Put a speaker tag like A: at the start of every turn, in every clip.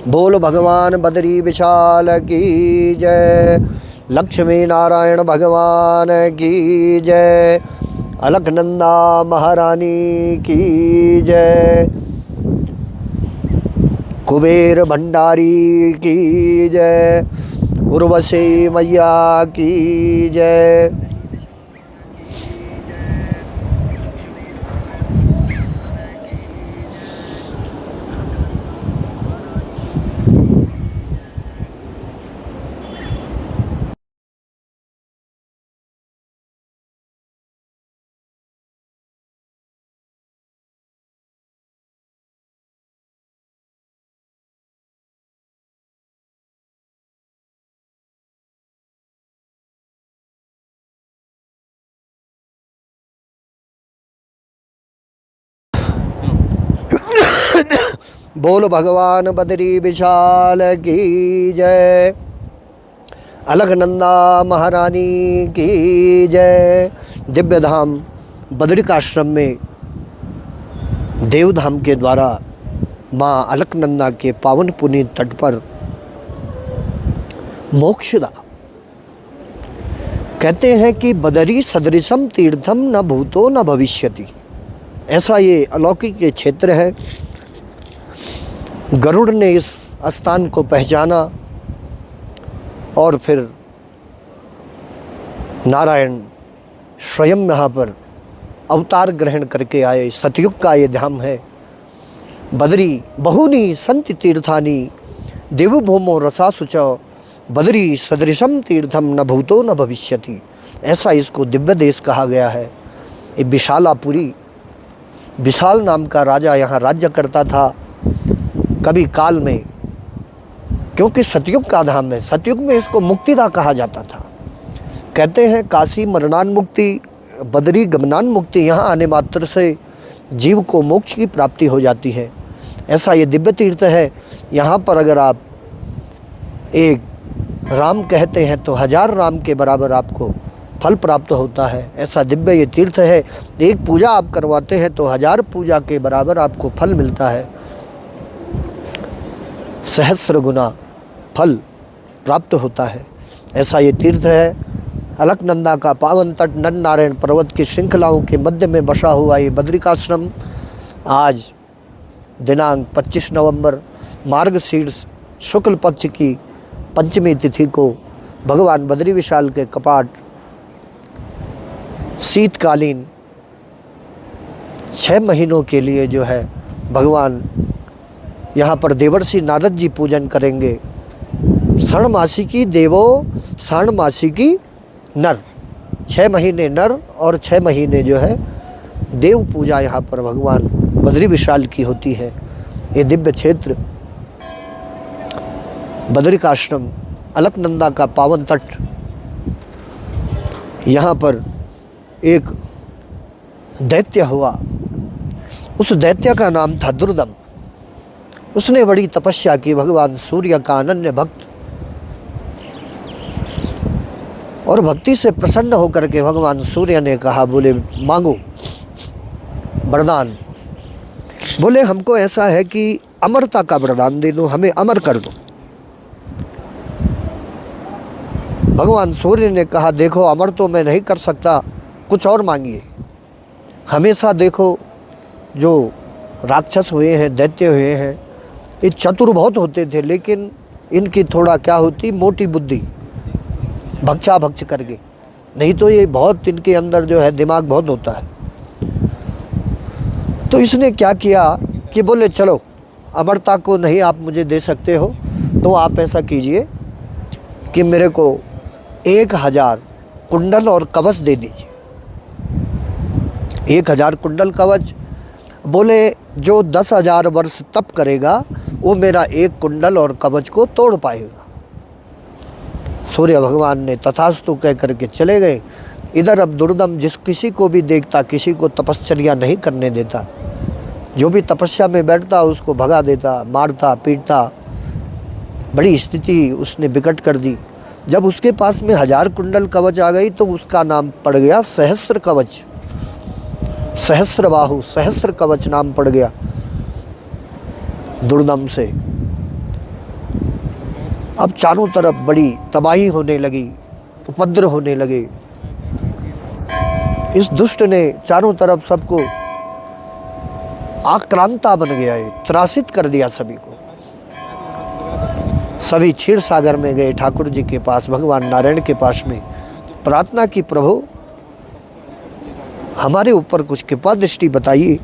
A: बोल भगवान बद्री विशाल की जय। लक्ष्मी नारायण भगवान की जय। अलकनंदा महारानी की जय। कुबेर भंडारी की जय। उर्वशी मैया की जय। बोल भगवान बद्री विशाल की जय। अलकनंदा महारानी की जय। दिव्य धाम बद्रिकाश्रम में देवधाम के द्वारा माँ अलकनंदा के पावन पुनीत तट पर मोक्षदा कहते हैं कि बदरी सदृशम तीर्थम न भूतो न भविष्यति। ऐसा ये अलौकिक ये क्षेत्र है। गरुड़ ने इस स्थान को पहचाना और फिर नारायण स्वयं यहाँ पर अवतार ग्रहण करके आए। सतयुग का ये धाम है। बदरी बहुनी संति तीर्थानी देवभूमो रसासुच बदरी सदृशम तीर्थम न भूतो न भविष्यति। ऐसा इसको दिव्य देश कहा गया है। ये विशालापुरी, विशाल नाम का राजा यहाँ राज्य करता था कभी काल में, क्योंकि सतयुग का धाम है। सतयुग में इसको मुक्तिदा कहा जाता था। कहते हैं काशी मरणान मुक्ति, बदरी गमनान मुक्ति। यहाँ आने मात्र से जीव को मोक्ष की प्राप्ति हो जाती है। ऐसा ये दिव्य तीर्थ है। यहाँ पर अगर आप एक राम कहते हैं तो 1000 राम के बराबर आपको फल प्राप्त होता है। ऐसा दिव्य ये तीर्थ है। एक पूजा आप करवाते हैं तो 1000 पूजा के बराबर आपको फल मिलता है। सहस्र गुना फल प्राप्त होता है। ऐसा ये तीर्थ है। अलकनंदा का पावन तट नर नारायण पर्वत की श्रृंखलाओं के मध्य में बसा हुआ ये बद्रिकाश्रम आज दिनांक 25 नवंबर मार्गशीर्ष शुक्ल पक्ष की पंचमी तिथि को भगवान बद्री विशाल के कपाट शीतकालीन 6 महीनों के लिए जो है भगवान यहाँ पर देवर्षि नारद जी पूजन करेंगे। षणमासी देवो षणमासी नर, 6 महीने नर और 6 महीने जो है देव पूजा यहाँ पर भगवान बद्री विशाल की होती है। ये दिव्य क्षेत्र बद्रिकाश्रम अलकनंदा का पावन तट। यहाँ पर एक दैत्य हुआ। उस दैत्य का नाम था दुर्दम। उसने बड़ी तपस्या की, भगवान सूर्य का अनन्य भक्त, और भक्ति से प्रसन्न होकर के भगवान सूर्य ने कहा, बोले मांगो वरदान। बोले हमको ऐसा है कि अमरता का वरदान दे दो, हमें अमर कर दो। भगवान सूर्य ने कहा, देखो अमर तो मैं नहीं कर सकता, कुछ और मांगिए। हमेशा देखो जो राक्षस हुए हैं, दैत्य हुए हैं, ये चतुर बहुत होते थे, लेकिन इनकी थोड़ा क्या होती, मोटी बुद्धि, भक्षा भक्ष करके। नहीं तो ये बहुत, इनके अंदर जो है दिमाग बहुत होता है। तो इसने क्या किया कि बोले चलो अमरता को नहीं आप मुझे दे सकते हो, तो आप ऐसा कीजिए कि मेरे को 1000 कुंडल और कवच दे दीजिए। 1000 कुंडल कवच। बोले जो 10,000 वर्ष तप करेगा वो मेरा 1 कुंडल और कवच को तोड़ पाएगा। सूर्य भगवान ने तथास्तु कह करके चले गए। इधर अब दुर्दम जिस किसी को भी देखता, किसी को तपश्चर्या नहीं करने देता, जो भी तपस्या में बैठता उसको भगा देता, मारता पीटता। बड़ी स्थिति उसने विकट कर दी। जब उसके पास में 1000 कुंडल कवच आ गई तो उसका नाम पड़ गया सहस्त्र कवच, सहस्त्र बाहु, सहस्त्र कवच नाम पड़ गया दुर्दम से। अब चारों तरफ बड़ी तबाही होने लगी, उपद्रव होने लगे। इस दुष्ट ने चारों तरफ सबको आक्रांता बन गया है, त्रासित कर दिया सभी को। सभी क्षीर सागर में गए, ठाकुर जी के पास, भगवान नारायण के पास में प्रार्थना की, प्रभु हमारे ऊपर कुछ कृपा दृष्टि बताइए,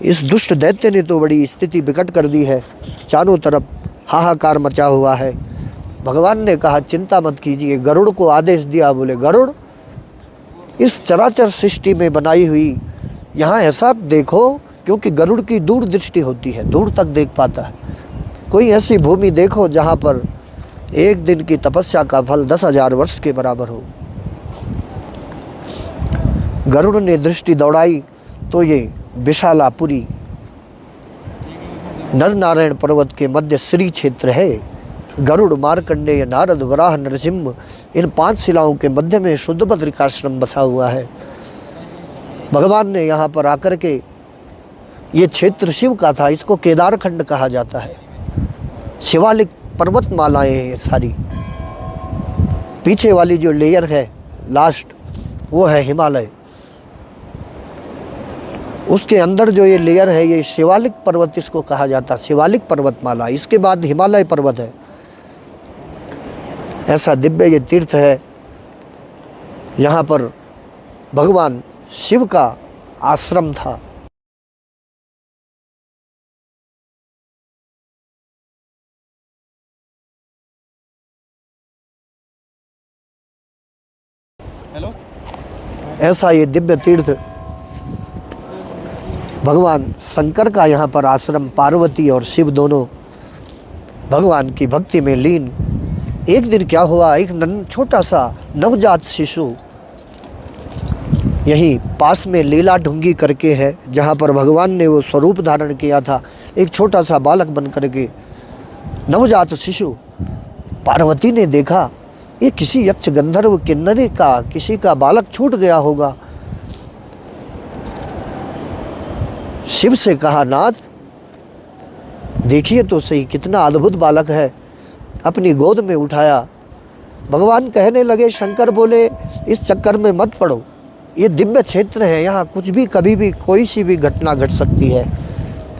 A: इस दुष्ट दैत्य ने तो बड़ी स्थिति विकट कर दी है, चारों तरफ हाहाकार मचा हुआ है। भगवान ने कहा चिंता मत कीजिए, गरुड़ को आदेश दिया, बोले गरुड़ इस चराचर सृष्टि में बनाई हुई यहाँ ऐसा देखो, क्योंकि गरुड़ की दूर दृष्टि होती है, दूर तक देख पाता है, कोई ऐसी भूमि देखो जहाँ पर एक दिन की तपस्या का फल 10,000 वर्ष के बराबर हो। गरुड़ ने दृष्टि दौड़ाई तो ये विशालापुरी नर नारायण पर्वत के मध्य श्री क्षेत्र है। गरुड़, मार्कंडेय, नारद, वराह, नरसिंह, इन 5 शिलाओं के मध्य में शुद्ध बद्रिकाश्रम बसा हुआ है। भगवान ने यहाँ पर आकर के, ये क्षेत्र शिव का था, इसको केदारखंड कहा जाता है। शिवालिक पर्वतमालाएं हैं ये सारी। पीछे वाली जो लेयर है लास्ट, वो है हिमालय। उसके अंदर जो ये लेयर है, ये शिवालिक पर्वत इसको कहा जाता है, शिवालिक पर्वतमाला। इसके बाद हिमालय पर्वत है। ऐसा दिव्य ये तीर्थ है। यहाँ पर भगवान शिव का आश्रम था।
B: हेलो,
A: ऐसा ये दिव्य तीर्थ भगवान शंकर का यहाँ पर आश्रम, पार्वती और शिव दोनों भगवान की भक्ति में लीन। एक दिन क्या हुआ, एक छोटा सा नवजात शिशु यहीं पास में लीला ढूंगी करके है, जहाँ पर भगवान ने वो स्वरूप धारण किया था, एक छोटा सा बालक बन करके नवजात शिशु। पार्वती ने देखा ये किसी यक्ष गंधर्व किन्नरी का किसी का बालक छूट गया होगा। शिव से कहा, नाथ देखिए तो सही कितना अद्भुत बालक है। अपनी गोद में उठाया। भगवान कहने लगे, शंकर बोले इस चक्कर में मत पड़ो, ये दिव्य क्षेत्र है, यहाँ कुछ भी कभी भी कोई सी भी घटना घट सकती है,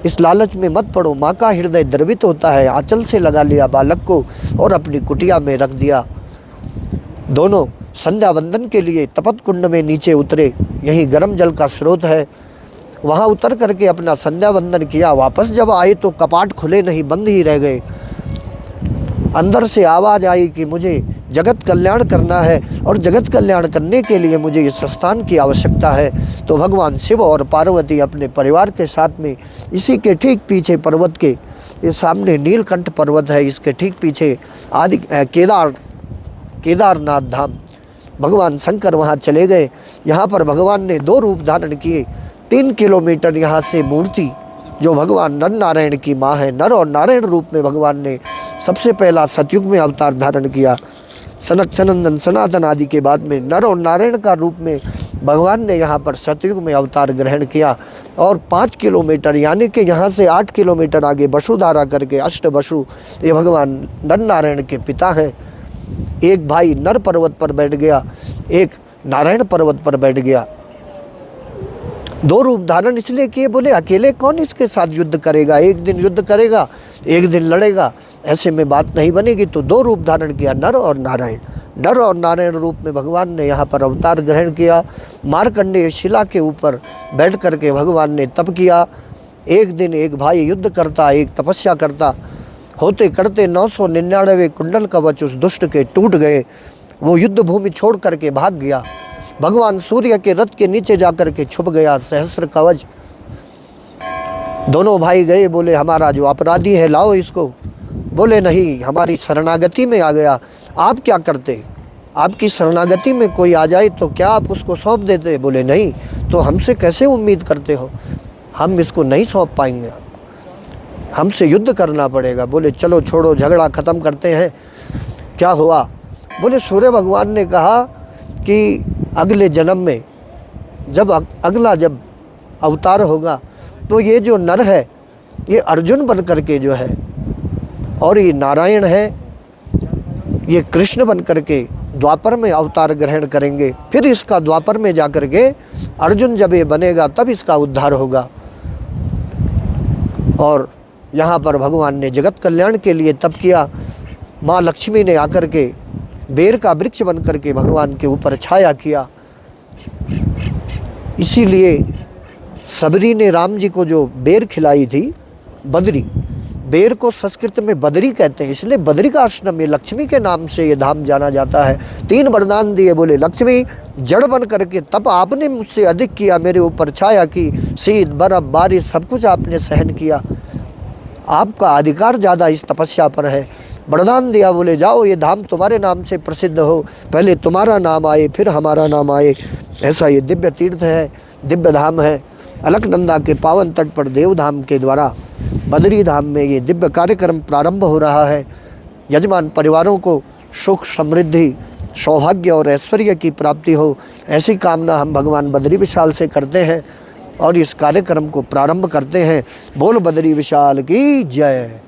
A: इस लालच में मत पड़ो। माँ का हृदय द्रवित होता है। आंचल से लगा लिया बालक को और अपनी कुटिया में रख दिया। दोनों संध्या वंदन के लिए तपत कुंड में नीचे उतरे। यहीं गर्म जल का स्रोत है, वहाँ उतर करके अपना संध्या वंदन किया। वापस जब आए तो कपाट खुले नहीं, बंद ही रह गए। अंदर से आवाज़ आई कि मुझे जगत कल्याण करना है और जगत कल्याण करने के लिए मुझे इस स्थान की आवश्यकता है। तो भगवान शिव और पार्वती अपने परिवार के साथ में इसी के ठीक पीछे पर्वत के, ये सामने नीलकंठ पर्वत है, इसके ठीक पीछे आदि केदारनाथ धाम, भगवान शंकर वहाँ चले गए। यहाँ पर भगवान ने 2 रूप धारण किए। 3 किलोमीटर यहाँ से मूर्ति जो भगवान नर नारायण की माँ है, नर और नारायण रूप में भगवान ने सबसे पहला सतयुग में अवतार धारण किया। सनत सनंदन सनातन आदि के बाद में नर और नारायण का रूप में भगवान ने यहाँ पर सतयुग में अवतार ग्रहण किया। और 5 किलोमीटर यानी कि यहाँ से 8 किलोमीटर आगे वसुधारा करके अष्ट वसु, ये भगवान नर नारायण के पिता हैं। एक भाई नर पर्वत पर बैठ गया, एक नारायण पर्वत पर बैठ गया। 2 रूप धारण इसलिए किए, बोले अकेले कौन इसके साथ युद्ध करेगा, एक दिन युद्ध करेगा, एक दिन लड़ेगा, ऐसे में बात नहीं बनेगी। तो 2 रूप धारण किया, नर और नारायण। नर और नारायण रूप में भगवान ने यहाँ पर अवतार ग्रहण किया। मार्कंडेय शिला के ऊपर बैठ करके भगवान ने तप किया। एक दिन एक भाई युद्ध करता, एक तपस्या करता, होते करते 999 कुंडल कवच उस दुष्ट के टूट गए। वो युद्ध भूमि छोड़ करके भाग गया। भगवान सूर्य के रथ के नीचे जाकर के छुप गया सहस्र कवच। दोनों भाई गए, बोले हमारा जो अपराधी है लाओ इसको। बोले नहीं, हमारी शरणागति में आ गया, आप क्या करते, आपकी शरणागति में कोई आ जाए तो क्या आप उसको सौंप देते। बोले नहीं, तो हमसे कैसे उम्मीद करते हो, हम इसको नहीं सौंप पाएंगे, हमसे युद्ध करना पड़ेगा। बोले चलो छोड़ो, झगड़ा ख़त्म करते हैं। क्या हुआ, बोले सूर्य भगवान ने कहा कि अगले जन्म में जब अगला जब अवतार होगा तो ये जो नर है ये अर्जुन बन करके जो है, और ये नारायण है ये कृष्ण बन करके द्वापर में अवतार ग्रहण करेंगे, फिर इसका द्वापर में जाकर के अर्जुन जब ये बनेगा तब इसका उद्धार होगा। और यहाँ पर भगवान ने जगत कल्याण के लिए तप किया। माँ लक्ष्मी ने आकर के बेर का वृक्ष बन करके भगवान के ऊपर छाया किया। इसीलिए सबरी ने राम जी को जो बेर खिलाई थी, बदरी, बेर को संस्कृत में बदरी कहते हैं, इसलिए बदरी का आश्रम, ये लक्ष्मी के नाम से ये धाम जाना जाता है। 3 वरदान दिए, बोले लक्ष्मी जड़ बन करके तप आपने मुझसे अधिक किया, मेरे ऊपर छाया की, शीत बर्फ बारिश सब कुछ आपने सहन किया, आपका अधिकार ज़्यादा इस तपस्या पर है। वरदान दिया, बोले जाओ ये धाम तुम्हारे नाम से प्रसिद्ध हो, पहले तुम्हारा नाम आए फिर हमारा नाम आए। ऐसा ये दिव्य तीर्थ है, दिव्य धाम है। अलकनंदा के पावन तट पर देवधाम के द्वारा बद्री धाम में ये दिव्य कार्यक्रम प्रारंभ हो रहा है। यजमान परिवारों को सुख समृद्धि सौभाग्य और ऐश्वर्य की प्राप्ति हो, ऐसी कामना हम भगवान बद्री विशाल से करते हैं और इस कार्यक्रम को प्रारंभ करते हैं। बोल बद्री विशाल की जय।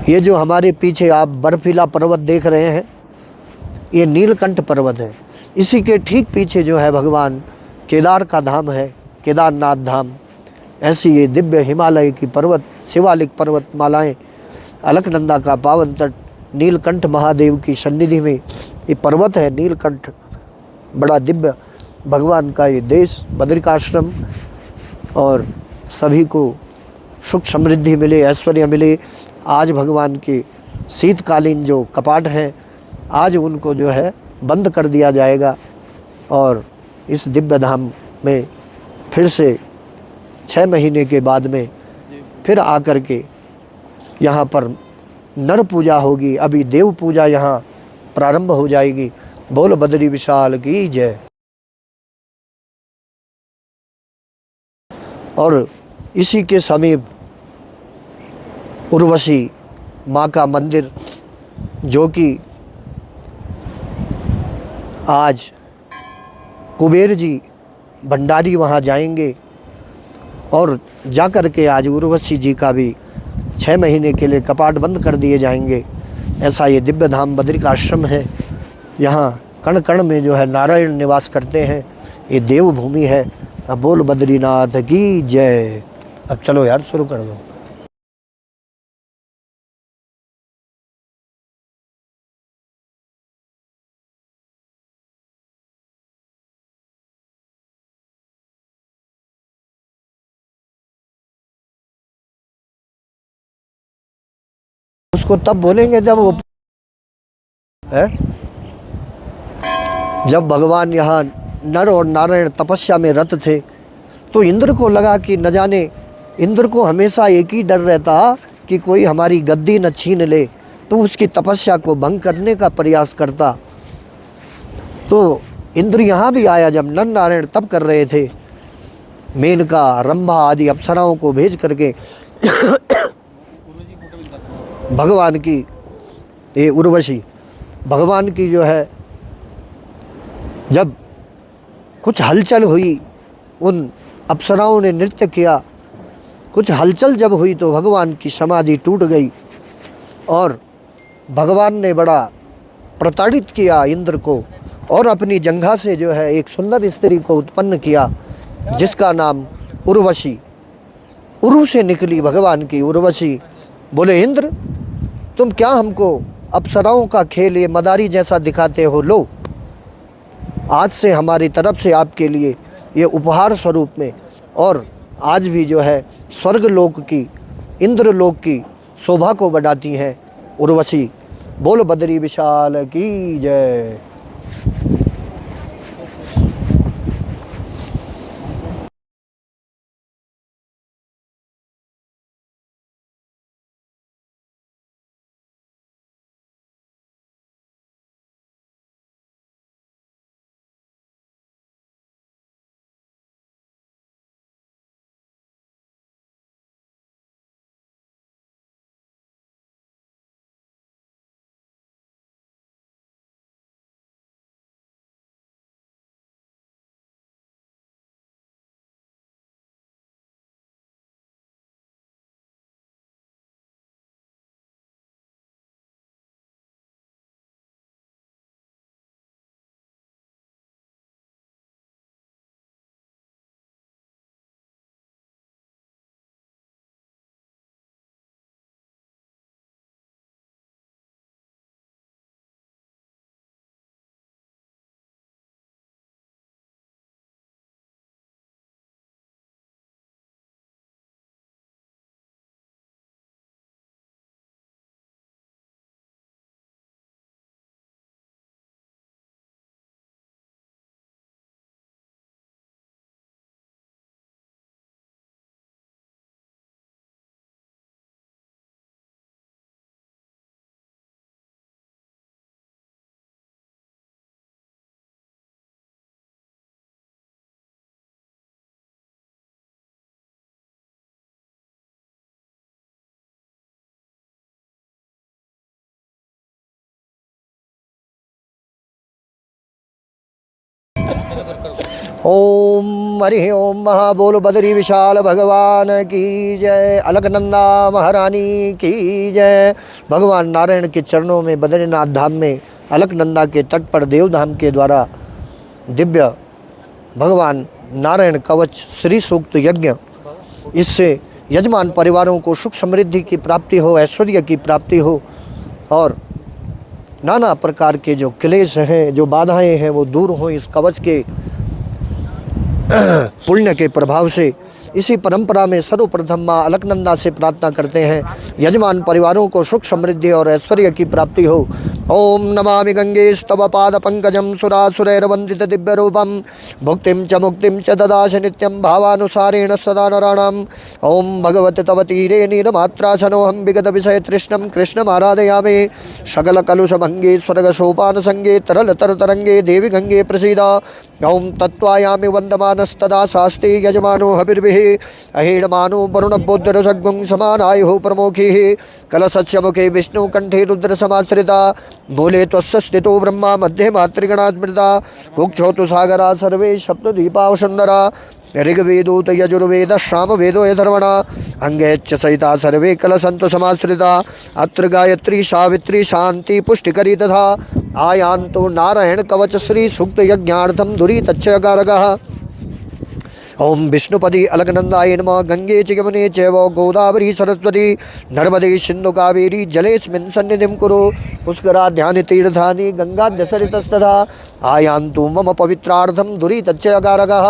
A: ये जो हमारे पीछे आप बर्फीला पर्वत देख रहे हैं, ये नीलकंठ पर्वत है। इसी के ठीक पीछे जो है भगवान केदार का धाम है, केदारनाथ धाम। ऐसी ये दिव्य हिमालय की पर्वत, शिवालिक पर्वत मालाएं, अलकनंदा का पावन तट, नीलकंठ महादेव की सन्निधि में ये पर्वत है नीलकंठ। बड़ा दिव्य भगवान का ये देश, बद्रिकाश्रम, और सभी को सुख समृद्धि मिले, ऐश्वर्य मिले। आज भगवान के शीतकालीन जो कपाट हैं, आज उनको जो है बंद कर दिया जाएगा और इस दिव्य धाम में फिर से 6 महीने के बाद में फिर आकर के यहाँ पर नर पूजा होगी। अभी देव पूजा यहाँ प्रारंभ हो जाएगी। बोल बद्री विशाल की जय। और इसी के समीप उर्वशी माँ का मंदिर, जो कि आज कुबेर जी भंडारी वहाँ जाएंगे और जाकर के आज उर्वशी जी का भी 6 महीने के लिए कपाट बंद कर दिए जाएंगे। ऐसा ये दिव्य धाम बद्रिकाश्रम है। यहाँ कण कण में जो है नारायण निवास करते हैं। ये देवभूमि है। अब बोल बद्रीनाथ की जय। अब चलो यार शुरू कर दो। उसको तब बोलेंगे जब वो है, जब भगवान यहाँ नर और नारायण तपस्या में रत थे तो इंद्र को लगा कि न जाने, इंद्र को हमेशा एक ही डर रहता कि कोई हमारी गद्दी न छीन ले, तो उसकी तपस्या को भंग करने का प्रयास करता। तो इंद्र यहाँ भी आया जब नर नारायण तप कर रहे थे। मेनका, रंभा आदि अप्सराओं को भेज करके भगवान की, ये उर्वशी भगवान की जो है, जब कुछ हलचल हुई, उन अप्सराओं ने नृत्य किया, कुछ हलचल जब हुई तो भगवान की समाधि टूट गई और भगवान ने बड़ा प्रताड़ित किया इंद्र को और अपनी जंघा से जो है एक सुंदर स्त्री को उत्पन्न किया, जिसका नाम उर्वशी, उरु से निकली भगवान की उर्वशी। बोले इंद्र, तुम क्या हमको अप्सराओं का खेल ये मदारी जैसा दिखाते हो? लो, आज से हमारी तरफ से आपके लिए ये उपहार स्वरूप में, और आज भी जो है स्वर्ग लोक की, इंद्र लोक की शोभा को बढ़ाती हैं उर्वशी। बोल बद्री विशाल की जय। ओम हरि ओम महाबोल बद्री विशाल भगवान की जय। अलकनंदा महारानी की जय। भगवान नारायण के चरणों में बद्रीनाथ धाम में अलकनंदा के तट पर देवधाम के द्वारा दिव्य भगवान नारायण कवच श्री सूक्त यज्ञ, इससे यजमान परिवारों को सुख समृद्धि की प्राप्ति हो, ऐश्वर्य की प्राप्ति हो और नाना प्रकार के जो क्लेश हैं, जो बाधाएं हैं वो दूर हों। इस कवच के पुण्य के प्रभाव से इसी परंपरा में सर्वप्रथम माँ अलकनंदा से प्रार्थना करते हैं यजमान परिवारों को सुख समृद्धि और ऐश्वर्य की प्राप्ति हो। ओम नमामि गंगे स्तव पाद पंकजम सुरासुरैर्वंदित दिव्य रूपम भुक्तिम च मुक्तिम च ददाश नित्यं भावानुसारेण सदा नराणाम। ओम भगवते तव तीरे नीरमात्रासनोहम विगत विषय तृष्णं कृष्णमाराधयामि। सकल कलुष भंगे स्वर्ग सोपान संगे तरल तर तरंगे देवी गंगे प्रसीदा। ओम तत्वायामि वंदमानस्तदा शास्ते यजमानो हविर्भिः अहेडमानो वरुण बोद्धरसग्गुं समानायुः प्रमुखिः। कलशस्य मुखे विष्णु कंठे रुद्र समाश्रिता। मूले त्वस्य स्थितो ब्रह्मा मध्ये मातृगणा स्मृता। कुक्षोतु सागरा सर्वे सप्तद्वीपा सुंदरा। ऋग्वेदोत यजुर्वेद सामवेदो यधर्मणा। अंगेच्च सहिता सर्वे कलसन्तु समाश्रिता। अत्र गायत्री सावित्री शांति पुष्टिकरी तथा आयान्तो नारायण कवच श्री सूक्त यज्ञार्थं दुरीतच्छकारकः। ओम विष्णुपदी अलकनंदाय नमः। गंगे च यमुने चैव गोदावरी सरस्वती नर्मदे सिंधु कावेरी जलेस्मिन् सन्निधिं कुरु। पुष्करा ध्यान तीर्थानि गंगाद्य सरितस्तथा आयान्तु मम पवित्रार्थं दुरीतच्छकारकः।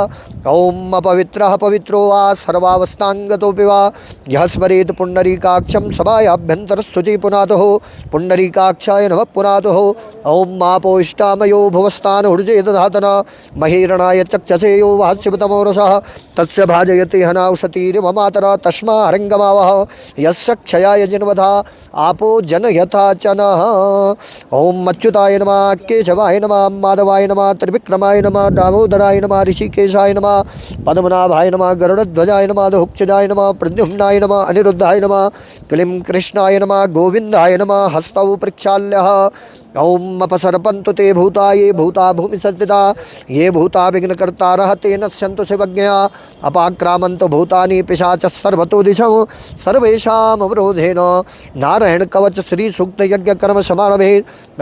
A: ओम अपवित्रः पवित्रो वा सर्वावस्थांगतोऽपि वा यः स्मरेत् पुण्डरीकाक्षं सभायाभ्यन्तरशुचि पुनातुः। पुण्डरीकाक्षाय नमः पुनातुः। ओम मापो इष्टामयो भुवस्तान ऊर्जे दधातना महीरणाय चक्षसे यो वास्यतमो रसः तस्य भाजयति हनाउषतीर्ममातरा तस्मा हरंगमावह यस्य क्षयाय जिन्वधा आपो जनयथा च नः। ओम अच्युताय नमः केशवाय नमः माधवाय नमः त्रिविक्रमाय नमः दामोदराय नमः ऋषिकेशाय नमः पद्मनाभाय नमः गरुड़ध्वजाय नमः धुक्षजाय नमः प्रद्युम्नाय नमः अनिरुद्धाय नमः क्लीं कृष्णाय नमः गोविंदाय नमः हस्तौ प्रक्षाल्यः। ओम अपसर्पन्तु ते भूता ये भूता भूमि संस्थिता ये भूता विघ्नकर्तारः ते नश्यन्तु शिवज्ञया अपाक्रामन्तु भूतानि पिशाच सर्वतो दिशौ सर्वेषाम् अवरोधेन नारायण कवच श्री सूक्त यज्ञ कर्म समारभे।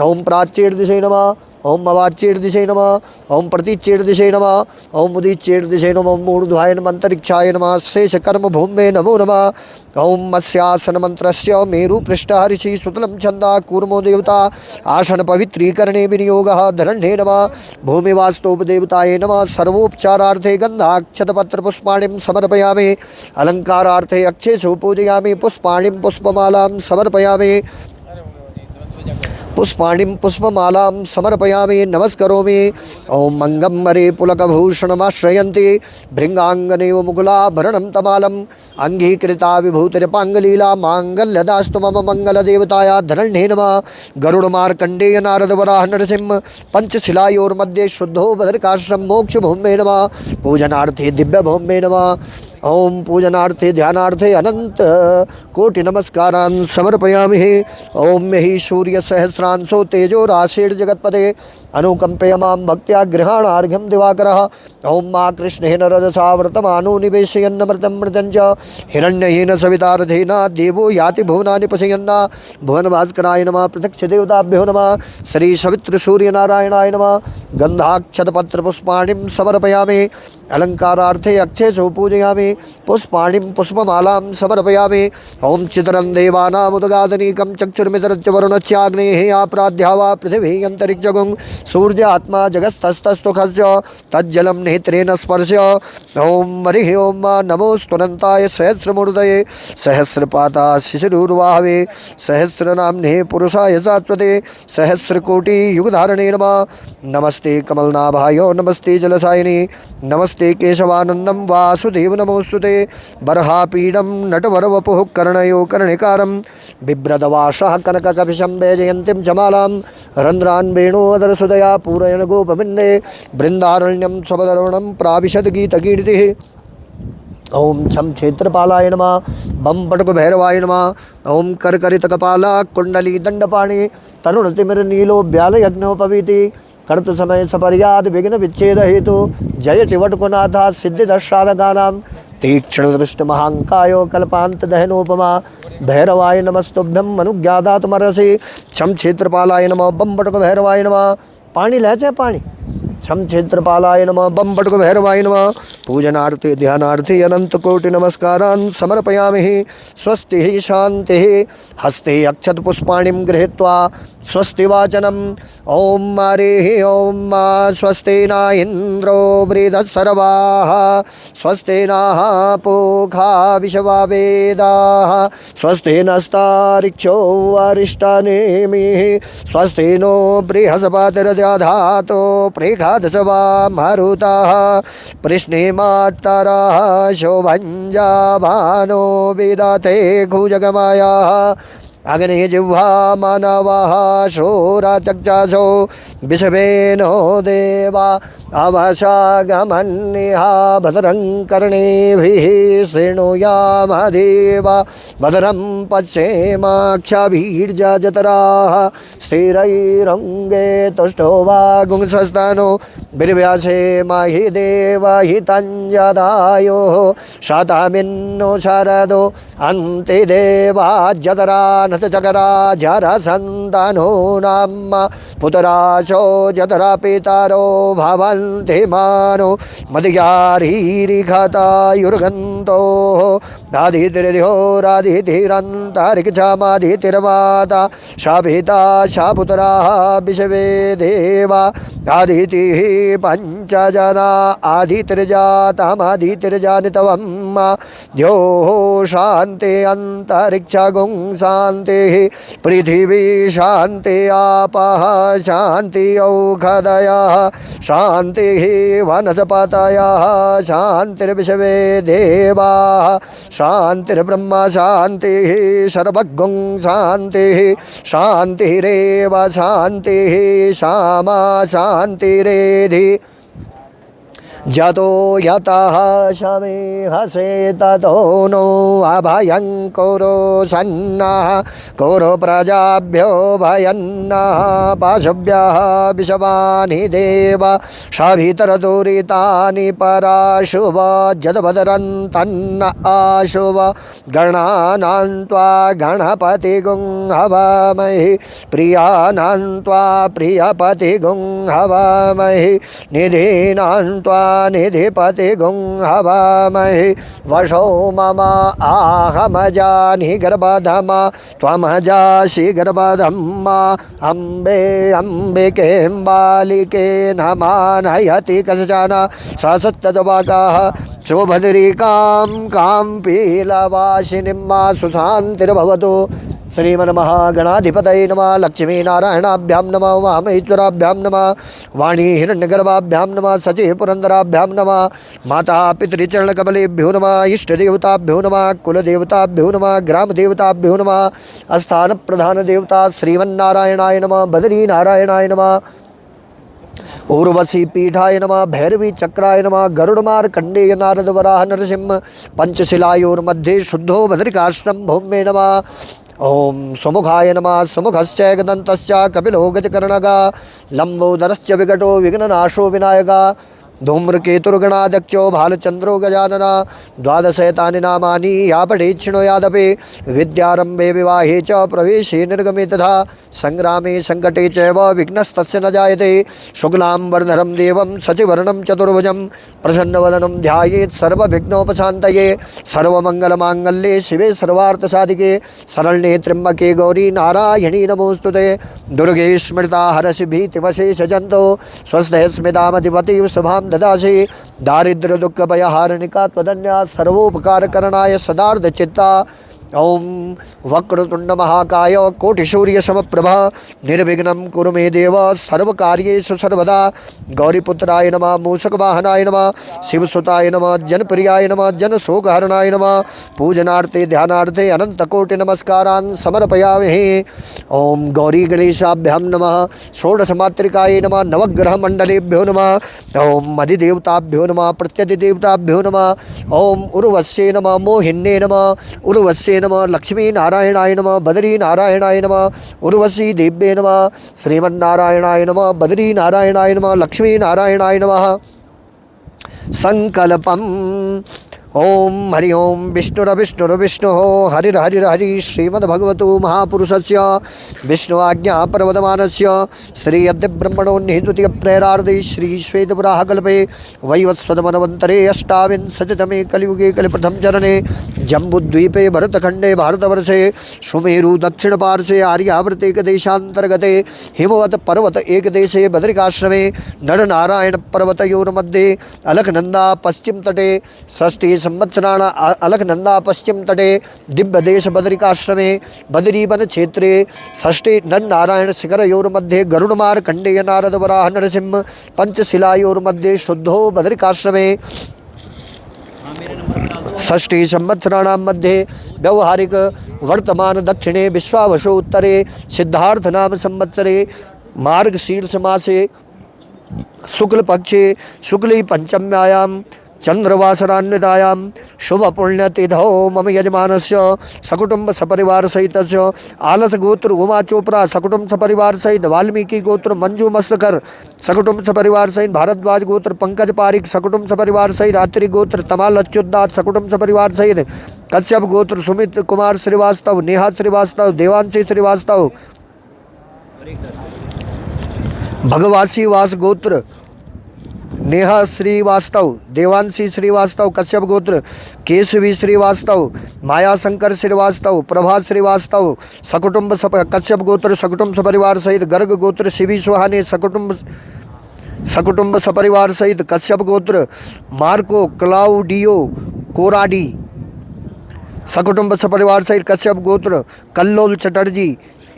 A: ओम प्राच्येर्दिशे नमः। ओम अवाच्येर्दिशे नमः। ओम प्रतीच्येर्दिशे नमः। ओम उदीच्येर्दिशे नमः। ओम ऊर्ध्वाय नमः अंतरिक्षाय नमः शेषकर्म भूमे नमो नमः। ओम मत्स्यासन मंत्रस्य मेरु पृष्ठः ऋषि सुतलं छंदा कूर्मो देवता आसन पवित्रीकरणे विनियोगः धरण्ये नमः। भूमिवास्तोपदेवताय नमः। सर्वोपचारार्थे गन्धाक्षतपत्र पुष्पाणिं समर्पयामि। अलंकारार्थे अक्षेषु पूजयामि। पुष्पाणिं पुष्पमालां समर्पयामि। पुष्पाणिं पुष्पमालां समर्पयामि नमस्करोमि। ओम मंगमरे पुलकभूषणमाश्रयन्ति भृंगांगनेव मुकुलाभरणं तमालम् अंगीकृता विभूतिरपांगलीला मांगल्यदास्तु मम मंगलदेवताया धरण्ये नमः। गरुड़मार्कण्डेय नारद वराह नरसिंह पंचशिलायोर्मध्ये शुद्धो बदरकाश्रम मोक्ष भूमे नमः। पूजनार्थे दिव्य भूमे नमः। ओम पूजनार्थे ध्यानार्थे अनंत कोटि नमस्कारान् समर्पयामि। ओम हि सूर्य सहस्रांशो तेजो राशेर् जगत्पते अनुकंपय मां भक्त्या गृहाणार्घ्यं दिवाकरः। ओम मां कृष्णेन रजसा वर्तमानो निवेशयन्नमृतं मृतं च हिरण्येन सवितार्थेन देवो याति भुवनानि पशयन्ना। भुवनभास्कराय नमः। प्रत्यक्ष देवताभ्यो नमः। श्री सवित्र सूर्य नारायणाय नमः। गंधाक्षतपत्र पुष्पाणिं समर्पयामि। अलंकारार्थे अक्षेषु पूजयामि। पुष्पाणिं पुष्पमालां समर्पयामि। ओम चितरं देवानामुदगादनीकं चक्षुर्मितरच्च वरुणस्याग्नेः आप्राध्या वा पृथिवी अंतरिक्षगुं सूर्य आत्मा जगत्स्तस्तुखस्य तज्जलं नेत्रेण स्पर्श्य। ओम हरिः ओम नमोस्तुनन्ताय सहस्रमूर्धये सहस्रपाता शिशिरूर्वाहवे सहस्रनाम्ने पुरुषाय शाश्वते सहस्रकोटि युगधारणे नमः। नमस्ते कमलनाभाय नमस्ते जलसायिनी नमस्ते केशवानंदं वासुदेव नमोस्तुते। बर्हापीडं नटवरवपुः कर्णयो कर्णिकारं बिभ्रदवासः कनककपिशं वैजयन्तीं जमालां रन्ध्रान् वेणोदरसुदया पूरयन् गोपविन्दे बृन्दारण्यं स्वपदर्वणं प्राविशद् गीतकीर्तिः। ओम छम क्षेत्रपालाय नमः। बम पटकुभैरवाय नमः। ओम करकरितकपाला कुंडली दंडपाणि तरुणतिमिर नीलो ब्याल यज्ञोपवीति कर्तु समय सपर्याद विघ्न विच्छेद हेतु जयति वटकुनाथा सिद्धिदशादगानां तीक्ष्ण दृष्ट महांकायो कल्पांत दहनोपमा भैरवाय नमस्तुभ्यम अनुज्ञादातुमर्हसि छम क्षेत्रपालाय नमः बम बटक भैरवाय नमः। पानी ले पानी। छम क्षेत्रपालाय नमः बम बटक भैरवाय नमः। पूजनार्थे ध्यानार्थे अनंत कोटि नमस्कारान् समर्पयामि। स्वस्ति शांति। हस्ते अक्षत पुष्पाणिं गृहीत्वा स्वस्ति वाचनम् ओम हरिः ओम स्वस्ति न इंद्रो वृद्धस्सर्वाः स्वस्ति नः पूषा विश्ववेदाः स्वस्ति नस्तार्क्ष्यो अरिष्टनेमिः स्वस्ति नो बृहस्पतिर्दधातु प्रेखादशवा मरुतः प्रश्नेमात्तरः शोभञ्जा भानो विदते खुजगमयः अग्ने जिह्वा मानवः शोरचक्षुषो विश्वेनो देवा अवशागमन्यः भद्रं कर्णेभिः शृणुयाम देवा भद्रं पश्येमाक्षभिर्यजत्राः स्थिरैरङ्गे तुष्टो वागुंसस्तनो बिर्व्यासे महि देवहितञ्जदायोः शतमिन्नो शरदो अन्ते देवाजतरा नचकरा जरसन्तानो नाम पुतराशो जतरा पितरो भवन्ति मानो मदयारीरिखतायुर्गन्तोः दाधितिर्यो राधितिरन्तरिक्षमाधितिर्वाता शाभिता शापुतराः विश्वे देवा आदितिः पञ्चजना आदितिर्जातमदितिर्जानितवं द्योः शान्ति अन्तरिक्षगुं शान्तिः पृथिवी शान्ति आपः शान्ति औषधयः शान्तिः वनस्पतयः शान्तिर्विश्वे देवाः शान्तिर्ब्रह्म शान्तिः सर्वगुं शान्तिः शान्तिरेव शान्तिः सामा शान्तिरेधि जतो यतः शमेहसे ततो नो अभयं कुरु सन्नः कुरु प्रजाभ्यो भयन्नः पशुभ्यः विश्वानि देव शवितरदुरितानि पराशुभ जदभद्रन्तन्न आशुभ गणानां त्वा गणपतिगुं हवामहि प्रियानां त्वा प्रियपतिगुं हवामहि निधीनां त्वा निधिपतिगुं हवामहि वशो मम आहमजानि गर्भधमा त्वमजासि गर्भधम्मा अम्बे अम्बिकें बालिके नमानयति कश्चन ससत्यजवाकाः सुभद्रिकां कां पीलवासिनीं सुशान्तिर्भवतु। श्रीमन्महागणाधिपतये नमः। लक्ष्मीनारायणाभ्यां नमः। वामेश्वराभ्यां नमः। वाणी हिरण्यगर्भाभ्यां नमः। सचि पुरन्दराभ्यां नमः। माता पितृचरणकमलेभ्यो नमः। इष्टदेवताभ्यो नमः। कुलदेवताभ्यो नमः। ग्रामदेवताभ्यो नमः। स्थानप्रधानदेवता श्रीमन्नारायणाय नमः। बद्रीनारायणाय नमः। ऊर्वशी पीठाय नमः। भैरवी चक्राय नमः। गरुड़मार्कण्डेय नारद वराह नरसिंह पंचशिलायोर्मध्ये शुद्धो भद्रिकाश्रम भौमे नमः। ओम सुमुखाय नमः। सुमुखश्च एकदन्तश्च कपिलो गजकर्णगा लंबोदरश्च विकटो विघ्ननाशो विनायका धूम्रकेतुर्गणाध्यक्षो भालचंद्रो गजानना द्वादशैतानि नामानि या पठेच्छृणुयादपि विद्यारंभे विवाहे च प्रवेशे निर्गमे तथा संग्रामे संकटे चैव विघ्नस्तस्य न जायते। शुक्लांबरधरं देवं शशिवर्णं चतुर्भुजं प्रसन्नवदनं ध्यायेत् सर्वविघ्नोपशान्तये। सर्वमंगलमांगल्ये शिवे सर्वार्थसाधिके शरण्ये त्र्यंबके गौरी नारायणी नमोस्तुते। दुर्गे स्मृता हरसि भीतिमशेषजन्तो स्वस्थे स्मितामधिपति शुभां ददासि। दारिद्र्य दुःख भयहारिणिका त्वदन्या सर्वोपकारकरणाय सदार्धचित्ता। ओम वक्रतुंड महाकाय कोटिसूर्य समप्रभा निर्विघ्नं कुरु मे देव सर्वकार्येषु सर्वदा। गौरीपुत्राय नमः। मूषकवाहनाय नमः। शिवसुताय नमः। जनप्रियाय नमः। जनशोकहरणाय नमः। पूजनार्थे ध्यानार्थे अनंतकोटि नमस्कारान् समर्पयामि। ओम गौरी गणेशाभ्यां नमः। षोडशमातृकाय नमः। नवग्रहमण्डलेभ्यो नमः। ओम अधिदेवताभ्यो नमः। प्रत्यधिदेवताभ्यो नमः। ओम उर्वश्ये नमः। मोहिन्ये नमः। उर्वश्ये नमः, लक्ष्मी नारायणाय नमः, बद्री नारायणाय नमः, उर्वशी देव्ये नमः, श्रीमन्नारायणाय नमः, बद्री नारायणाय नमः, लक्ष्मी नारायणाय नमः। संकल्पम ओम हरि ओम विष्णुरविष्णुर्विष्णु हरिर्हरिर्हरि श्रीमद्भगवतो महापुरुषस्य विष्णु आज्ञा प्रवदमानस्य श्री अद्य ब्रह्मणो निहितुति प्रेरार्धे श्री श्वेतपुराकल्पे वैवस्वतमन्वन्तरे अष्टाविंशतितमे कलियुगे कलिप्रथम चरणे जम्बुद्वीपे भरतखंडे भारतवर्षे सुमेरु दक्षिणपार्श्वे आर्यावर्त एकदेशान्तर्गते हिमवत पर्वत एकदेशे बद्रिकाश्रमे नरनारायण पर्वतयोर्मध्ये अलकनंदा पश्चिम तटे षष्ठी संवत्सराण अलकनंदा पश्चिम तटे दिव्यदेश बद्रिकाश्रमे बद्रीवन क्षेत्रे षष्ठी नरनारायण शिखरयोर्मध्ये गरुडमार्कण्डेय नारद वराह नरसिंह पंचशिलायोर्मध्ये शुद्धो बद्रिकाश्रमे षष्ठी संवत्सराणां मध्ये व्यवहारिक वर्तमान दक्षिणे विश्वावसु उत्तरे सिद्धार्थ नाम संवत्सरे मार्गशीर्ष मासे शुक्ल पक्षे शुक्ली पंचम्यायां चंद्रवासरान्वितायां शुभ पुण्यतिथौ मम यजमानस्य सकुटुंब सपरिवार सहितस्य आलस गोत्र उमा चोपड़ा सकुटुंब सपरिवार सहित वाल्मीकि गोत्र मंजू मस्तकर सकुटुंब सपरिवार सहित भारद्वाज गोत्र पंकज पारिक सकुटुंब सपरिवार सहित आत्री गोत्र तमाल अच्युतदास सकुटुंब सपरिवार सहित कश्यप गोत्र सुमित कुमार श्रीवास्तव नेहा श्रीवास्तव देवांशी श्रीवास्तव भगवासी वास गोत्र नेहा श्रीवास्तव देवांशी श्रीवास्तव कश्यप गोत्र केशवी श्रीवास्तव माया शंकर श्रीवास्तव प्रभा श्रीवास्तव सकुटुंब कश्यप गोत्र सकुटुंब सपरिवार सहित गर्ग गोत्र शिवी सुहाने सकुटुंब सपरिवार सहित कश्यप गोत्र मार्को क्लाउडियो कोराडी सकुटुंब सपरिवार सहित कश्यप गोत्र कल्लोल चटर्जी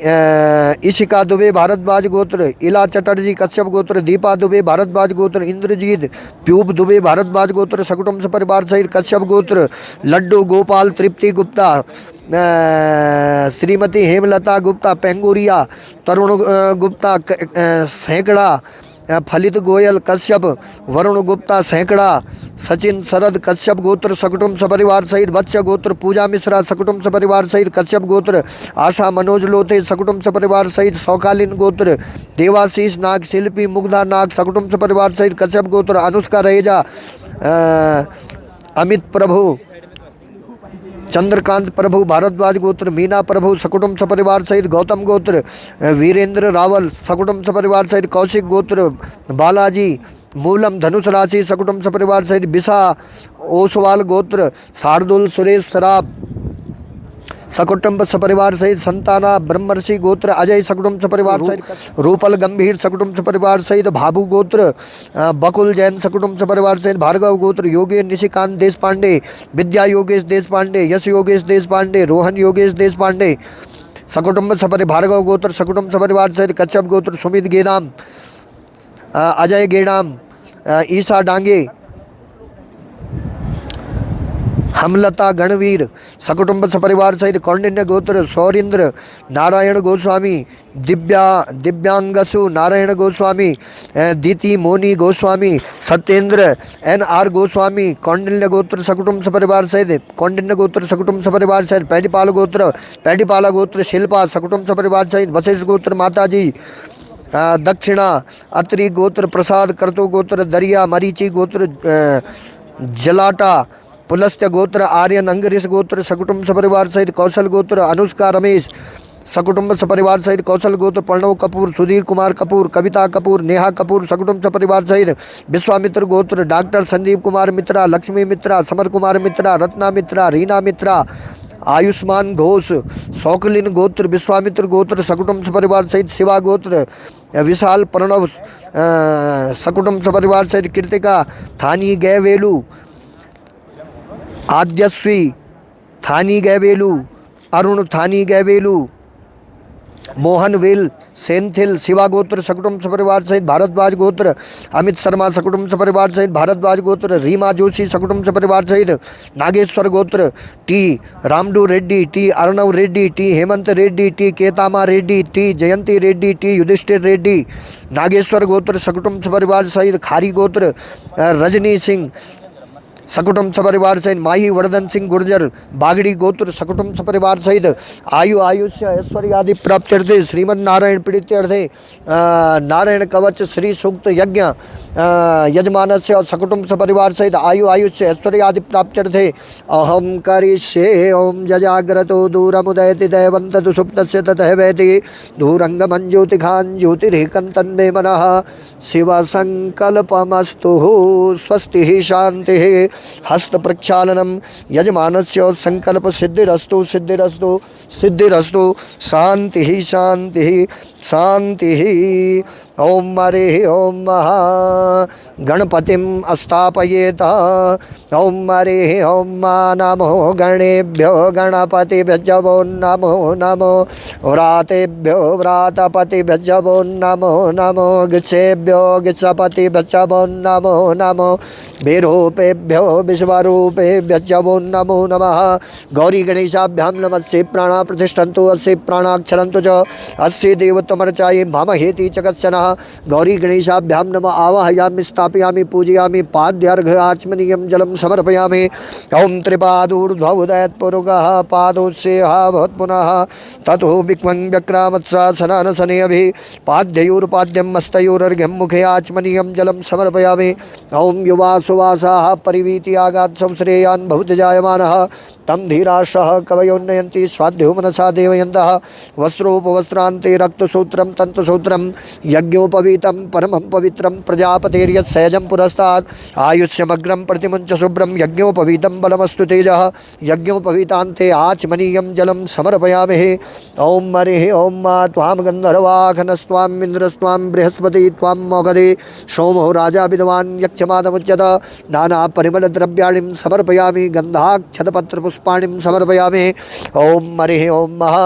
A: इशिका दुबे भारद्वाज गोत्र इला चटर्जी कश्यप गोत्र दीपा दुबे भारद्वाज गोत्र इंद्रजीत प्यूब दुबे भारद्वाज गोत्र सकुटुंब सपरिवार सहित कश्यप गोत्र लड्डू गोपाल तृप्ति गुप्ता श्रीमती हेमलता गुप्ता पेंगोरिया तरुण गुप्ता सैकड़ा फलित गोयल कश्यप वरुण गुप्ता सैकड़ा सचिन शरद कश्यप गोत्र सकुटुंब सपरिवार सहित वत्स्य गोत्र पूजा मिश्रा सकुटुंब सपरिवार सहित कश्यप गोत्र आशा मनोज लोथे सकुटुंब सपरिवार सहित सौकालीन गोत्र देवाशीष नाग शिल्पी मुग्धा नाग सकुटुंब सपरिवार सहित कश्यप गोत्र अनुष्का रहेजा अमित प्रभु चंद्रकांत प्रभु भारद्वाज गोत्र मीना प्रभु सकुटुंब सपरिवार सहित गौतम गोत्र वीरेंद्र रावल सकुटुंब सपरिवार सहित कौशिक गोत्र बालाजी मूलम धनुष राशि सकुटुंब सपरिवार सहित बिसा ओसवाल गोत्र शार्दुल सुरेश सराब सकुटुंब सपरिवार सहित संताना ब्रह्मर्षि गोत्र अजय सकुटुंब सपरिवार सहित रूपल गंभीर सकुटुंब सपरिवार सहित भाभु गोत्र बकुल जैन सकुटुंब सपरिवार सहित भार्गव गोत्र योगेश निशिकांत देश पांडे विद्या योगेश देश पांडे यश योगेश देश पांडे रोहन योगेश देश पांडे सकुटुंब सपरि भार्गव गोत्र सकुटुंब सपरिवार सहित कश्यप गोत्र सुमित गेदाम अजय गेडाम ईसा डांगे हमलता गणवीर सकुटुंब सपरिवार सहित कौंडिन्य गोत्र सौरिंद्र नारायण गोस्वामी दिव्यांगसु नारायण गोस्वामी दीति मोनी गोस्वामी सत्येंद्र NR गोस्वामी कौंडिन्य गोत्र सकुटुंब सपरिवार सहित कौंडिन्य गोत्र सकुटुंब सपरिवार सहित पैडीपाला गोत्र शिल्पा सकुटुंब सपरिवार सहित वशिष्ठ गोत्र माताजी दक्षिणा अत्रि गोत्र प्रसाद कर्तो गोत्र दरिया मरीचि गोत्र जलाटा पुलस्त्य गोत्र आर्यन अंगरीश गोत्र सकुटुंब सपरिवार सहित कौशल गोत्र अनुष्का रमेश सकुटुंब सपरिवार सहित कौशल गोत्र प्रणव कपूर सुधीर कुमार कपूर कविता कपूर नेहा कपूर सकुटुंब सपरिवार सहित विश्वामित्र गोत्र डॉक्टर संदीप कुमार मित्रा लक्ष्मी मित्रा समर कुमार मित्रा रत्ना मित्रा रीना मित्रा आयुष्मान घोष शौकलिन गोत्र विश्वामित्र गोत्र सकुटुंब सपरिवार सहित शिवा गोत्र विशाल प्रणव सकुटुंब सपरिवार सहित कृतिका थानी गैवेलू आद्यश्वी थानी गैवेलू अरुण थानी गैवेलू मोहन वेल सेंथिल शिवा गोत्र सकुटुंब सपरिवार सहित भारद्वाज गोत्र अमित शर्मा सकुटुंब सपरिवार सहित भारद्वाज गोत्र रीमा जोशी सकुटुंब सपरिवार सहित नागेश्वर गोत्र T Ramdu Reddy T Arnav Reddy T Hemant Reddy T Ketama Reddy T Jayanti Reddy T Yudhishthir Reddy Nageshwar गोत्र सकुटुंब सपरिवार सहित खारी गोत्र रजनी सिंह सकुटुंब सपरिवार सहित माही वर्धन सिंह गुर्जर बागड़ी गोत्र सकुटुंब सपरिवार सहित आयुष्य ऐश्वर्य आदि प्राप्त्यर्थे श्रीमन नारायण प्रीत्यर्थे नारायण कवच श्री सूक्त यज्ञ यजमानस्य सकुटुंब सपरिवार सहित आयुष्य ऐश्वर्य आदि प्राप्त्यर्थे अहम करिष्ये ओम जजाग्रतो दूरमुदयति दैवन्तु सुप्तस्य ततः वैति दूरंगमं ज्योतिखान् ज्योतिरेकं तन्मे मनः शिव संकल्पमस्तु स्वस्ति शांति हस्त प्रक्षालनम यजमानस्य संकल्प सिद्धिरस्तु सिद्धिरस्तु सिद्धिरस्तु शांति शांति शांति। ओम हरे ओम महा गणपतिम स्थापयेत ओम हरे ओम नमो गणेभ्यो गणपतिभ्यो नमो नमो व्रातेभ्यो व्रातपतिभ्यो नमो नमो गिच्छेभ्यो गिच्छपतिभ्यो नमो नमो विरूपेभ्यो विश्वरूपेभ्यो नमो नमः। गौरी गणेशाभ्यां नमस्ते प्राणा प्रतिष्ठन्तु अस्य प्राणाक्षरन्तु च अस्य देवत्वमर्चाये मम हेति च कश्चन। गौरी गणेशाभ्यां नमः आवाहयामि स्थापयामि पूजयामि पाद्यार्घ्य आचमनीयं जलं समर्पयामि। ओम त्रिपादूर्ध्वोदयत्पुरुगः पादोत्सेह भवत्पुनः ततो विक्वं व्यक्रामत्सासनानसने अभि पाद्ययोरुपाद्यं हस्तयोरर्घ्यं मुखे आचमनीयं जलं समर्पयामि। ओम युवा सुवासाः परिवीति आगात् संश्रेयान् भवति जायमानः तम धीराशः कवयोन्नयन्ति स्वाध्यो मनसा देवयन्तः वस्त्रोपवस्त्रान्ते रक्तसूत्रं तन्तसूत्रं यज्ञोपवीतं परमं पवित्रं प्रजापतेर्यत्सहजं पुरस्तात् आयुष्यमग्रं प्रतिमुञ्च शुभ्रं यज्ञोपवीतं बलमस्तु तेजः यज्ञोपवीतान्ते आचमनीयं जलं समर्पयामि। ओम हरिः ओम मा त्वां गन्धर्वाखनस्त्वाम् इन्द्रस्त्वां बृहस्पति त्वां मोगधे सोमो राजा विद्वान् यक्षमादमुच्यत नाना परिमलद्रव्याणिं समर्पयामि गन्धाक्षतपत्र पुष्पाणिं समर्पयामि। ओम हरिः ओम महा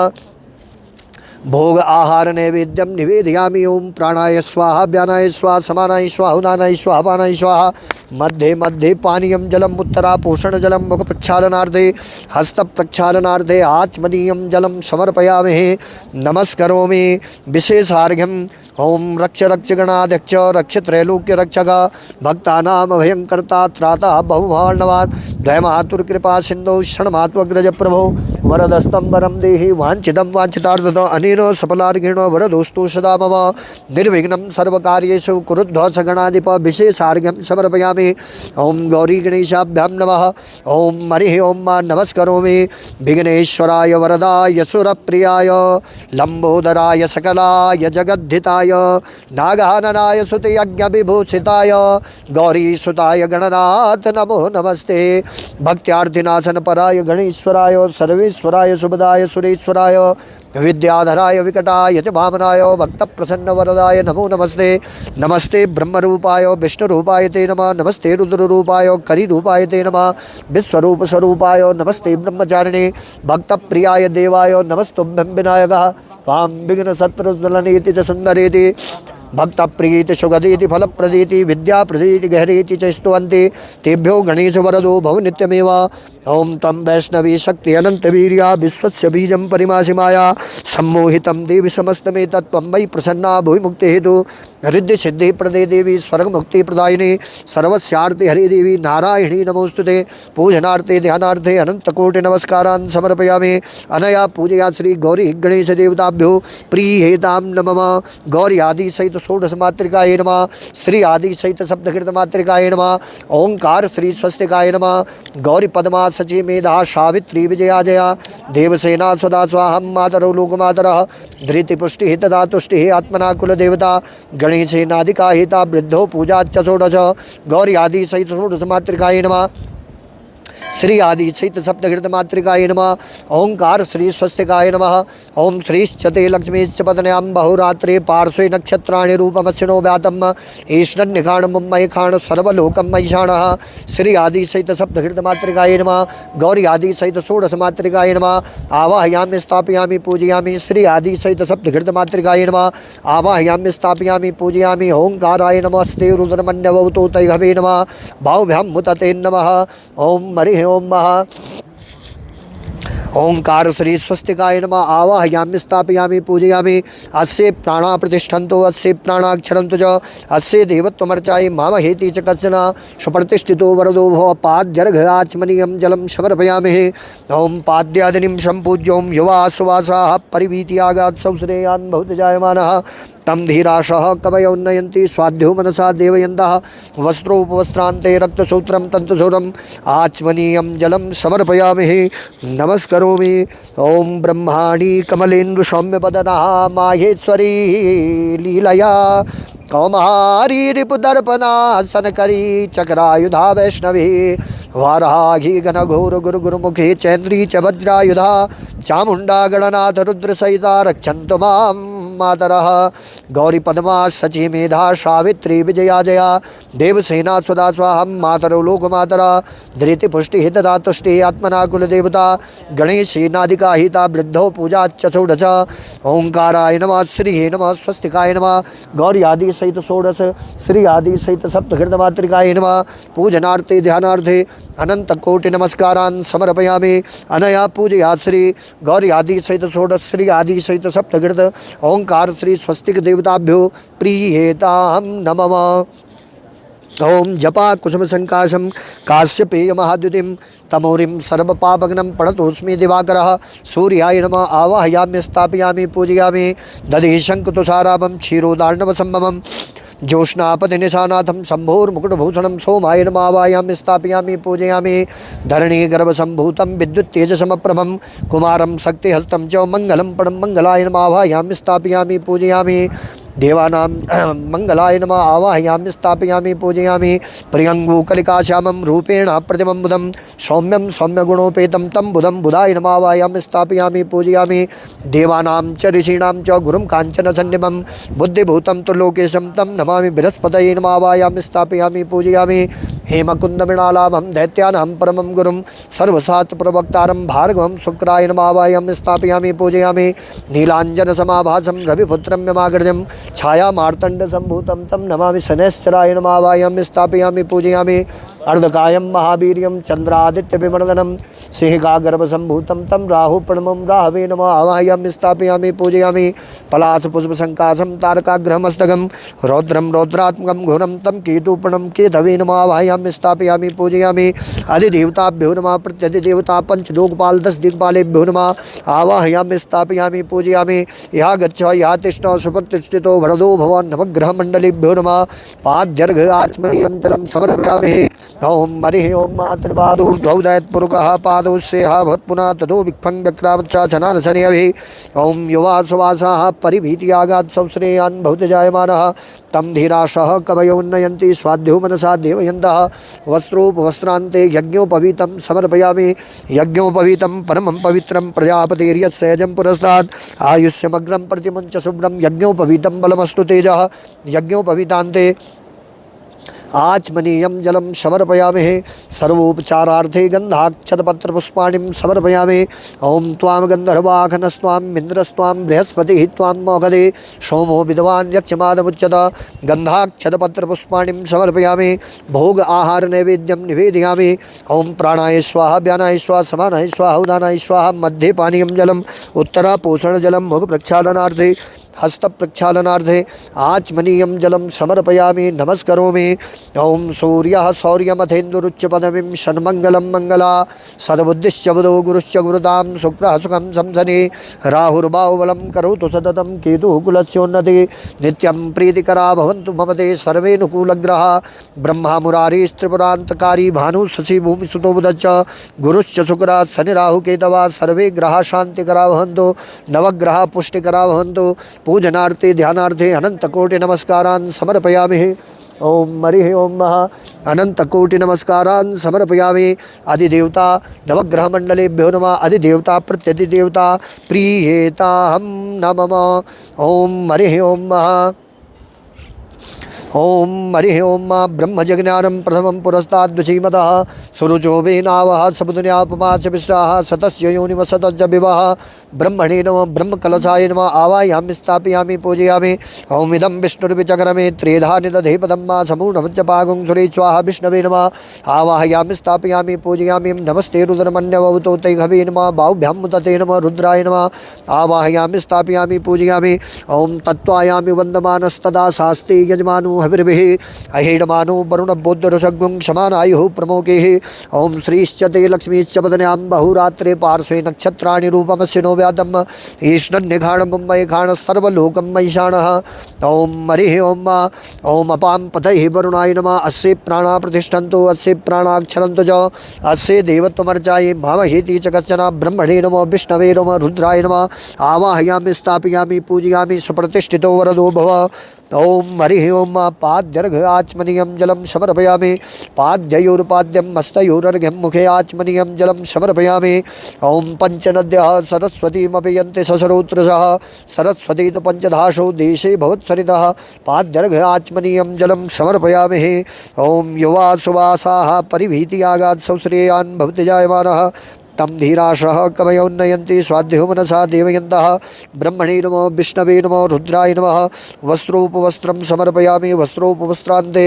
A: भोग आहार नैवेद्यम निवेदयामि। ओम प्राणाय स्वाहा व्यानाय स्वाहा समानाय स्वाहा उदानाय स्वाहा पानाय स्वाहा मध्ये मध्ये पानीयं जलम उत्तरा पोषण जलम मुख प्रक्षालनार्थे हस्त प्रक्षालनार्थे आचमनीयं जलं समर्पयामि नमस्करोमि विशेषार्घ्यम। ओम रक्ष रक्ष गणाध्यक्ष रक्ष त्रैलोक्य रक्षक भक्तानाम भयंकर्ता त्राता बहुभावनवाद द्वयमातुर कृपा सिंधु क्षणमात्वग्रज प्रभो वरदस्तं वरम देहि वांछितं वांछितार्थतो अनेन सफलार्घेण वरदोस्तु सदा मम निर्विघ्नं सर्वकार्येषु कुरुध्वस गणाधिप विशेषार्घ्यं समर्पयामि। ओम गौरी गणेशाभ्यां नमः। ओम हरिः ओम मा नमस्करोमि विघ्नेश्वराय वरदाय सुरप्रियाय लंबोदराय सकलाय जगद्धिताय नागाननाय सुते यज्ञ विभूषिताय गौरी सुताय गणनाथ नमो नमस्ते भक्त्यार्थिनाशन पराय गणेश्वराय सर्वेश्वराय सुभदाय सुरेश्वराय विद्याधराय विकटाय च वामनाय भक्त प्रसन्न वरदाय नमो नमस्ते। नमस्ते ब्रह्मरूपाय विष्णुरूपाय ते नमः नमस्ते रुद्ररूपाय करिरूपाय ते नमः विश्वरूप स्वरूपाय नमस्ते ब्रह्मचारिणे भक्त प्रियाय देवाय नमस्तुभ्यं विनायकः त्वां विघ्न शत्रुदलनेति च सुंदरेति भक्त प्रीति सुगदेति फलप्रदेति विद्या प्रदेति गहरेति च स्तुवन्ति तेभ्यो गणेश वरदो भव नित्यमेव। ओम तम वैष्णवी शक्ति अनंत वीर्या विश्वस्य बीजं परिमासि माया सम्मोहितं देवी समस्तमे तत्त्वं मयि प्रसन्ना भुवि मुक्ति हेतु हृदय सिद्धि प्रदे देवी स्वर्ग मुक्ति प्रदायिनी सर्वस्यार्थे हरे देवी नारायणी नमोस्तुते पूजनार्थे ध्यानार्थे अनंत कोटि नमस्कारान् समर्पयामि। अनया पूजया श्री गौरी गणेश देवताभ्यो प्रीहेतां नमः। गौरी आदि सहित षोडश मातृकाय नमः श्री आदि सहित सप्तकृत मातृकाय नमः ओंकार श्री स्वस्तिकाय नमः। गौरी पद्मा सची मेधा सावित्री विजया जया देवसेना सदा स्वाहं मातरो लोकमातरः धृतिपुष्टि तदा तुष्टि आत्मना कुल देवता गणेशेनादिका हिता वृद्धो पूजा च षोडश। गौरी आदि सहित षोडश मातृकाय नमः श्री आदि सहित सप्तकृत मातृकाय नमः ओंकार श्री स्वस्तिकाय नमः। ओम श्रीश्चते लक्ष्मीश्च पत्न्यां बहुरात्रे पार्श्वे नक्षत्राणि रूपमश्विनो व्यातम् ईश्वरनिखाण मुम्मय खाण सर्वलोकं मयिषाणः श्री आदि सहित सप्तकृत मातृकाय नमः। गौरी आदि सहित षोडश मातृकाय नमः आवाहयामि स्थापयामि पूजयामि श्री आदि सहित सप्तकृत मातृकाय नमः आवाहयामि स्थापयामि पूजयामि ओंकाराय नमस्ते रुद्रमन्यवतो तैहवे नमः भावभ्यां मुतते नमः। ओम हरिः ओम महा ओंकार श्री स्वस्तिकाय नमः आवाहयामि स्थापयामि पूजयामि। अस्य प्राणा प्रतिष्ठन्तो अस्य प्राणाक्षरन्तु च अस्य देवत्वमर्चाय मामहेति च कश्चन सुप्रतिष्ठितो वरदो भव पाद्यर्घ्याचमनीयं जलं समर्पयामि। ओं पाद्यादिनीं सम्पूज्यों युवा सुवासाः परिवीत्यागात् सौश्रेयान् भवति जायमानः तम धीराशः कवयो उन्नयन्ति स्वाध्यो मनसा देवयन्तः वस्त्रोपवस्त्रान्ते रक्तसूत्रं तन्तुसूरम् आचमनीयं जलं समर्पयामि नमस्करोमि। ओं ब्रह्माणी कमलेन्दु सौम्यवदना माहेश्वरी लीलया कौमारी रिपुदर्पणा सनकरी चक्रायुधा वैष्णवी वाराही घनघोर गुरु गुरुमुखी चैन्द्री च वज्रायुधा चामुण्डा गणनाथ रुद्रसहिता रक्षन्तु मां मातरः गौरी पद्मा सची मेधा सावित्री विजया जया देवसेना सुधा स्वाहं मातरो लोकमातरा धृति पुष्टि हितदा तुष्टि आत्मना कुलदेवता गणेशेनादिका हिता वृद्धो पूजा च षोडश। ओंकाराय नमः श्री नमः स्वस्तिकाय नमः गौरी आदि सहित षोडश श्री आदि सहित सप्तघृतमातृकाय नमः पूजनार्थे ध्यानार्थे अनंत कोटि नमस्कारान् समर्पयामि। अनया पूजया श्री गौरी आदि सहित षोडश श्री आदि सहित सप्तघृत ओंकार श्री स्वस्तिक देवताभ्यो प्रीयेतां नमः। ओम जपा कुसुम संकाशम काश्यपेय महाद्युतिम तमोरिम सर्वपापघ्नं प्रणतोऽस्मि दिवाकरः सूर्याय नमः आवाहयामि स्थापयामि पूजयामि। दधि शंकुतुषाराभं क्षीरोदार्णवसम्भवम् ज्योत्स्नापतिनिशानाथं शम्भोर्मुकुटभूषणं सोमाय नमः आवाहयामि स्थापयामि पूजयामि। धरणी गर्भसम्भूतं विद्युत्तेजसमप्रभं कुमारं शक्तिहस्तं च मङ्गलं परं मङ्गलाय नमः आवाहयामि स्थापयामि पूजयामि। देवानां मंगलाय नमः आवाहयामि स्थापयामि पूजयामि। प्रियंगुकलिकाश्यामं रूपेण प्रतिमं बुधं सौम्यं सौम्यगुणोपेतं तं बुधं बुधाय नमः आवाहयामि स्थापयामि पूजयामि। देवानां च ऋषीणां च गुरुं काञ्चनसन्निभं बुद्धिभूतं तु लोकेशं तं नमामि बृहस्पतये नमः आवाहयामि स्थापयामि पूजयामि। हेमकुन्दमृणालाभं दैत्यानां परमं गुरुं सर्वशास्त्रप्रवक्तारं भार्गवं शुक्राय नमः आवाहयामि स्थापयामि पूजयामि। नीलाञ्जनसमाभासं रविपुत्रं यमाग्रजं छाया मार्तंड संभूतं तं नमामि शनैश्चराय नमः आवाहयामि स्थापयामि पूजयामि। अर्धकायं महावीर्यं चंद्रादित्य विमर्दनं सिंहकागर्भसम्भूतं तं राहु प्रणमं राहवे नमः आवाहयामि स्थापयामि पूजयामि। पलाशपुष्पसंकाशं तारकाग्रहमस्तकं रौद्रं रौद्रात्मकं घोरं तं केतुपर्णं केतवे नमः आवाहयामि स्थापयामि पूजयामि। अधिदेवताभ्यो नमः प्रत्यधिदेवता पंचलोकपाल 10 दिक्पालेभ्यो नमः आवाहयामि स्थापयामि पूजयामि। या गच्छ या तिष्ठ सुप्रतिष्ठितो वरदो भवान् नवग्रहमण्डलेभ्यो नमः पाद्यर्घ आचमनीयं जलं समर्पयामि। ओम हरिः ओम मातृपादोर्ध्वौदयत्पुरुकः पादोस्येह भवत्पुनः ततो विक्फं व्यक्रावच्छासनान् शनयभिः। ओम युवा सुवासाः परिभीत्यागात् सौश्रेयान् भवति जायमानः तं धीराशः कवयो उन्नयन्ति स्वाध्यो मनसा देवयन्तः वस्त्रोपवस्त्रान्ते यज्ञोपवीतं समर्पयामि। यज्ञोपवीतं परमं पवित्रं प्रजापतिर्यस्सहजं पुरस्तात् आयुष्यमग्रं प्रतिमुञ्च शुभ्रं यज्ञोपवीतं बलमस्तु तेजः यज्ञोपवीतान्ते आचमनीयं जलं समर्पयामि। सर्वोपचारार्थे गन्धाक्षतपत्रपुष्पाणिं समर्पयामि। ओं त्वां गन्धर्वाखनस्त्वां इन्द्रस्त्वां बृहस्पतिः त्वां मोघदे सोमो विद्वान् यक्षमादमुच्यत गन्धाक्षतपत्रपुष्पाणिं समर्पयामि। भोग आहार नैवेद्यं निवेदयामि। ओं प्राणाय स्वाहा व्यानाय स्वाहा समानाय स्वाहा उदानाय स्वाहा मध्ये पानीयं जलम् उत्तरा पोषण जलं मुख प्रक्षालनार्थे हस्त प्रक्षालनार्थे आचमनीयं जलं समर्पयामि नमस्करोमि। ओं सूर्यः शौर्यमथेन्दुरुच्च पदवीं षण्मङ्गलं मङ्गला सद्बुद्धिश्च बुधो गुरुश्च गुरुतां शुक्रः सुखं संसने राहुर्बाहुबलं करोतु सततं केतुः कुलस्योन्नते नित्यं प्रीतिकरा भवन्तु मम ते सर्वेऽनुकूलग्रहा ब्रह्मा मुरारिस्त्रिपुरान्तकारी भानुः शशि भूमिसुतो बुधश्च गुरुश्च शुक्रः शनि राहु केतवः सर्वे ग्रहाः शान्तिकरा भवन्तु नवग्रहाः पुष्टिकरा भवन्तु। पूजनार्थे ध्यानार्थे अनंतकोटि नमस्कारान् समर्पयामि। ओम हरिः ओम अनंतकोटि नमस्कारान् समर्पयामि। अधिदेवता नवग्रहमण्डलेभ्यो नमः अधिदेवता प्रत्यधिदेवता प्रीयेताहं नमः। ओम हरिः ओम ओम हरि ओम ब्रह्मजज्ञानं प्रथमं पुरस्ताद्विषीमतः सुरुचो वेनावः सबुदुन्यापमाच विश्राः सतस्य योनिवसतज्ज विवाह ब्रह्मणे नमः ब्रह्मकलशाय नमः आवाहयामि स्थापयामि पूजयामि ओम इदं विष्णुर्विचक्रमे त्रेधा निदधे पदम्मा समूढमज्जपागुं सुरे स्वाहा विष्णवे नमः आवाहयामि स्थापयामि पूजयामि नमस्ते रुद्रमन्यवतो तैघवे नमः बाहुभ्यां मुदते नमः रुद्राय नमः आवाहयामि स्थापयामि पूजयामि ओम तत्त्वायामि वन्दमानस्तदा शास्ते यजमानो हविर्भिः अहेडमानो वरुण बोध ऋषग्ं क्षमानायुः प्रमोकेः ओम श्रीश्च ते लक्ष्मीश्च वदन्यां बहुरात्रे पार्श्वे नक्षत्राणि रूपमस्य नो व्यादम् ईष्णन्निघाणं मयखाण सर्वलोकं मयिषाणः ओम हरिः ओम अपां पतये वरुणाय नमः अस्य प्राणा प्रतिष्ठन्तु अस्य प्राणाक्षरन्तु च अस्य देवत्वमर्चाये भावहेति च कश्चन ब्रह्मणे नमो विष्णवे नमः रुद्राय नमः आवाहयामि स्थापयामि पूजयामि सुप्रतिष्ठितो वरदो भव ओम हरिः ओम पाद्यर्घ आचमनीयं जलं समर्पयामि पाद्ययोरुपाद्यं हस्तयोरर्घ्यं मुखे आचमनीयं जलं समर्पयामि ओम पंचनद्यः सरस्वतीमपि यन्ति ससरोत्रसः सरस्वती तु पंचधाशो देशे भवत्सरितः पाद्यर्घ आचमनीयं जलं समर्पयामि ओम युवा सुवासाः परिभीतियागात् सौश्रेयान् भवति जायमानः तम धीराशः कवयोन्नयन्ति स्वाध्यो मनसा देवयन्तः ब्रह्मणे नमो विष्णवे नमो रुद्राय नमः वस्त्रोपवस्त्रं समर्पयामि वस्त्रोपवस्त्रान्ते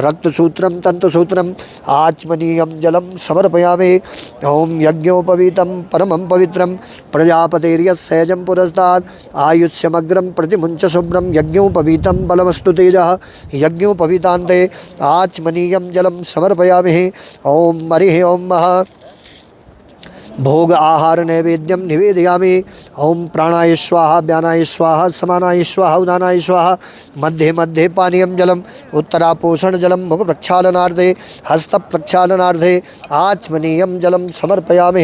A: रक्तसूत्रं तन्तुसूत्रम् आचमनीयं जलं समर्पयामि ओम यज्ञोपवीतं परमं पवित्रं प्रजापतेर्यस्सहजं पुरस्तात् आयुष्यमग्रं प्रतिमुञ्च शुभ्रं यज्ञोपवीतं बलमस्तु तेजः यज्ञोपवीतान्ते आचमनीयं जलं समर्पयामि ओम हरिः ओम भोग आहार नैवेद्यम निवेदयामि ओम प्राणाय स्वाहा व्यानाय स्वाहा समानाय स्वाहा उदानाय स्वाहा मध्ये मध्ये पानीयं जलम उत्तरापोषण जलम मुख प्रक्षालनार्थे हस्त प्रक्षालनार्थे आचमनीयं जलम समर्पयामि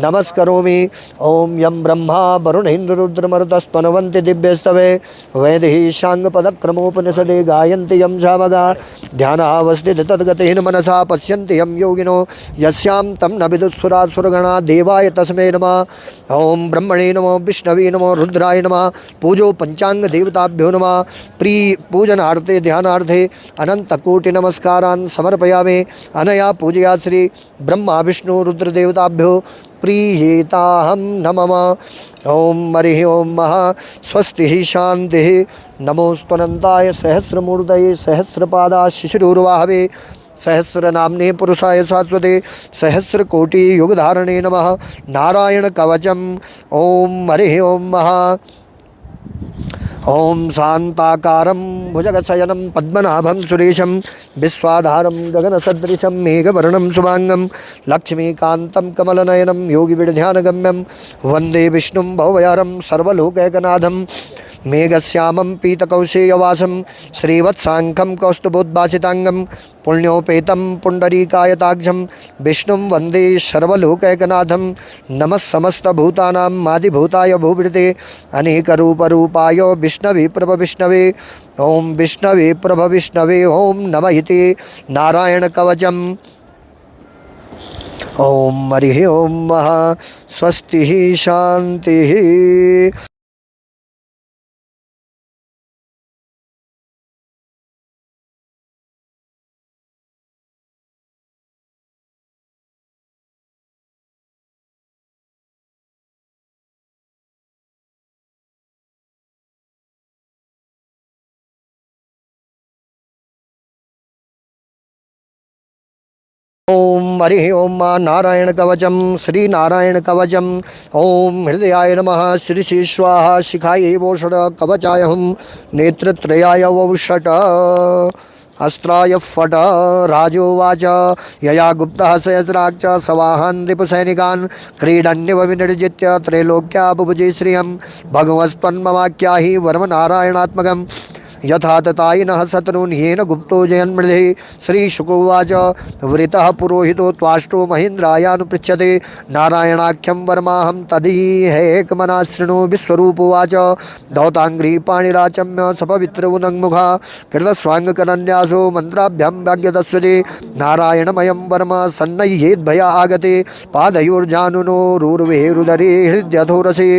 A: नमस्करोमि ओम यम ब्रह्मा वरुणेन्द्र रुद्रमरुतस्तनवन्ति दिव्यस्तवे वैदेही शांगपदक्रमोपनिषदे गायन्ति यम सामगा ध्यानावस्थित तद्गतेन मनसा पश्यन्ति यम योगिनो यस्यां तं न विदुत्सुरासुरगणा देवाय तस्मै नमः ओम ब्रह्मणे नमो विष्णवे नमो रुद्राय नमः पूजो पंचांग देवताभ्यो नमः पूजनार्थे ध्यानार्थे अनंत कोटि नमस्कारान् समर्पयामि अनया पूजया श्री ब्रह्मा विष्णु रुद्र देवताभ्यो प्रीयेताहं नमः ओम हरिः ओम स्वस्ति शांति नमोस्तनन्ताय सहस्रमूर्तये सहस्रपादा शिशिरूर्वाहवे सहस्रनाम्ने पुरुषाय शाश्वते सहस्रकोटि युगधारणे नमः नारायण कवचम ओम हरिः ओम ओम शांताकारं भुजगशयनं पद्मनाभं सुरेशं विश्वाधारं गगनसदृशं मेघवर्णं शुभांगं लक्ष्मीकान्तं कमलनयनं योगिविडध्यानगम्यं वन्दे विष्णुं भवभयहरं सर्वलोकैकनाथं मेघश्यामं पीतकौशेयवासं श्रीवत्साङ्खं कौस्तुभोद्भासिताङ्गं पुण्योपेतं पुण्डरीकायताक्षं विष्णुं वन्दे सर्वलोकैकनाथं नमः समस्तभूतानां मादिभूताय भूभृते अनेकरूपरूपाय विष्णवे प्रभ विष्णवे ओम विष्णवे प्रभ विष्णवे ओम नमः इति नारायणकवचम् ओम हरिः ओम स्वस्ति शान्तिः। ओम हरिः ओम नारायण कवचम श्री नारायण कवचम ओम हृदयाय नमः श्री स्वाहा शिखायै वोषट कवचाय हम नेत्रत्रयाय वौषट अस्त्राय फट राजोवाच यया गुप्तः सहस्राक्ष सवाहन रिपुसैनिकान् क्रीडन्यव विनिर्जित्य त्रैलोक्या बुभुजे श्रियं भगवस्त्वन्ममाख्याहि वर्म नारायणात्मकम् यथा ततायिनः शत्रून् येन गुप्तो जयन्मृधे श्रीशुकोवाच वृतः पुरोहितो त्वाष्टो महेन्द्रायानुपृच्छते नारायणाख्यं वर्माहं तदीहेकमना शृणु विश्वरूपोवाच धौताङ्घ्री पाणिराचम्य सपवित्र उदङ्मुखा कृतस्वाङ्गकरन्यासो मन्त्राभ्यां वाग्यदस्वते नारायणमयं वर्म सन्नह्येद्भया आगते पादयोर्जानुनोरुर्वेरुदरे हृद्यथोरसे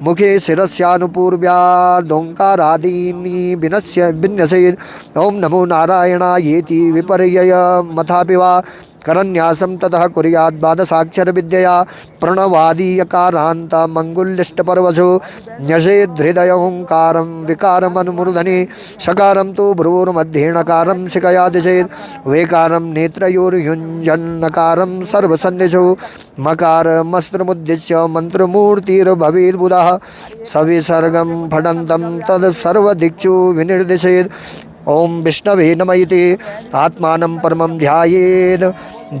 A: मुखे शिरस्यानुपूर्व्यादोङ्कारादीनि विनश्यन्ति विन्यसेत्। ओम नमो नारायणायेति विपर्ययमथापि वा करन्यासं ततः कुर्यात् द्वादशाक्षर विद्यया प्रणवादीयकारान्तमङ्गुल्यष्टपर्वसु न्यसेद्धृदयोङ्कारं विकारमनुमूर्धनि सकारं तु भ्रुवोर्मध्येणकारं शिखया दिशेत् वेकारं नेत्रयोर्युञ्जन्नकारं सर्वसन्निषु मकारमस्त्रमुद्दिश्य मन्त्रमूर्तिर्भवेद्बुधः सविसर्गं फडन्तं तद् सर्वदिक्षु विनिर्दिशेत्। ओम विष्णवे नमः इति आत्मानं परमं ध्यायेत्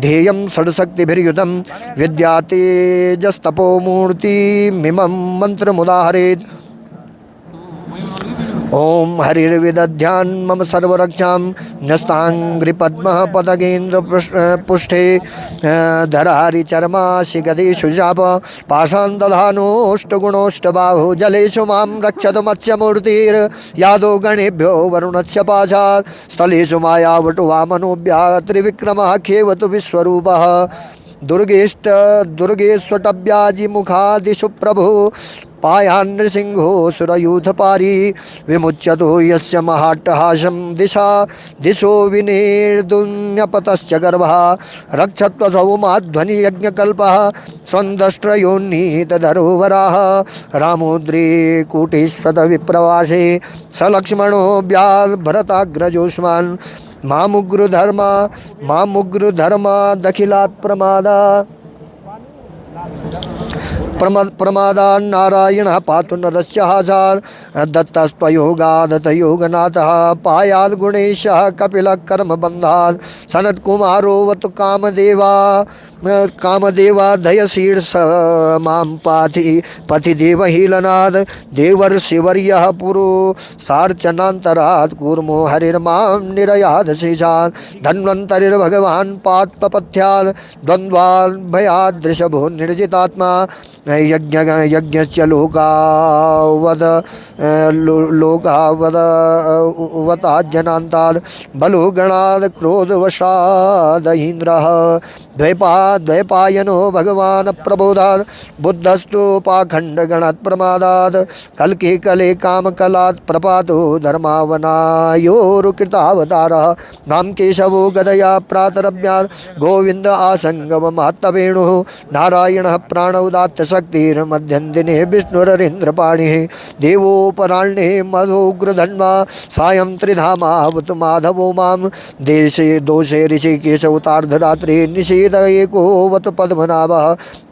A: ध्येयं षड्शक्तिभिर्युतं विद्यातेजस्तपोमूर्तिमिमं मंत्रमुदाहरेत्। ओम हरिर्विदध्यान् मम सर्वरक्षां न्यस्ताङ्घ्रिपद्मः पदगेन्द्र पुष्ठे धरारिचर्मासि गदेषु जाप पाषाणदधानोऽष्टगुणोऽष्टबाहु जलेषु मां रक्षतु मत्स्यमूर्तिर्यादो गणेभ्यो वरुणस्य पाशात् स्थलेषु मायावटुवामनोऽभ्यः त्रिविक्रमः खेवतु विश्वरूपः दुर्गेष्वटव्याजिमुखादिषु प्रभु पायान्नृसिंहो सुरयूथपारी विमुच्यतो यस्य महाट्टहासं दिशा दिशो विनेर्दुन्यपतश्च गर्भः रक्षत्वसौमाध्वनियज्ञकल्पः स्वन्दष्ट्रयोन्नीतधरोवराः रामोद्रे कूटेश्वरविप्रवासे स लक्ष्मणो व्याभरताग्रजोष्मान् मामुग्रुधर्मा दखिलात् प्रमादा प्रमादान्नारायणः पातु नरस्य हासात् दत्तस्त्वयोगादतयोगनाथः पायात् गुणेशः कपिलः कर्मबन्धात् सनत्कुमारोऽवतु कामदेवाधयशीर्ष मां पाथि पथिदेवहीलनात् देवर्षिवर्यः पुरो सार्चनान्तरात् कूर्मो हरिर्मां निरयाद शेषात् धन्वन्तरिर्भगवान् पात्पपथ्यात् द्वन्द्वाद्भयादृशभो निर्जितात्मा यज्ञस्य लोकावताज्जनान्तात् बलो गणात् क्रोधवशाद इन्द्रः द्वैपायनो भगवान् प्रबोधात् बुद्धस्तु पाखण्डगणात् प्रमादात् कल्के कले कामकलात् प्रपातो धर्मावनायोरुकृतावतारः नाम केशवो गदया प्रातरभ्यात् गोविन्द आसङ्गममात्तवेणुः नारायणः प्राणौदात्त शक्तिर्मध्यन्दिने विष्णुररिन्द्रपाणिः देवोपराह्णे मधोग्रधन्वा सायं त्रिधामावतु माधवो मां देशे दोषे ऋषिकेशौतार्धरात्रे निषेध एकोऽवतु पद्मनाभः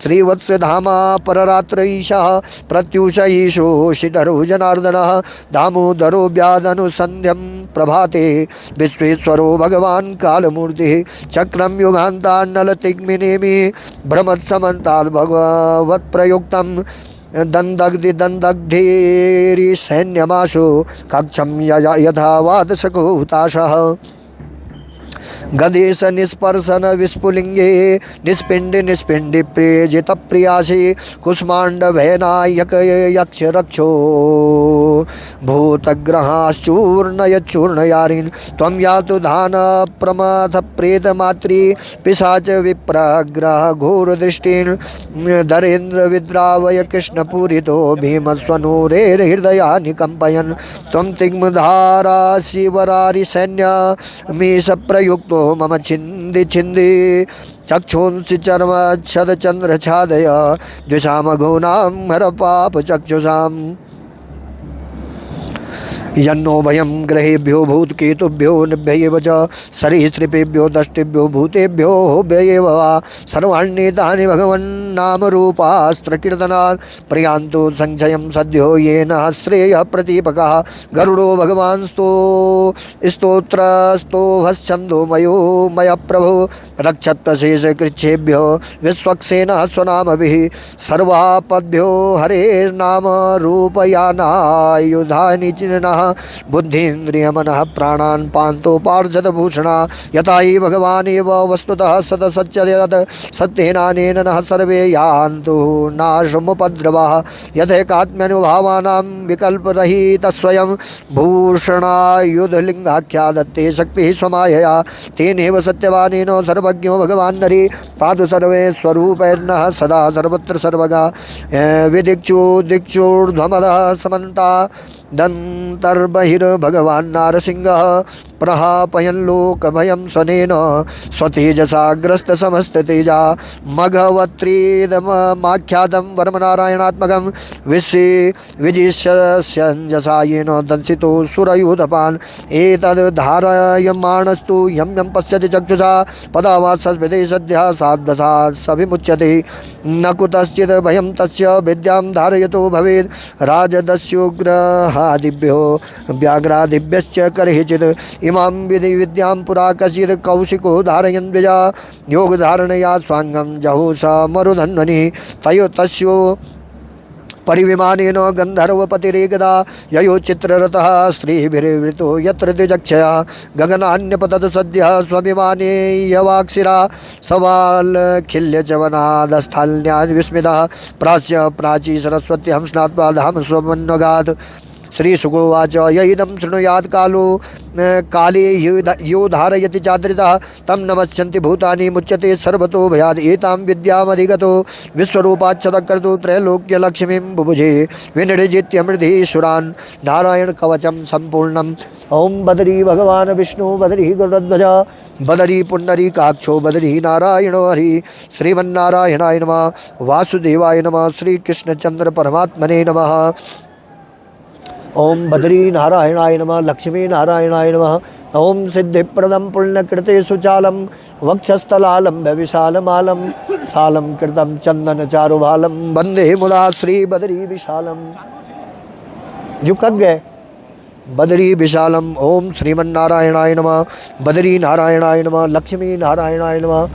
A: श्रीवत्सधामा पररात्रैषः प्रत्युष ईशो शिधरो जनार्दनः दामोदरो व्यादनुसन्ध्यं प्रभाते विश्वेश्वरो भगवान् कालमूर्तिः चक्रं युगान्तान्नलतिग्मिनेमि भ्रमत्समन्ताद् भगवत्प्रयुक्तं दन्दग्धि सैन्यमाशु कक्षं यथा वादशको हुताशः गदेश निस्पर्शन विस्फुलिंगे निस्पिंडि निस्पिंडि प्रेजित प्रियासी कुष्मांड भयनायक यक्ष रक्षो भूतग्रहाश्चूर्णय चूर्णयारिन् त्वं यातु धान प्रमाथ प्रेत मात्री पिशाच विप्रग्रह घोर दृष्टिन् धरेन्द्र विद्रावय कृष्णपूरितो भीमस्वनूरेर हृदया निकम्पयन् त्वं तिग्मधारा शिवरारि सैन्य मीश प्रयुक्तो मम छिन्दी छिन्दी चक्षुंसि चर्म छद चंद्र छादय द्विषामघूनां हर पाप चक्षुषाम् यन्नो भयं ग्रहेभ्यो भूतकेतुभ्यो निभ्यैव च सरीसृपेभ्यो दष्टिभ्यो भूतेभ्यो होभ्यैव वा सर्वाण्येतानि भगवन्नामरूपास्त्रकीर्तनात् प्रयान्तु संशयं सद्यो येन श्रेयः प्रतीपकः गरुडो भगवान् स्तोत्रस्तोभश्छन्दो मयो मय प्रभो रक्षत्वशेषकृच्छेभ्यो विश्वक्सेनः स्वनामभिः सर्वापद्भ्यो हरेर्नाम रूपयानायुधानि चिन्नः बुद्धीन्द्रियमनः प्राणान् पान्तो पार्षदभूषणा यथा हि भगवानेव वस्तुतः सतसच्चयत् सत्येनानेन नः सर्वे यान्तु नाशमुपद्रवः यथैकात्म्यनुभावानां विकल्परहितस्वयं भूषणायुधलिङ्गाख्या दत्ते शक्तिः स्वमायया तेनैव सत्यवानेन सर्वज्ञो भगवान् नरि पातु सर्वे स्वरूपैर्नः सदा सर्वत्र सर्वगा विदिक्षु दिक्षुर्ध्वमदः समन्ता दन्तर्बहिर्भगवान् नारसिंहः प्रहापयन्लोकभयं स्वनेन स्वतेजसा ग्रस्तसमस्ततेजा मघवत्रीदमाख्यातं वरमनारायणात्मकं विश्वे विजिष्यस्यञ्जसा येन दंसितो सुरयूथपान् एतद् धारयमाणस्तु यं यं पश्यति चक्षुषा पदावासस्मिते सद्यः साद्वसात् सविमुच्यते न कुतश्चित् भयं तस्य विद्यां धारयतो भवेत् राजदस्योग्रहादिभ्यो व्याघ्रादिभ्यश्च करहिचित् इमां विद्यां पुरा कश्चित् कौशिको धारयन् द्विजा योगधारणया स्वाङ्गं जहुष मरुधन्वनिः तयो तस्यो परिविमानेन गन्धर्वपतिरेकदा ययो चित्ररतः स्त्रीभिर्वृतो यत्र द्विजक्षया गगनान्यपतत सद्यः स्वविमाने यवाक्षिरा सवालखिल्यचवनादस्थाल्यान् विस्मितः प्राच्य प्राची सरस्वत्यं स्नात्वा धाम स्वमन्वगात् श्रीशुकोवाच यदं शृणुयात् काले यो धारयति चादृतः तं नमस्यन्ति भूतानि मुच्यते सर्वतो भयात् एतां विद्यामधिगतो विश्वरूपाच्छतकर्तु त्रैलोक्यलक्ष्मीं बुभुजे विनिर्जित्यमृधीश्वरान् नारायणकवचं सम्पूर्णम् ॐ बदरी भगवान् विष्णु बदरी गरुडध्वज बदरी पुण्डरीकाक्षो बदरी नारायणो हरि श्रीमन्नारायणाय नमः वासुदेवाय नमः श्रीकृष्णचन्द्र परमात्मने नमः ओम बद्री नारायणाय नमः लक्ष्मी नारायणाय नमः ओम सिद्धिप्रदं पुण्यकृते सुचालं वक्षस्थलालं विशालमालं सालं कृतं चंदन चारुभालं वंदे मुदा श्री बद्री विशालम जो कब गए बद्री विशालम ओम श्रीमन्नारायणाय नमः बद्री नारायणाय नमः लक्ष्मी नारायणाय नमः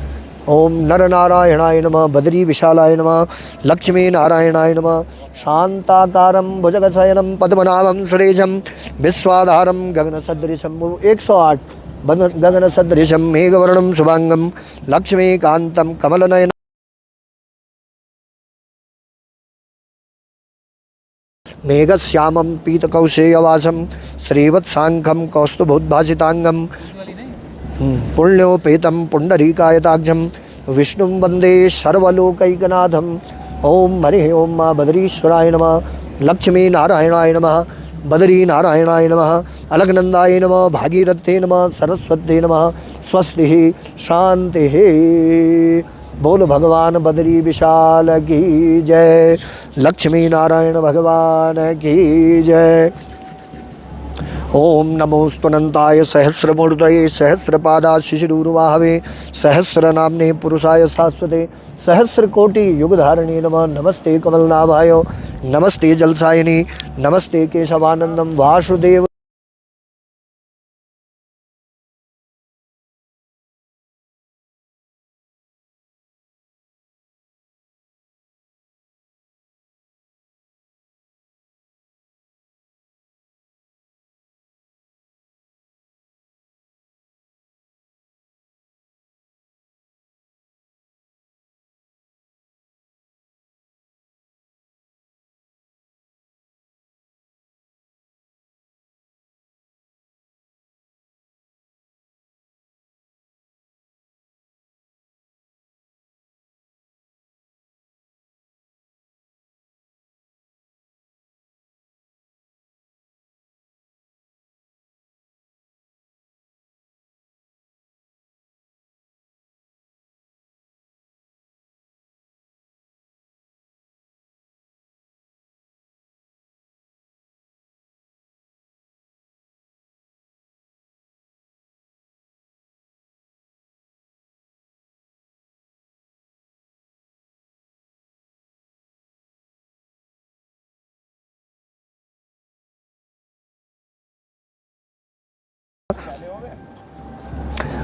A: ओम नर नारायणाय नमः बद्री विशालाय नमः लक्ष्मी नारायणाय नमः शांताकारं भुजगशयनं पद्मनाभं सुरेशं विश्वाधारं गगनसदृशं 108 गगनसदृशं मेघवर्णं शुभांगं लक्ष्मीकान्तं कमलनयनं मेघश्यामं पीतकौशेयवासं श्रीवत्साङ्खं कौस्तुभोद्भासिताङ्गं पुण्योपेतं पुण्डरीकायताक्षं विष्णुं वन्दे सर्वलोकैकनाथम् ओम हरि ओम माँ बद्रीश्वराय नमः लक्ष्मी नारायणाय नमः बद्री नारायणाय नमः अलकनंदाय नमः भागीरथे नमः सरस्वती नमः स्वस्ति शांति बोल भगवान बद्री विशाल की जय लक्ष्मी नारायण भगवान की जय ओम नमोस्तुनंताय सहस्रमूर्तये सहस्रपादा शिशिरूर्वाहवे सहस्रनाम्ने पुरुषाय शाश्वते सहस्रकोटि युगधारिणी नमः नमस्ते कमलनाभाय नमस्ते जलसायिनी नमस्ते केशवानंदम वासुदेव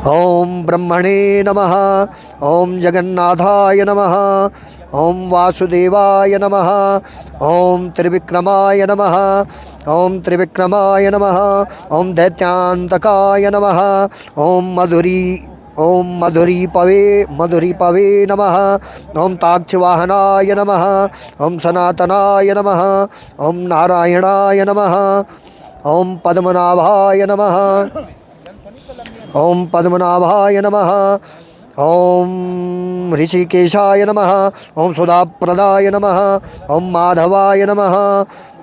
A: ओम ब्रह्मणे नमः ओम जगन्नाथाय नमः ओम वासुदेवाय नमः ओम त्रिविक्रमाय नमः ओम त्रिविक्रमाय नमः ओम दैत्यान्तकाय नमः ओम मधुरी पवे नमः ओम ताक्षवाहनाय नमः ओम सनातनाय नमः ओम नारायणाय नमः ओम पद्मनाभाय नमः ओम पद्मनाभाय नमः ओम ऋषिकेशाय नमः ओम सुधाप्रदाय नमः ओम माधवाय नमः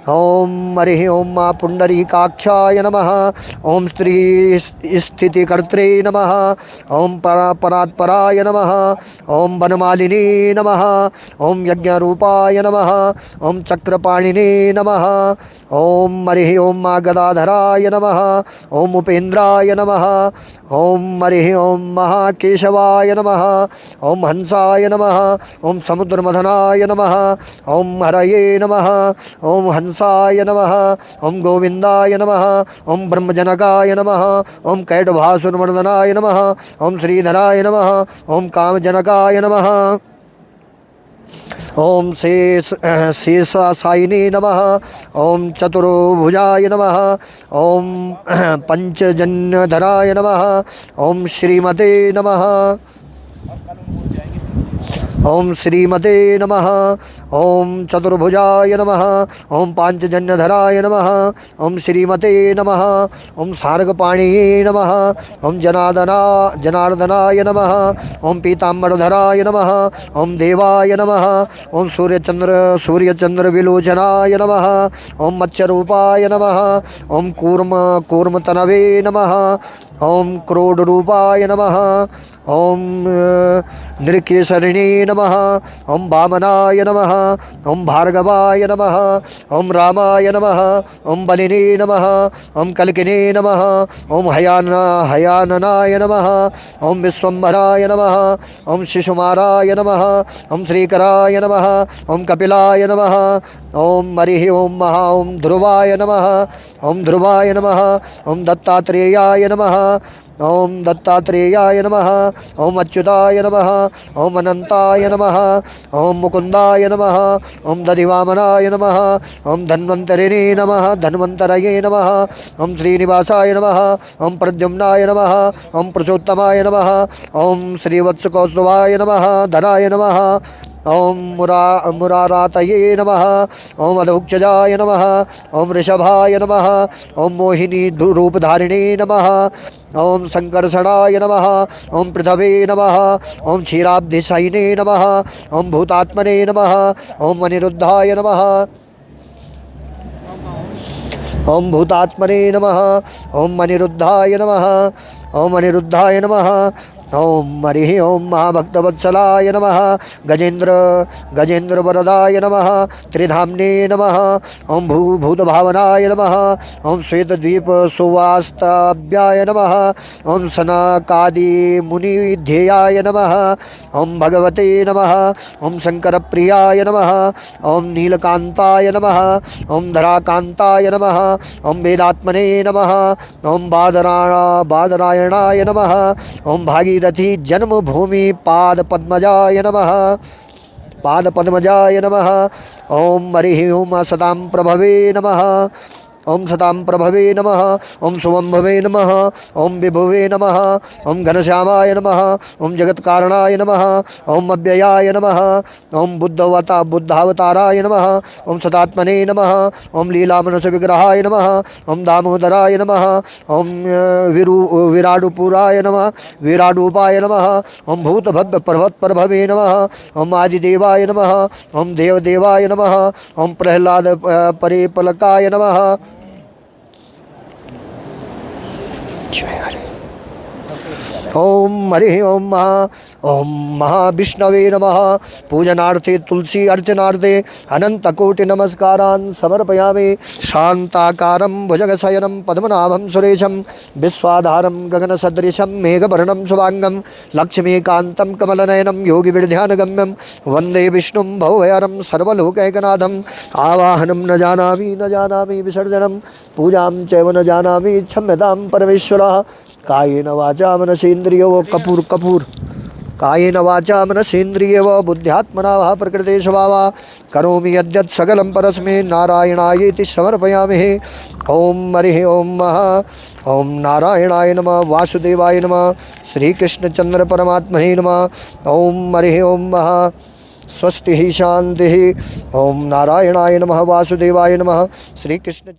A: ओम हरि ओम माँ पुंडरीकाक्षाय नमः। ओम स्त्री स्थितिकर्त्रे नमः। ओम परात्पराय नमः। ओम वनमालिनी नमः। ओम यज्ञरूपाय नमः। ओम चक्रपाणिने नमः। ओम हरि ओम माँ गदाधराय नमः। ओम उपेन्द्राय नमः। ओम हरि ओम महाकेशवाय नमः। ओम हंसाय नमः। ओम समुद्रमथनाय नमः। ओम हरये नमः। ओम हंसाय नमः। ओम गोविंदाय नमः। ओम ब्रह्मजनकाय नमः। ओम कैटभासुरमर्दनाय नमः। ओम श्रीधराय नमः। ओम कामजनकाय नमः। ओम शेषासायिने नमः। ओम चतुर्भुजाय नमः। ओम पंचजन्यधराय नमः। ओम श्रीमते नमः। ओम श्रीमते नमः। ओम चतुर्भुजाय नमः। ओम पांचजन्यधराय नमः। ओम श्रीमते नमः। ओम सार्गपाणिये नमः। ओम जनार्दनाय नमः। ओम पीताम्बरधराय नमः। ओम देवाय नमः। ओम सूर्यचंद्र विलोचनाय नमः। ओम मत्स्यरूपाय नमः। ओम कूर्मतनवे नमः। ओम क्रोडरूपाय नमः। ओम नृकेसरिणे नमः। ओम वामनाय नमः। ओम भार्गवाय नमः। ओम रामाय नमः। ओम बलिने नमः। ओम कल्किने नमः। ओम हयाननाय नमः। ओम विश्वम्भराय नमः। ओम शिशुमाराय नमः। ओम श्रीकराय नमः। ओम कपिलाय नमः। ओम हरि ओम महा ओम ध्रुवाय नमः। ओम ध्रुवाय नमः। ओम दत्तात्रेयाय नमः। ओम दत्तात्रेयाय नमः। ओम अच्युताय नमः। ओम अनंताय नमः। ओम मुकुंदाय नमः। ओम दधिवामनाय नमः। ओम धन्वंतरिणे नमः। धन्वंतरये नमः। ओम श्रीनिवासाय नमः। ओम प्रद्युम्नाय नमः। ओम पुरुषोत्तमाय नमः। ओम श्रीवत्सकौस्तुभाय नमः। धराय नमः। ओम मुरारातये नमः। ओम अधोक्षजाय नमः। ओम ऋषभाय नमः। ओम मोहिनी रूपधारिणे नमः। ओम संकर्षणाय नमः। ओम पृथवे नमः। ओम क्षीराब्धिशयिने नमः। ओम भूतात्मने नमः। ओम अनिरुद्धाय नमः। ओम भूतात्मने नमः। ओम अनिरुद्धाय नमः। ओम अनिरुद्धाय नमः। ओम हरि ओम महाभक्तवत्सलाय नमः। गजेन्द्रवरदाय नमः। त्रिधाम्ने नमः। ओम भूतभावनाय नमः। ओम श्वेतद्वीप सुवास्ताभ्याय नमः। ओम सनकादि मुनिध्येयाय नमः। ओम भगवते नमः। ओम शंकरप्रियाय नमः। ओम नीलकांताय नमः। ओम धराकांताय नमः। ओम वेदात्मने नमः। ओम बादरायणाय नमः। ओम भागीरथी जन्मभूमि पादपद्मजाय नमः। पादपद्मजाय नमः। ओम हरि ओम सदां प्रभवे नमः। ओम सतां प्रभवे नमः। ओम सुवंभवे नमः। ओम विभुवे नमः। ओम घनश्यामाय नमः। ओम जगत्कारणाय नमः। ओम अव्ययाय नमः। ओम बुद्धावताराय नमः। ओम सदात्मने नमः। ओम लीलामनस विग्रहाय नमः। ओम दामोदराय नमः। ओम विराडुपुराय नमः। विराडूपाय नमः। ओम भूतभव्य पर्वतप्रभवे नमः। ओम आदिदेवाय नमः। ओम देवदेवाय नमः। ओम प्रह्लाद परिपलकाय नमः। ओम हरि ओम महाविष्णवे नमः। पूजनार्थे तुलसी अर्चनार्थे अनंतकोटि नमस्कारान् समर्पयामि। शांताकारं भुजगशयनं पद्मनाभं सुरेशं विश्वाधारं गगनसदृशं मेघवर्णं शुभांगं लक्ष्मीकान्तं कमलनयनं योगिविध्यानगम्यं वन्दे विष्णुं भवभयहरं सर्वलोकैकनाथम्। आवाहनं न जानामि विसर्जनं पूजां चैव न जानामि क्षम्यतां परमेश्वरः। कायेन वाचा मनसेन्द्रियो कपूर कायेन वाचा मनसेन्द्रियो बुद्ध्यात्मना वा प्रकृते स्वभावात् करोमि यद्यत् सकलं परस्मै नारायणायेति समर्पयामि। ओम हरि ओम नारायणाय नमः। वासुदेवाय नमः। श्रीकृष्णचंद्र परमात्मने नमः। ओम हरि ओम स्वस्ति ही शांति। ओम नारायणाय नमः। वासुदेवाय नमः। श्रीकृष्ण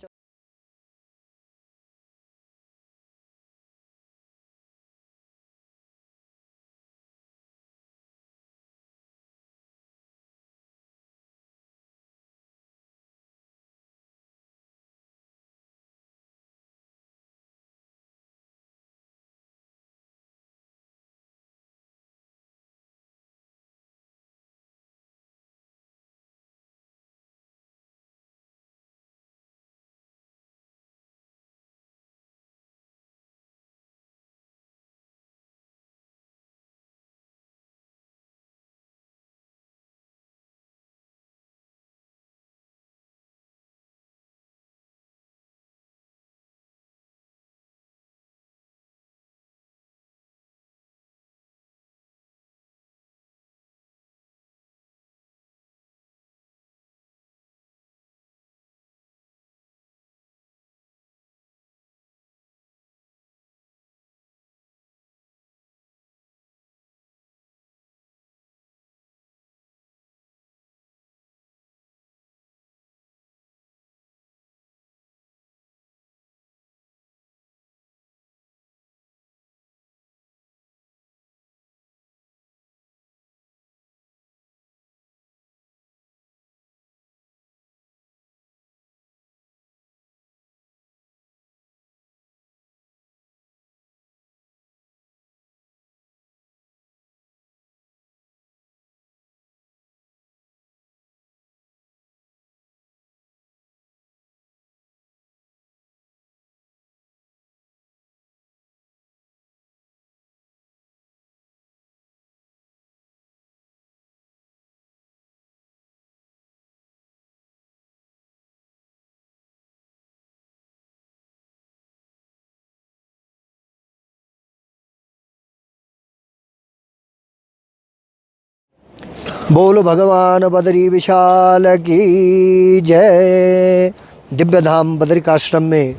A: बोलो भगवान बद्री विशाल की जय। दिव्य धाम बद्रिकाश्रम में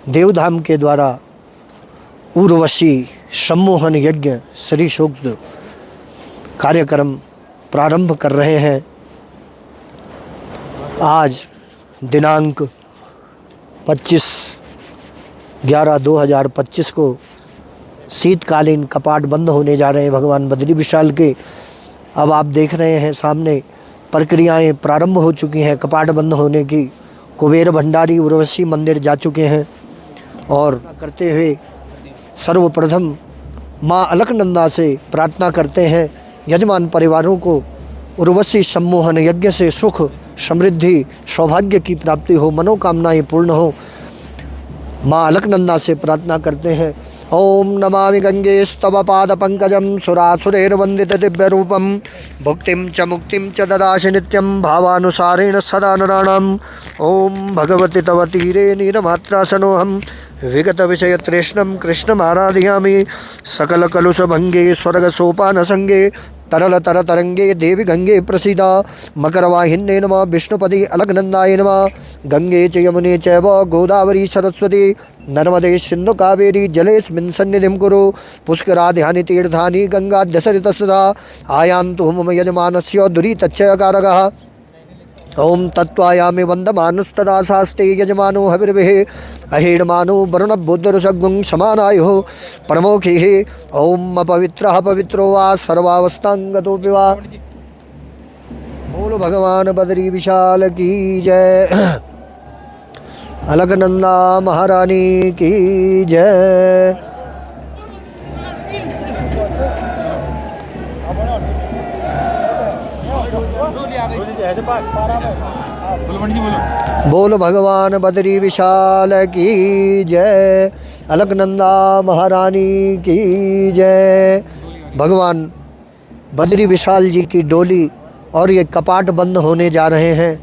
A: देवधाम के द्वारा उर्वशी सम्मोहन यज्ञ श्री सूक्त कार्यक्रम प्रारंभ कर रहे हैं। आज दिनांक 25/11/2025 को शीतकालीन कपाट बंद होने जा रहे हैं भगवान बद्री विशाल के। अब आप देख रहे हैं सामने प्रक्रियाएं प्रारंभ हो चुकी हैं कपाट बंद होने की। कुबेर भंडारी उर्वशी मंदिर जा चुके हैं और करते हुए सर्वप्रथम माँ अलकनंदा से प्रार्थना करते हैं यजमान परिवारों को उर्वशी सम्मोहन यज्ञ से सुख समृद्धि सौभाग्य की प्राप्ति हो, मनोकामनाएं पूर्ण हो। माँ अलकनंदा से प्रार्थना करते हैं। ओम नमामि गंगे स्तव पाद पंकजम सुरासुरैर्वंदित दिव्य रूपम भुक्तिं च मुक्तिं च ददासि नित्यं भावानुसारेण सदा नराणाम्। ओम भगवति तव तीरे नीरमात्रासनोऽहं विगत विषय तृष्णं कृष्णमाराधयामि। सकल कलुष भंगे स्वर्ग सोपान संगे तरल तर तरंगे देवी गंगे प्रसीदा। मकरवाहिन्ये नमः विष्णुपदी अलकनंदाय नमः। गंगे च यमुने चैव गोदावरी सरस्वती नर्मदे सिंधु कावेरी जलेस्मिन् सन्निधिं कुरु। पुष्कराध्यानि तीर्थानि गंगाद्यसरितसुधा आयान्तु मम यजमानस्य दुरितच्चयकारकः। ओम तत्त्वायामि वन्दमानस्तदा शास्ते यजमानो हविर्भिः अहेडमानो वरुणबुद्धरुषगुं समानायुः परमोखिः। ओम अपवित्रः पवित्रो वा सर्वावस्थांगतोऽपि वा। बोलो भगवान बद्री विशाल की जय। अलकनंदा महारानी की जय। बोलो भगवान बद्री विशाल की जय। अलकनंदा महारानी की जय। भगवान बद्री विशाल जी की डोली और ये कपाट बंद होने जा रहे हैं।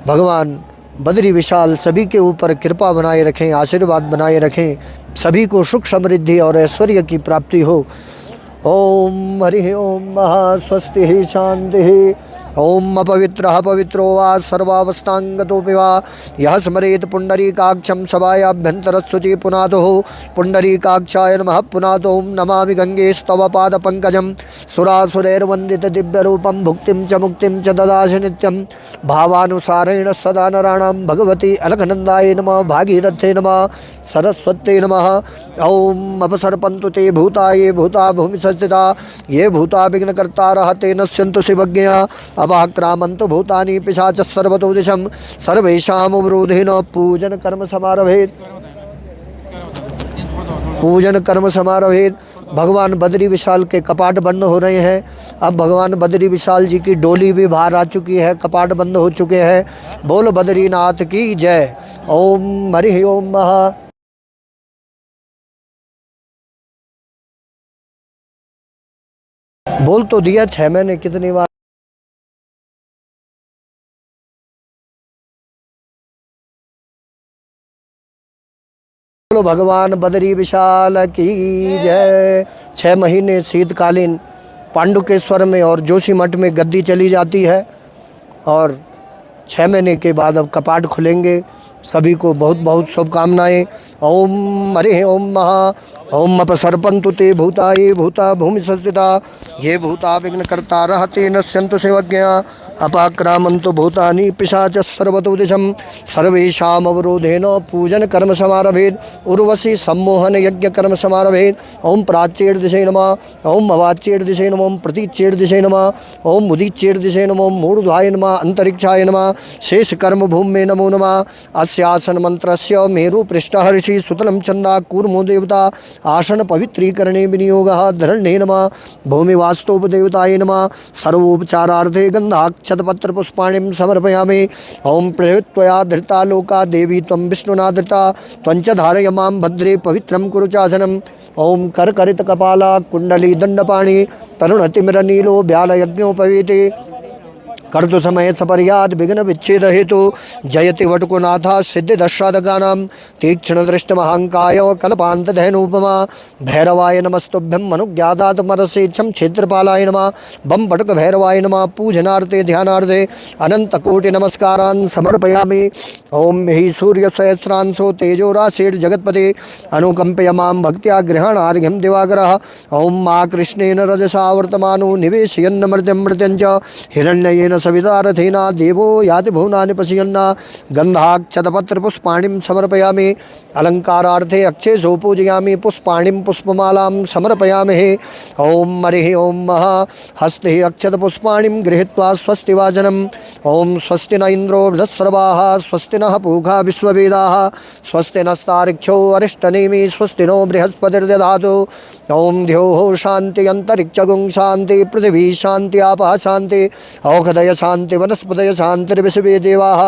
A: भगवान बद्री विशाल सभी के ऊपर कृपा बनाए रखें, आशीर्वाद बनाए रखें, सभी को सुख समृद्धि और ऐश्वर्य की प्राप्ति हो। ओम हरि ओम महा स्वस्ति शांति। ओम अपवित्रः पवित्रो वा सर्वावस्थांगतोऽपि वा। यः स्मरेत् पुण्डरीकाक्षं सभायाभ्यन्तरशुचि पुनातुः पुण्डरीकाक्षाय नमः पुनातो। ओम नमामि गंगे स्तव पाद पंकजं सुरासुरैर्वन्दित दिव्यरूपं भुक्तिं च मुक्तिं च ददासि नित्यं भावानुसारेण सदा नराणां। भगवती अलकनंदाय नमः भागीरथे नमः सरस्वत्यै नमः। ओम अपसर्पन्तु ते भूता ये भूता भूमि संस्थिता ये भूता विघ्नकर्तारः ते नश्यन्तु शिवज्ञा। अवाक्रामन्तु भूतानि पिशाच सर्वतो दिशं सर्वेषाम् अवरोधेन पूजन कर्म समारभेत्। पूजन कर्म समारभेत्। भगवान बद्री विशाल के कपाट बंद हो रहे हैं। अब भगवान बद्री विशाल जी की डोली भी बाहर आ चुकी है, कपाट बंद हो चुके हैं। बोलो बद्रीनाथ की जय। ओम हरि ओम महा। बोल तो दिया 6 महीने कितनी बार। बोलो भगवान बद्री विशाल की जय। 6 महीने शीतकालीन पांडुकेश्वर में और जोशीमठ में गद्दी चली जाती है और 6 महीने के बाद अब कपाट खुलेंगे। सभी को बहुत बहुत शुभकामनाएं। ओम हरि ओम महा। ओम अपसर्पन्तु ते भूता ये भूता भूमि संस्थिता ये भूता विघ्नकर्ता रहते नश्यन्तु शिवज्ञा। अपाक्रामन्तु भूतानि पिशाच सर्वतो दिशं सर्वेषाम् अवरोधेन पूजन कर्म समारभेत्। उर्वशी सम्मोहन यज्ञ कर्म समारभेत्। ओम प्राच्येर दिशे नमः। ओम अवाच्येर दिशे नमः। ओम प्रतीच्येर दिशे नमः। ओम उदीच्येर दिशे नमः। ओम मूर्ध्वाय नमः। अंतरिक्षाय नमः। शेष कर्म भूमे नमो नमः। अस्यासन मंत्रस्य मेरु पृष्ठः ऋषि सुतलं छन्दा कूर्मो देवता आसन पवित्रीकरणे विनियोगः धरण्ये नमः। भूमिवास्तोपदेवताय नमः। सर्वोपचारार्थे गन्धाक्षतपत्र पुष्पाणिं समर्पयामि। ओम प्रयुत्वया धृता लोका देवी त्वं विष्णुना धृता त्वञ्च धारय मां भद्रे पवित्रं कुरु चासनम्। ओम करकरित कपाला कुंडली दंडपाणि तरुण तिमिर नीलो व्याल यज्ञोपवीते कर्तु समय सपर्याद विघ्न विच्छेद हेतु जयति वटकुनाथा सिद्धि दशादगानां तीक्ष्ण दृष्ट महांकाय कल्पांत धैनुपमा भैरवाय नमस्तुभ्यं मनुज्ञादात मनसे छम क्षेत्रपालाय नमः बम पटक भैरवाय नमः पूजनार्थे ध्यानार्थे अनंत कोटि नमस्कारान् समर्पयामि। ओम हि सूर्य सहस्रांशो तेजो राशिर् जगत्पते अनुकंपय मां भक्त्या गृहाणार्घ्यं दिवाकरः। ओम मां कृष्णेन रजसा वर्तमानो निवेशयन् मर्त्यं मर्त्यं च हिरण्येन सवितारथेना देवो याति भुवनानि पश्यन्ना। गंधाक्षतपत्र पुष्पाणिं समर्पयामि। अलंकारार्थे अक्षेषु पूजयामि। पुष्पाणिं पुष्पमालां समर्पयामि। ओम हरिः ओम हस्ते अक्षत पुष्पाणिं गृहीत्वा स्वस्ति वाचनम्। ओम स्वस्ति न इंद्रो बृहस्पतिर्वाः स्वस्ति नः पूषा विश्ववेदाः स्वस्ति नस्तार्क्ष्यो अरिष्टनेमि स्वस्ति नो बृहस्पतिर्दधातु। ओम द्यौः शान्ति अन्तरिक्षगुं शान्ति पृथिवी शान्ति आपः शान्ति औषधय शान्ति वनस्पतय शान्तिर्विश्वे देवाः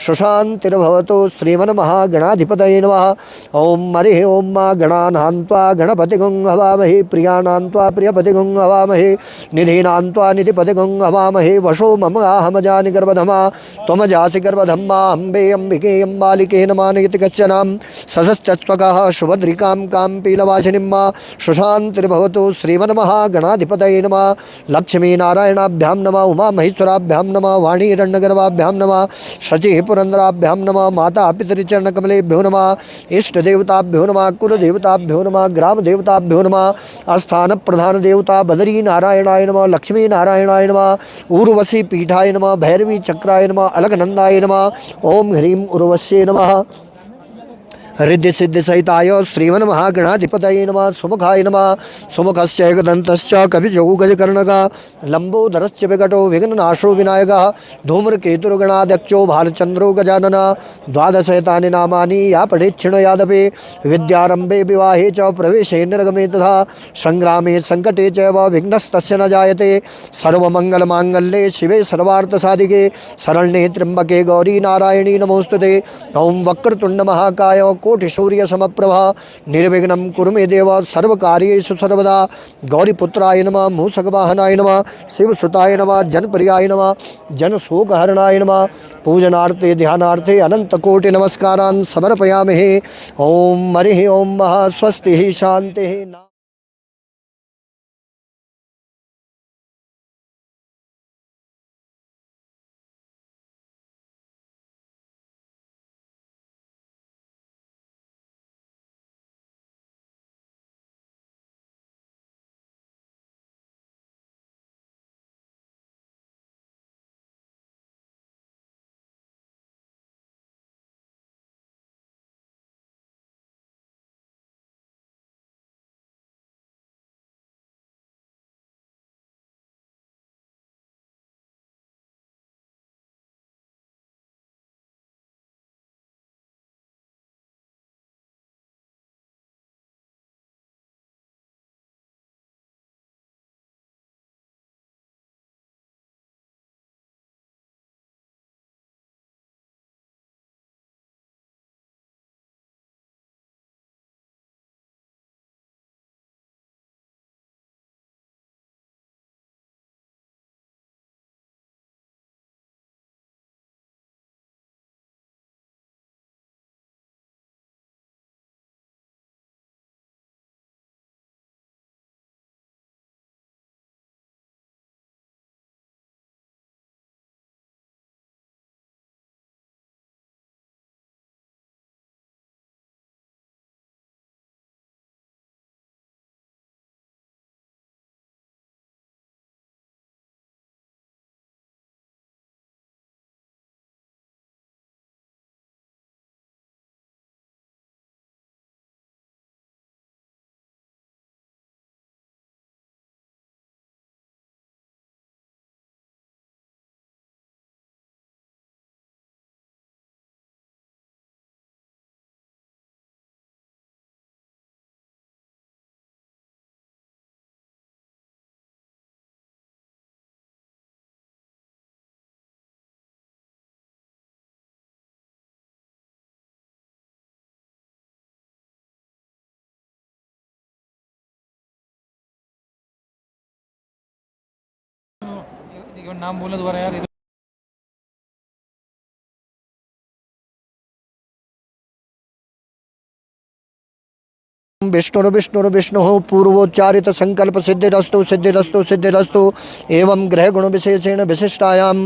A: सुशान्तिर्भवतु। श्रीमन्महागणाधिपतये नमः। ओम हरिः ओम गणानां त्वा गणपतिगुं हवामहे प्रियाणां त्वा प्रियपतिगुं हवामहे निधीनां त्वा निधिपतिगुं हवामहे वशो मम अहमजानि गर्भधमा त्वमजासि गर्भधम्मा अम्बे अम्बिके अम्बालिके नमानयति कश्चनां सशस्तत्वकः शुभद्रिकां कां पीलवासिनीं सुशान्तिर्भवतु। श्रीमन्महागणाधिपतये नमः। लक्ष्मीनारायणाभ्यां नमः उमा महेश्वराभ्यां नमः वाणीरण्यगर्भाभ्यां नमः शचि पुरंदराभ्यां नमः माता पितृचरणकमलेभ्यो नमः इष्टदेवताभ्यो नमः कुलदेवताभ्यो नमः ग्रामदेवताभ्यो नमः स्थान प्रधान देवता बदरी नारायणाय नमः लक्ष्मी नारायणाय नमः उर्वशी पीठाय नमः भैरवी चक्राय नमः अलकनंदाय नमः। ओम ह्रीं उर्वश्ये नमः। रिद्धि सिद्धि सहिताय श्रीमन्महागणाधिपतये नमः। सुमुखाय नमः। सुमुखस्य एकदन्तश्च कपिशौ गजकर्णक लंबोदरश्च विकटो विघ्ननाशो विनायकः धूम्रकेतुर्गणाध्यक्षो भालचन्द्रो गजानन द्वादशैतानि नामानि या पठेच्छृणुयादपि विद्यारम्भे विवाहे च प्रवेशे निर्गमे तथा संग्रामे संकटे च विघ्नस्तस्य न जायते। सर्वमङ्गलमाङ्गल्ये शिवे सर्वार्थसाधिके शरण्ये त्र्यम्बके गौरी नारायणी नमोस्तुते। ओं वक्रतुण्ड महाकाय कोटिसूर्य समप्रभा निर्विघ्नं कुरु मे देव सर्वकार्येषु सर्वदा। गौरीपुत्राय नमः मूषकवाहनाय नमः शिवसुताय नमः जनप्रियाय नमः जनशोकहरणाय नमः पूजनार्थे ध्यानार्थे अनंतकोटि नमस्कारान् समर्पयामि। ओम हरिः ओम स्वस्ति शान्तिः।
B: नाम बोला दोबारा यार।
A: विष्णुर्विष्णुर्विष्णुः पूर्वोच्चारित संकल्प सिद्धिरस्तु सिद्धिरस्तु सिद्धिरस्तु। एवं ग्रह गुण विशेषेण विशिष्टायां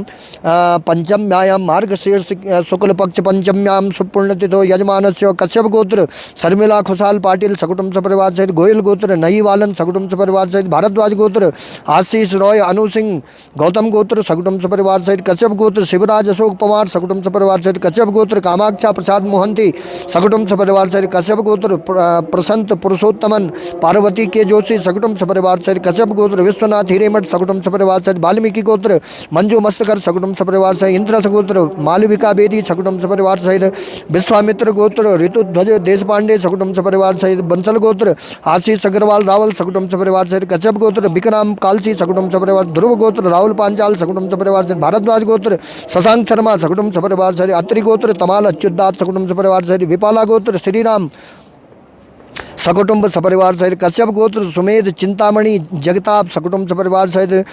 A: पंचम्यायां मार्गशीर्ष शुक्ल पक्ष पंचम्यां सुपुण्यतिथो यजमानस्य कश्यप गोत्र शर्मिला खुशाल पाटिल सकुटुंब सपरिवार सहित, गोयल गोत्र नई वालन सकुटुंब सपरिवार सहित, भारद्वाज गोत्र आशीष रॉय अनु सिंह गौतम गोत्र सकुटुंब सपरिवार सहित, कश्यप गोत्र शिवराज अशोक पवार सकुटुंब सपरिवार सहित, कश्यप गोत्र कामाक्षा प्रसाद मोहंती सकुटुंब सपरिवार सहित, कश्यप गोत्र प्रसंत पुरुषोत्तमन पार्वती के जोशी सकुटुंब सपरिवार सहित, कश्यप गोत्र विश्वनाथ हिरेमठ सकुटुंब सपरिवार सहित, वाल्मीकि गोत्र मंजू मस्तकर सकुटुंब सपरिवार सहित, इंद्रस गोत्र मालविका बेदी सकुटुंब सपरिवार सहित, विश्वामित्र गोत्र ऋतुध्वज देशपांडे सकुटुंब सपरिवार सहित, बंसल गोत्र आशीष अग्रवाल रावल सकुटुंब सपरिवार सहित, कश्यप गोत्र विक्रम कालसी सकुटुंब सपरिवार, ध्रुव गोत्र राहुल पांचाल सकुटुंब सपरिवार सहित, भारद्वाज गोत्र शशांक शर्मा सकुटुंब सपरिवार सहित, अत्रि गोत्र तमाल अच्युतदास सकुटुंब सपरिवार सहित, विपाला गोत्र श्रीराम सकुटुंब सपरिवार सहित, कश्यप गोत्र सुमेध चिंतामणि जगताप सकुटुंब सपरिवार सहित,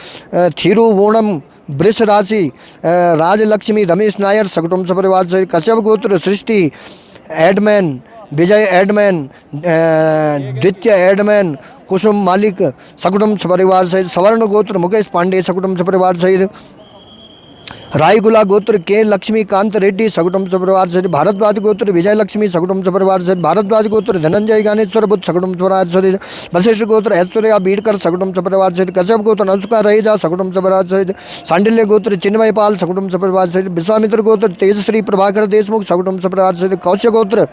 A: थिरुवोणम वृष राशि राजलक्ष्मी रमेश नायर सकुटुंब सपरिवार सहित, कश्यप गोत्र सृष्टि एडमैन विजय एडमैन द्वितीय एडमैन कुसुम मालिक सकुटुंब सपरिवार सहित, सवर्ण गोत्र मुकेश पांडे सकुटुंब सपरिवार सहित, रायगुला गोत्र के लक्ष्मीकांत रेड्डी सकुटुंब सपरिवार सहित, भारद्वाज गोत्र विजय लक्ष्मी सकुटुंब सपरिवार सहित, भारद्वाज गोत्र धनंजय ज्ञानेश्वर बुद्ध सकुटुंब सपरिवार सहित, वशिष्ठ गोत्र ऐश्वर्या बीड़कर सकुटुंब सपरिवार सहित, कश्यप गोत्र नंसुका रहेजा सकुटुंब सपरिवार सहित, सांडिल्य गोत्र चिन्मय पाल सकुटुंब सपरिवार सहित, विश्वामित्र गोत्र तेजश्री प्रभाकर देशमुख सकुटुंब सपरिवार सहित, कौश्य गोत्र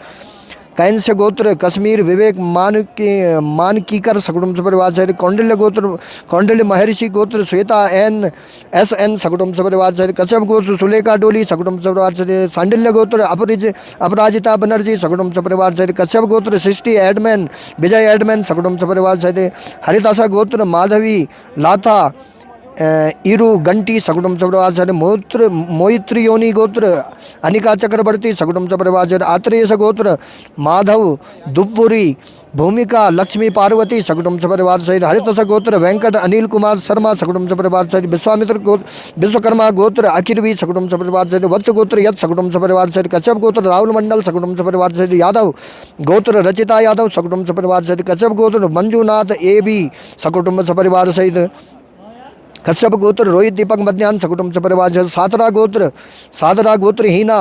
A: कैंस्य गोत्र कश्मीर विवेक मानकीकर सकुटुंब सपरिवार सहित, कौंडिल्य गोत्र कौंडिल्य महर्षि गोत्र श्वेता एन सकुटुंब सपरिवार सहित, कश्यप गोत्र सुलेखा डोली सकुटुंब सपरिवार सहित, सांडिल्य गोत्र अपराजिता बनर्जी सकुटुंब सपरिवार सहित, कश्यप गोत्र सृष्टि एडमैन विजय एडमैन सकुटुंब सपरिवार सहित, हरिदासा गोत्र माधवी लाथा इरु गंटी सकुटुंब सपरिवार सहित, मोहित्रियोनी गोत्र अनिका चक्रवर्ती सकुटुंब सपरिवार सहित, आत्रेयस गोत्र माधव दुबपुरी भूमिका लक्ष्मी पार्वती सकुटुंब सपरिवार सहित, हरितस गोत्र वेंकट अनिल कुमार शर्मा सकुटुंब सपरिवार सहित, विश्वामित्र गोत्र विश्वकर्मा गोत्र अखिलवी सकुटुंब सपरिवार सहित, वत्स गोत्र यत सकुटुंब सपरिवार सहित, कश्यप गोत्र राहुल मंडल सकुटुंब सपरिवार सहित, यादव गोत्र रचिता यादव सकुटुंब सपरिवार सहित, कश्यप गोत्र मंजूनाथ ए बी सकुटुंब सपरिवार सहित, कश्यप गोत्र रोहित दीपक मध्यान सकुटुंब सपरिवार सहित, सादरा गोत्र हीना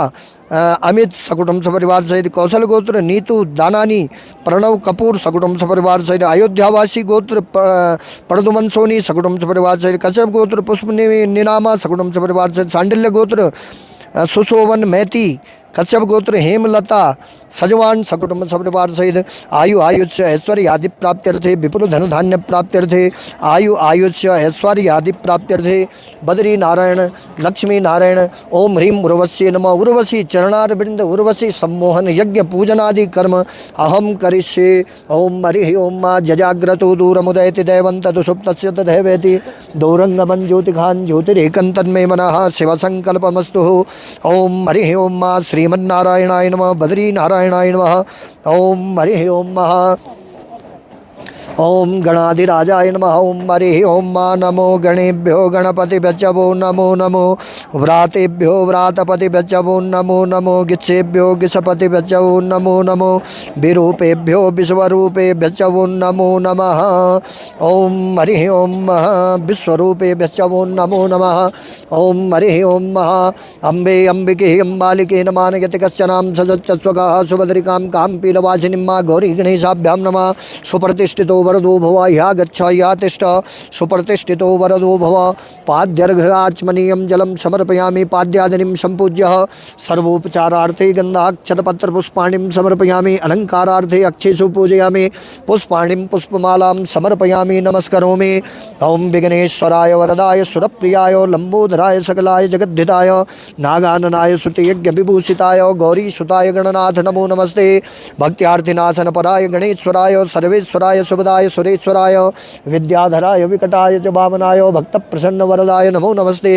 A: अमित सकुटुंब सपरिवार सहित, कौशल गोत्र नीतू दानानी प्रणव कपूर सकुटुंब सपरिवार सहित, अयोध्यावासी गोत्र प्रदुमन सोनी सकुटुंब सपरिवार सहित, कश्यप गोत्र पुष्प निनामा सकुटुंब सपरिवार सहित, सांडिल्य गोत्र सुशोवन मैती, कश्यप गोत्र हेमलता सजवान सकुटुंब सपरिवार सहित, आयु आयुष्य ऐश्वर्य आदि प्राप्त्यर्थे विपुल धन धान्य प्राप्त्यर्थे, आयु आयुष्य ऐश्वर्य आदि प्राप्त्यर्थे, बद्री नारायण लक्ष्मी नारायण ओम ह्रीम उर्वशी नमः, उर्वशी चरणारविंद उर्वशी सम्मोहन यज्ञ पूजनादि कर्म अहम करिष्ये। ओम हरि ओम मा जजाग्रतो दूरमुदयति दैवं तदुसुप्तस्य तदैवेति, दौरंगमं ज्योतिघान ज्योतिरेकं तन्मे मनः शिव संकल्पमस्तु। ओम हरि ओम मा श्रीमन्नारायणाय नमः, बद्री नारायणाय नमः। ओम हरि ओम ओम गणाधिराजाय नमः। ओम हरि ओम मा नमो गणेभ्यो गणपतिभ्यो नमो नमो, व्रातेभ्यो व्रातपतिभ्यो नमो नमो, गिच्छेभ्यो गिच्छपतिभ्यो नमो नमो, विरूपेभ्यो विश्वरूपेभ्यो नमो नमः। ओम हरि ओम विश्वरूपेभ्यो नमो नमः। ओम हरि ओम अम्बे अम्बिके अम्बालिके नमः, यति कश्चनां सजत्स्वगः सुभद्रिकां कां पीलवासिनीं मा गौरी गणेशाभ्यां नमः। सुप्रतिष्ठितो वरदो भव, ह्या गच्छ ह्या तिष्ठ, सुप्रतिष्ठितो वरदो भव। पाद्यर्घ्याचमनीयं जलं समर्पयामि, पाद्यादिनीं सम्पूज्य सर्वोपचारार्थे गन्धाक्षतपत्र पुष्पाणिं समर्पयामि, अलङ्कारार्थे अक्षेषु पूजयामि, पुष्पाणिं पुष्पमालां समर्पयामि, नमस्करोमि। ओम विघ्नेश्वराय वरदाय सुरप्रियाय लंबोदराय सकलाय जगद्धिताय नागाननाय श्रुतियज्ञ विभूषिताय गौरीसुताय गणनाथ नमो नमस्ते। भक्त्यार्थिनाशनपराय गणेश्वराय सर्वेश्वराय शुभ वरदाय सुरेश्वराय विद्याधराय विकटाय च वामनाय भक्तप्रसन्नवरदाय नमो नमस्ते।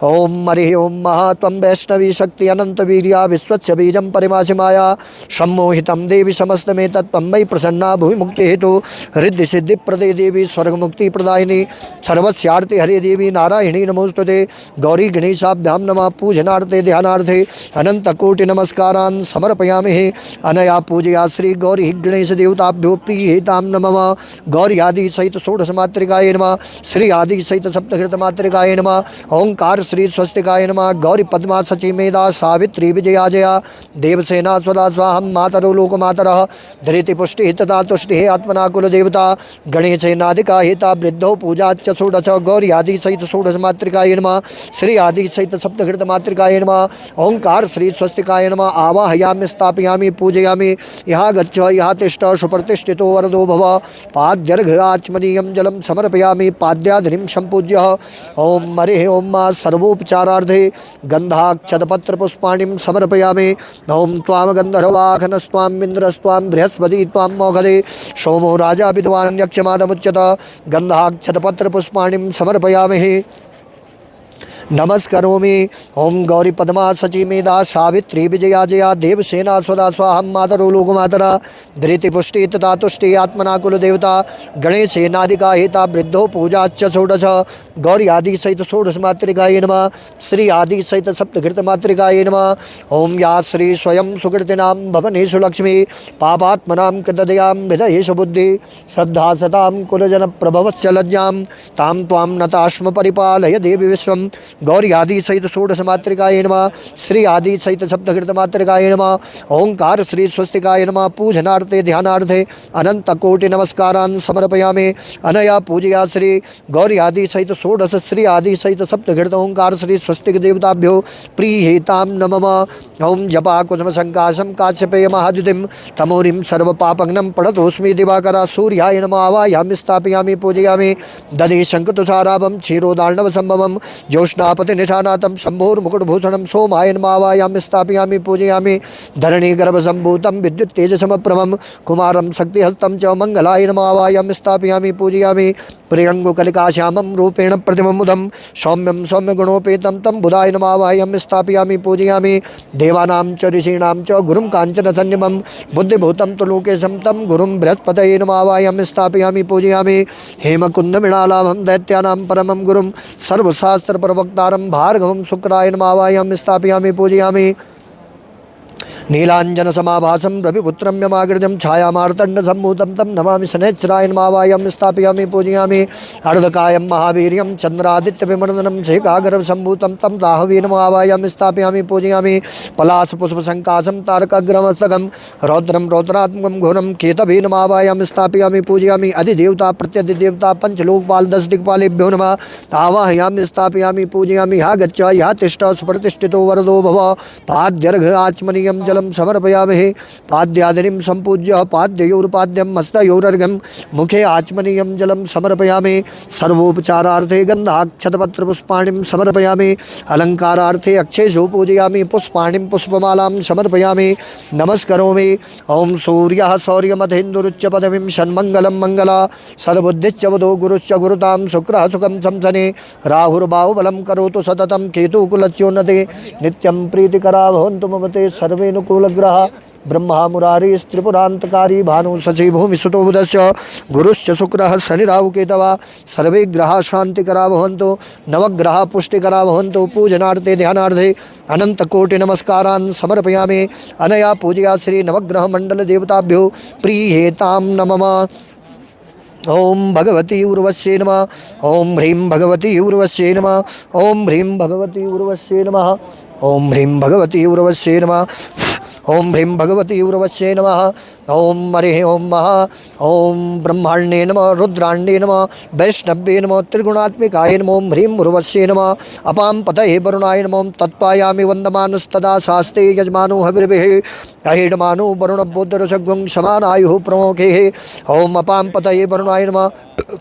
A: ओम हरिः ओम महात्वं वैष्णवी शक्ति अनन्तवीर्या विश्वस्य बीजं परिमासि माया सम्मोहितं देवी समस्तमेतत्त्वं मयि प्रसन्ना भुवि मुक्तिहेतु हृदि सिद्धिप्रदे देवी स्वर्गमुक्तिप्रदायिनी सर्वस्यार्थे हरे देवी नारायणी नमोस्तुते। गौरी गणेशाभ्यां नमः पूजनार्थे ध्यानार्थे अनंतकोटि नमस्कारान् समर्पयामि। अनया पूजया श्री गौरी गणेश देवताभ्यो प्रीयेतां नमः। गौरी आदि सहित षोडश मातृकाय नमः। श्री आदि सहित सप्तकृत मातृकाय नमः। ओंकार श्री स्वस्तिकाय नमः। गौरी पद्मा सची मेधा सावित्री विजया जया देवसेना स्वदा स्वाहं मातरो लोकमातरः धृति पुष्टि तथा तुष्टि आत्मना कुल देवता गणेशेनादिका हेता वृद्धो पूजा च षोडश। गौरी आदि सहित षोडश मातृकाय नमः। श्री आदि सहित सप्तकृत मातृकाय नमः। ओंकार श्री स्वस्तिकाय नमः। आवाहयामि स्थापयामि पूजयामि। यहाँ गच्छ यहाँ तिष्ठ सुप्रतिष्ठितो वरदो भव। पाद्यर्घ्याचमनीयं जलं समर्पयामि पाद्यादिनीं सम्पूज्य। ओम हरिः ओम मा सर्वोपचारार्थे गन्धाक्षतपत्र पुष्पाणिं समर्पयामि। ओम त्वां गन्धर्वाखनस्त्वां इन्द्रस्त्वां बृहस्पति त्वां मोघदे सोमो राजा विद्वान् यक्षमादमुच्यत। गन्धाक्षतपत्र पुष्पाणिं समर्पयामि नमस्करोमि। ओम गौरी पद्मा सची मेधा सावित्री विजया जया देवसेना स्वदा स्वाहं मातरो लोकमातरा धृति पुष्टि तथा तुष्टि आत्मना कुल देवता गणेशेनादिका हेता वृद्धो पूजा च षोडश। गौरी आदि सहित षोडश मातृकाय नमः। श्री आदि सहित सप्तकृत मातृकाय नमः। ओम या श्री स्वयं सुकृतिनां भवनेषु लक्ष्मी पापात्मनां कृतदयां हृदयेषु बुद्धि श्रद्धा सतां कुलजन प्रभवस्य लज्जां तां त्वां नताश्म परिपालय देवी विश्वं। गौरी आदि सहित षोडश मातृकाय नमः। श्री आदि सहित सप्तकृत मातृकाय नमः। ओंकार श्री स्वस्तिकाय नमः। पूजनार्थे ध्यानार्थे अनंत कोटि नमस्कारान् समर्पयामि। अनया पूजया श्री गौरी आदि सहित षोडश श्री आदि सहित सप्तकृत ओंकार श्री स्वस्तिक देवताभ्यो प्रीयेतां नमः। ओम जपा कुसुम संकाशं काश्यपेय महाद्युतिं तमोरिं सर्वपापग्नं प्रणतोऽस्मि दिवाकरा सूर्याय नमः। आवाहयामि स्थापयामि पूजयामि। दधे शङ्खतुषाराभं क्षीरोदार्णव सम्भवं ज्योत्स्नापति निशानातं शम्भोर्मुकुटभूषणं सोमाय नमः। आवाहयामि स्थापयामि पूजयामि। धरणी गर्भसम्भूतं विद्युत् तेजसमप्रभं कुमारं शक्तिहस्तं च मंगलाय नमः। आवाहयामि स्थापयामि पूजयामि। प्रियङ्गुकलिकाश्यामं रूपेण प्रतिममुदं सौम्यं सौम्यगुणोपेतं तं बुधाय नमः। आवाहयामि स्थापयामि पूजयामि। देवानां च ऋषीणां च गुरुं काञ्चनसन्निभं बुद्धिभूतं तु लोकेशं तं गुरुं बृहस्पतये नमः। आवाहयामि स्थापयामि पूजयामि। हेमकुन्दमृणालाभं दैत्यानां परमं गुरुं सर्वशास्त्रप्रवक्तारं भार्गवं शुक्राय नमः। आवाहयामि स्थापयामि पूजयामि। नीलांजन समाभासं रविपुत्रं यमाग्रजं छायामार्तण्डसम्भूतं तं नमामि शनैश्चराय नमः। आवाहयामि स्थापयामि पूजयामि। अर्धकायं महावीर्यं चन्द्रादित्यविमर्दनं शेखागरसम्भूतं तं राहवे नमः। आवाहयामि स्थापयामि पूजयामि। पलाशपुष्पसङ्काशं तारकाग्रमस्तकं रौद्रं रौद्रात्मकं घोरं केतवे नमः। आवाहयामि स्थापयामि पूजयामि। अधिदेवता प्रत्यधिदेवता पंचलोकपाल 10 दिक्पालेभ्यो नमः। आवाहयामि स्थापयामि पूजयामि। यहाँ गच्छ यहाँ तिष्ठ सुप्रतिष्ठितो वरदो भव। पाद्यर्घ आचमनीयं जलं समर्पयामि। पाद्यादिनीं सम्पूज्य पाद्ययोरुपाद्यं हस्तयोरर्घ्यं मुखे आचमनीयं जलं समर्पयामि। सर्वोपचारार्थे गन्धाक्षतपत्र पुष्पाणिं समर्पयामि। अलङ्कारार्थे अक्षेषु पूजयामि। पुष्पाणिं पुष्पमालां समर्पयामि नमस्करोमि। ओम सूर्यः सौर्यमथेन्दुरुच्च पदवीं षण्मङ्गलं मङ्गला सद्बुद्धिश्च बुधो गुरुश्च गुरुतां शुक्रः सुखं संसने राहुर्बाहुबलं करोतु सततं केतुकुलच्योन्नते नित्यं प्रीतिकरा भवन्तु मम ते सर्वेऽनुकूलग्रह ब्रह्मा मुरारी त्रिपुरान्तकारी भानु शशि भूमिसुतो बुधस्य गुरुश्च शुक्रः शनिराहु केतवः सर्वे ग्रहाः शान्तिकरा भवन्तु नवग्रहाः पुष्टिकरा भवन्तु। पूजनार्थे ध्यानार्थे अनन्तकोटि नमस्कारान् समर्पयामि। अनया पूजया श्री नवग्रहमण्डल देवताभ्यो प्रीयेतां नमः। ओम भगवती उर्वश्ये नमः। ओम ह्रीं भगवती उर्वश्ये नमः। ओम ह्रीं भगवती उर्वश्ये नमः। ओम ह्रीं भगवती उर्वश्ये नमः। ओम ह्रीं भगवती उर्वश्ये नमः। ओम हरिः ओम महा ओम ब्रह्माण्ये नमः रुद्राण्ये नमः वैष्णव्ये नमः त्रिगुणात्मिकाय नमः। ओम ह्रीं उर्वश्ये नमः। अपां पतये वरुणाय नमः। तत्पायामि वन्दमानस्तदा शास्ते यजमानो हविर्भिः अहेडमानो वरुणबोधरसग्वं समानायुः प्रमोखेः। ओम अपां पतये वरुणाय नमः।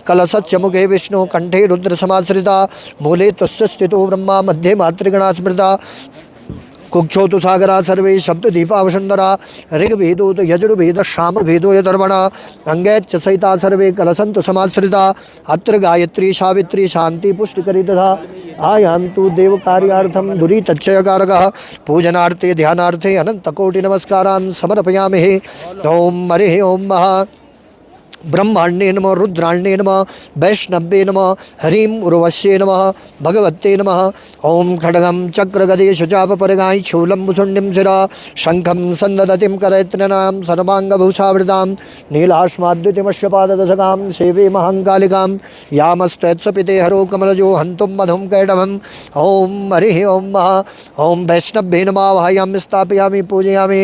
A: कलशस्य मुखे विष्णु कंठे रुद्र समाश्रिता मूले तुस्य स्थितो ब्रह्मा मध्ये मातृगणा स्मृता कुक्षोतु सागरा सर्वे सप्तदीपावसुंदरा ऋग्वेदोत यजुर्वेद सामवेदो यधर्मण अंगैश्च सहिता सर्वे कलसन्तु समाश्रिता अत्र गायत्री सावित्री शांति पुष्टिकरी तथा आयां तु देवकार्यार्थं दुरीतच्चयकारकः पूजनार्थे ध्यानार्थे अनंतकोटि नमस्कारान् समर्पयामि। ओम हरिः ओम महा ब्रह्माण्डे नमः रुद्राण्डे नमः वैष्णवे नमः हरिं उर्वश्ये नमः भगवते नमः। ओम खड्गं चक्रगदे शुचापरगाय शूलं मुसुण्डिं शिरा शङ्खं सन्ददतिं करयत्ननां सर्वाङ्गभूषावृतां नीलाश्माद्युतिमश्यपाददशकां सेवे महाङ्कालिकां यामस्त्वत्सपिते हरो कमलजो हन्तुं मधुं कैटभम्। ओम हरिः ओम महा ओम वैष्णवे नमः वाह्यां स्थापयामि पूजयामि।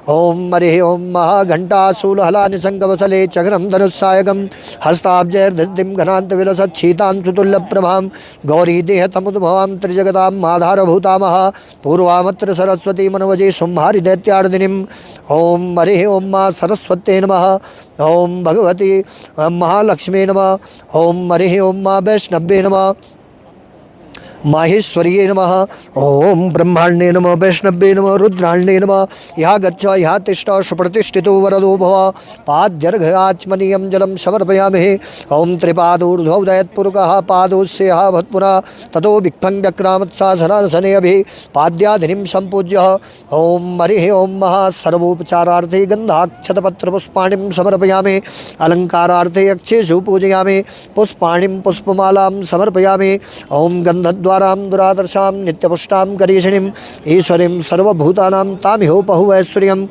A: ओम हरिः ओम महा घण्टाशूलहलानि शङ्खवसले चक्रं धनुस्सायकं हस्ताब्जैर्धृतिं घनान्तविलसच्छीतां सुतुल्यप्रभां गौरी देहतमुद्भवां त्रिजगतां माधारभूतामः पूर्वामत्र सरस्वती मनवजे संहारि दैत्यार्दिनीम्। ओम हरिः ओम मा सरस्वत्यै नमः। ओम भगवती महालक्ष्मी नमः। ओम हरिः ओम मा वैष्णवे नमः माहेश्वर्ये नमः। ओम ब्रह्माण्डे नमः वैष्णवे नमः रुद्राण्डे नमः। यहाँ गच्छ यहाँ तिष्ठ सुप्रतिष्ठितो वरदो भव पाद्यर्घ्याचमनीयं जलं समर्पयामि। ओम त्रिपादोर्ध्वोदयत्पुरुकः पादोस्यः भवत्पुनः ततो विक्फं व्यक्रामत्सासनासने अभि पाद्याधिनीं सम्पूज्य। ओम हरिः ओम महा सर्वोपचारार्थे गन्धाक्षतपत्रपुष्पाणिं समर्पयामि। अलङ्कारार्थे अक्षेषु पूजयामि पुष्पाणिं पुष्पमालां समर्पयामि। ओम गन्धद्वारां दुरादर्शां नित्यपुष्टां करीषिणीं ईश्वरीं सर्वभूतानां तामिहोपहुवैश्वर्यं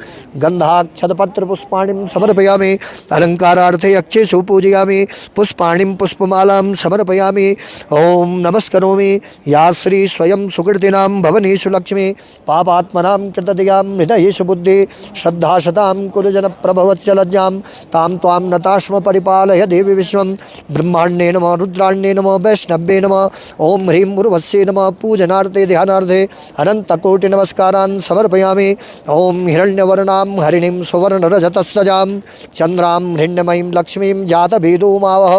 A: गन्धाक्षतपत्रपुष्पाणिं समर्पयामि। अलङ्कारार्थे अक्षेषु पूजयामि पुष्पाणिं पुष्पमालां समर्पयामि। ओम नमस्करोमि या श्री स्वयं सुकृतिनां भवनेषु लक्ष्मी पापात्मनां कृतदयां हृदयेषु बुद्धि श्रद्धाशतां कुलजनप्रभवच्च लज्जां तां त्वां नतास्म परिपालय देवी विश्वं। ब्रह्माण्डे नमः रुद्राण्डे नमः वैष्णवे नमः। ओम ह्रीं उर्वश्ये नमः पूजनार्थे ध्यानार्थे अनंतकोटि नमस्कारान् समर्पयामि। ओम हिरण्यवर्णां हरिणीं सुवर्णरजतस्रजां चन्द्रां हिरण्यमयीं लक्ष्मीं जातवेदो मावह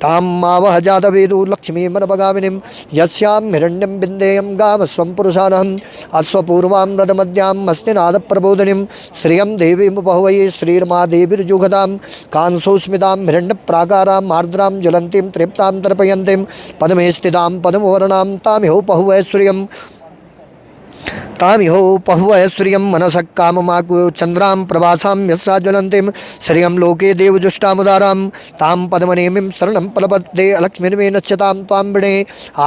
A: तां मावह जातवेदो लक्ष्मीमनपगामिनीं यस्यां हिरण्यं बिन्देयं गामस्वं पुरुषानहम् अश्वपूर्वां रथमद्यां हस्तिनादप्रबोधिनीं श्रियं देवीमुपहवये श्रीर्मा देवीर्जुगदां कांसोस्मितां हिरण्यप्राकारां आर्द्रां ज्वलन्तीं तृप्तां तर्पयन्तीं पद्मे स्थितां पद्मवर्णां तामिहोपहुवैश्वर्यं तामिहोपहुवैश्वर्यं मनसः काममाकु चन्द्रां प्रभासां यस्सा ज्वलन्तीं श्रियं लोके देवजुष्टामुदारां तां पद्मनेमिं शरणं प्रपद्ये अलक्ष्मीर्मे नश्यतां त्वां वृणे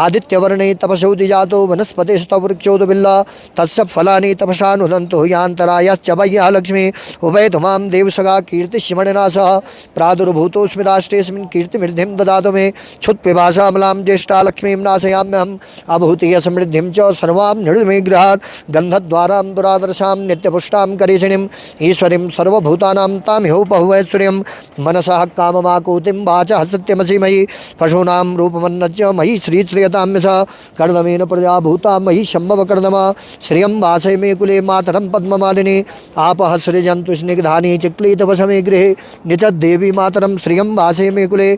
A: आदित्यवर्णे तपसोदिजातो वनस्पतिस्तवृक्षोदबिल्ला तस्य फलानि तपसा नुदन्तु यान्तरायाश्च वह्यः लक्ष्मी उभयतु मां देवसगा कीर्तिश्मणिनाशः प्रादुर्भूतोऽस्मि राष्ट्रेऽस्मिन् कीर्तिमृद्धिं ददातु मे क्षुत्पिपासामलां ज्येष्ठा लक्ष्मीं नाशयाम्यहम् अभूतिः समृद्धिं च सर्वां नृमे गृहात् गन्धद्वारां दुरादर्शां नित्यपुष्टां करीषिणीं ईश्वरीं सर्वभूतानां तामिहोपहुवैश्वर्यं मनसः काममाकूतिं वाचः सत्यमसि मयि पशूनां रूपमन्नच्च मयि श्रीश्रियतां यशः कर्दमेन प्रजा भूता मयि शम्भवकर्दमा श्रियं वासय मे कुले मातरं पद्ममालिनी आपः सृजन्तु स्निग्धानि चिक्लीतवशमे गृहे निचद्देवी मातरं श्रियं वासय मे कुले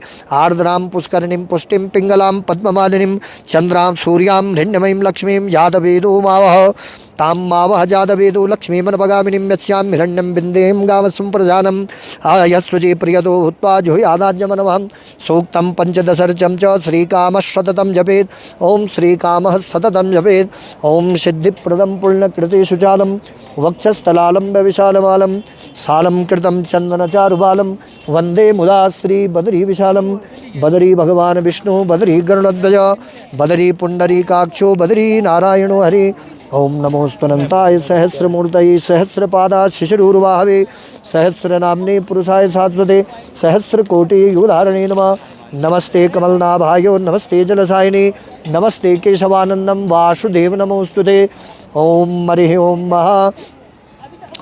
A: आर्द्रां पुष्करिणीं पुष्टिं पिङ्गलां पद्ममालिनीं चन्द्रां सूर्यां हिरण्यमयीं लक्ष्मीं जातवेदो मावह तां मावह जातवेदो लक्ष्मीमनपगामिनीं यस्यां हिरण्यं बिन्देयं गामस्वं प्रजानम् आयस्वजे प्रियतो भूत्वा जुह्यादाज्यमनवहं सूक्तं पञ्चदशर्चं च श्रीकामः सततं जपेत्। ओम श्रीकामः सततं जपेत्। ओम सिद्धिप्रदं पूर्णकृतेषुचालं वक्षस्थलालं विशालमालं सालं कृतं चन्दनचारुबालं वन्दे मुदा श्री बदरी विशालं बदरी भगवान् विष्णु बदरी गरुडध्वज बदरी पुण्डरीकाक्षो बदरी नारायणो हरि। ओम नमोस्तुनन्ताय सहस्रमूर्तये सहस्रपादाय शिशिरूर्वाहवे सहस्रनाम्ने पुरुषाय शाश्वते सहस्रकोटियुधारणे नमः। नमस्ते कमलनाभायो नमस्ते जलसायिने नमस्ते केशवानन्दं वासुदेव नमोस्तुते। ओम हरिः ओम महा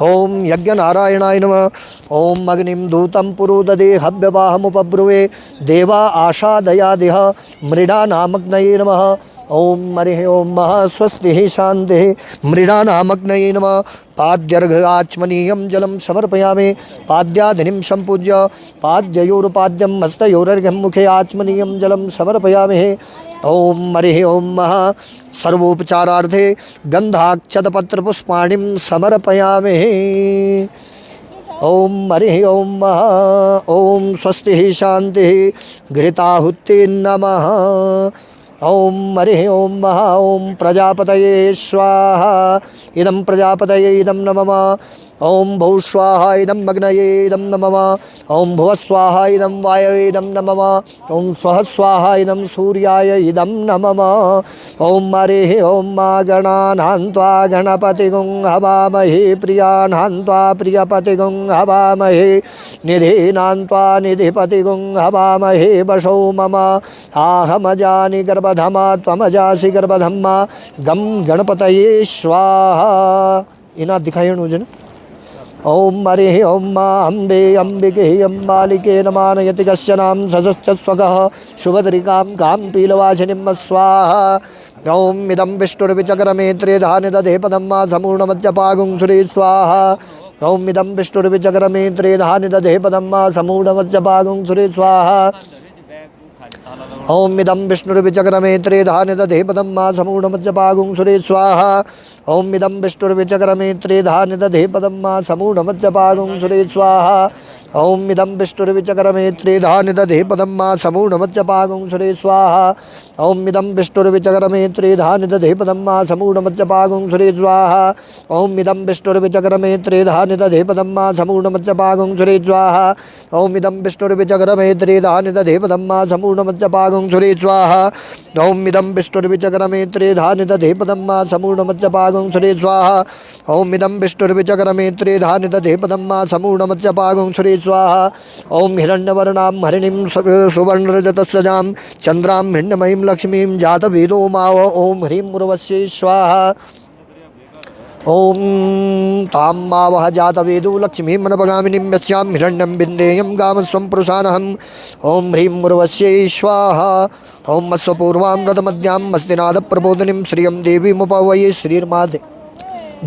A: ओम यज्ञनारायणाय नमः। ओम अग्निं दूतं पुरोददे हव्यवाहमुपब्रुवे देवा आशादयादिह मृडानामग्नये नमः। ओम हरिः ओम महा स्वस्तिः शान्तिः मृडानामग्नये नमः। पाद्यर्घ्याचमनीयं जलं समर्पयामि पाद्याधिनीं सम्पूज्य पाद्ययोरुपाद्यं हस्तयोरर्घ्यं मुखे आचमनीयं जलं समर्पयामि। ओम हरि ओम महा सर्वोपचारार्थे गंधाक्षतपत्रपुष्पाणिं समर्पयामहे। ओम हरि ओम महा ओम स्वस्ति शांति घृताहुति नमः। ओम हरि ओम महा ओम प्रजापतये स्वाहा इदं प्रजापतये इदं नमः। ओम भू स्वाहा इदं अग्नये इदं नमः। ओम भुव स्वाहा इदं वायवे इदं नमः। ओम स्वः स्वाहा इदं सूर्याय इदं नमः। ओम हरिः ओम मा गणानान्त्वा गणपतिगुं हवामहे प्रियाणान्त्वा प्रियपतिगुं हवामहे निधीनान्त्वा निधिपतिगुं हवामहे वशो मम आहमजानि गर्भधमा त्वमजासि गर्भधम्मा गम गणपतये स्वाहा। इना दिखाई जन। ओम हरि ओम मा अम्बे अम्बिके अम्बालिके नमानयति कश्चनां सशस्तस्वगः शुभद्रिकां कां पीलवासिनीं स्वाहा। ओम इदं विष्णुर्विचक्रमे त्रिधानि दधे पदं मा समूढमध्यपागुं सुरे स्वाहा। ओम इदं विष्णुर्विचक्रमे त्रिधानि दधे पदं मा समूढमध्यपागुं सुरे स्वाहा। ओम इदं विष्णुर्विचक्रमे त्रिधानि दधे पदं मा समूढमध्यपागुं सुरे स्वाहा। ओम इदं विष्णुर्विचक्रमे त्रिधानि दधे पदं मा समूढमध्यपागुं सुरे स्वाहा। ओम इदं विष्णुर्विचक्रमे त्रिधानि दधे पदं मा समूढमध्यपागुं सुरे स्वाहा। ओम इदं विष्णुर्विचक्रमे त्रिधानि दधे पदं मा समूढमध्यपागुं सुरे स्वाहा। ओम इदं विष्णुर्विचक्रमे त्रिधानि दधे पदं मा समूढमध्यपागुं सुरे स्वाहा। ओम इदं विष्णुर्विचक्रमे त्रिधानि दधे पदं मा समूढमध्यपागुं सुरे स्वाहा। ओम इदं विष्णुर्विचक्रमे त्रिधानि दधे पदं मा समूढमध्यपागुं सुरे स्वाहा। ओम इदं विष्णुर्विचक्रमे त्रिधानि दधे पदं मा समूढमध्यपागुं सुरे स्वाहा। ओम हिरण्यवर्णां हरिणीं सुवर्णरजतस्रजां चन्द्रां हिरण्यमयीं लक्ष्मीं जातवेदो माव ओम ह्रीं उर्वश्यै स्वाहा। ओम तां मावः जातवेदो लक्ष्मीं मनपगामिनीं यस्यां हिरण्यं बिन्देयं गामस्वं पुरुषानहम् ओम ह्रीं उर्वश्यै स्वाहा। ओम अश्वपूर्वां रथमद्यां मस्तिनादप्रबोधिनीं श्रियं देवीमुपवये श्रीर्माधे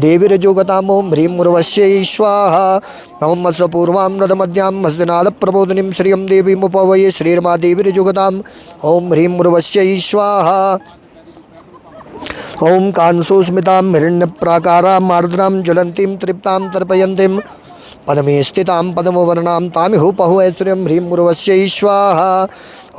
A: देवीरजोगताम् ओम ह्रीं उर्वश्यै स्वाहा। ओम अश्वपूर्वां रथमद्यां मस्तिनादप्रबोधिनीं श्रियं देवीमुपवये श्रीर्मा देवीरजोगताम् ओम ह्रीं उर्वश्यै स्वाहा। ओम कांसोस्मितां हिरण्यप्राकारां आर्द्रां ज्वलन्तीं तृप्तां तर्पयन्तीं पदमे स्थितां पदमवर्णां तामिहोपहो ऐश्वर्यं ह्रीं उर्वश्यै स्वाहा।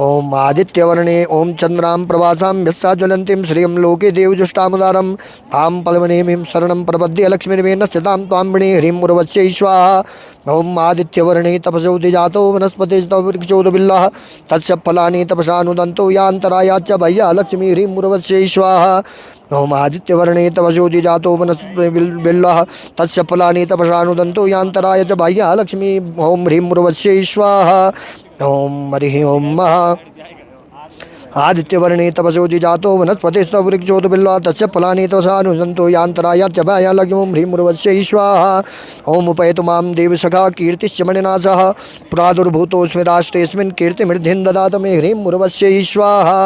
A: ओम आदित्यवर्णे ओम चन्द्रां प्रभासां यस्सा ज्वलन्तीं श्रियं लोके देवजुष्टामुदारं तां पद्मनेमिं शरणं प्रपद्ये लक्ष्मीर्वेण स्थितां त्वां वृणे ह्रीं उर्वश्यै स्वाहा। ओम आदित्यवर्णे तपसोदिजातो वनस्पतिस्तव वृक्षोदबिल्लः तस्य फलानि तपसानुदन्तो यान्तरायाच्च बाह्या लक्ष्मी ह्रीं उर्वश्यै स्वाहा। ओम आदित्यवर्णे तपसोदिजातो वनस्पतिबिल्लः तस्य फलानि तपसानुदन्तो यान्तराय च बाह्या लक्ष्मी ओम ह्रीं उर्वश्यै स्वाहा। ओम हरि ओम महा आदित्यवर्णे तपसोदिजातो वनस्पतिस्तव वृक्षोदबिल्लः तस्य फलानि तपसानुदन्तो यान्तरायाच्च बाह्या लक्ष्मी ओम ह्रीं उर्वश्यै स्वाहा। ओम उपैतु मां देवसखा कीर्तिश्च मणिना सह प्रादुर्भूतोऽस्मि राष्ट्रेऽस्मिन् कीर्तिमृद्धिं ददातु मे ह्रीं उर्वश्यै स्वाहा।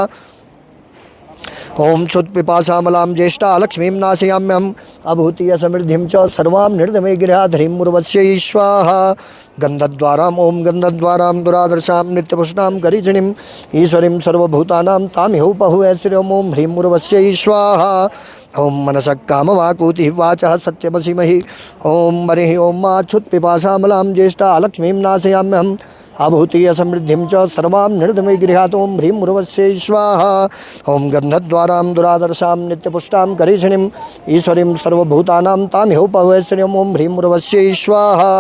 A: ओम क्षुत्पिपासामलां ज्येष्ठा लक्ष्मीं नाशयाम्यहम् अभूतिय समृद्धिं च सर्वां निर्दमे गिर्यात् ह्रीं उर्वश्यै स्वाहा। गन्धद्वारां ओम गन्धद्वारां दुरादर्शां नित्यपुष्णां गरीषिणीं ईश्वरीं सर्वभूतानां तामिहोपहु ऐश्वर्यम् ओम ह्रीं उर्वश्यै स्वाहा। ओम मनसः कामवाकूतिः वाचः सत्यमसीमहि ओम हरिः ओम मा क्षुत्पिपासामलां ज्येष्ठा लक्ष्मीं नाशयाम्यहम् अभूतिय समृद्धिं च सर्वां निर्दमे गृहात् ओम ह्रीं उर्वश्यै स्वाहा। ओम गन्धद्वारां दुरादर्शां नित्यपुष्टां करीषिणीं ईश्वरीं सर्वभूतानां तामिहोपहु ऐश्वर्यम् ओम ह्रीं उर्वश्यै स्वाहा।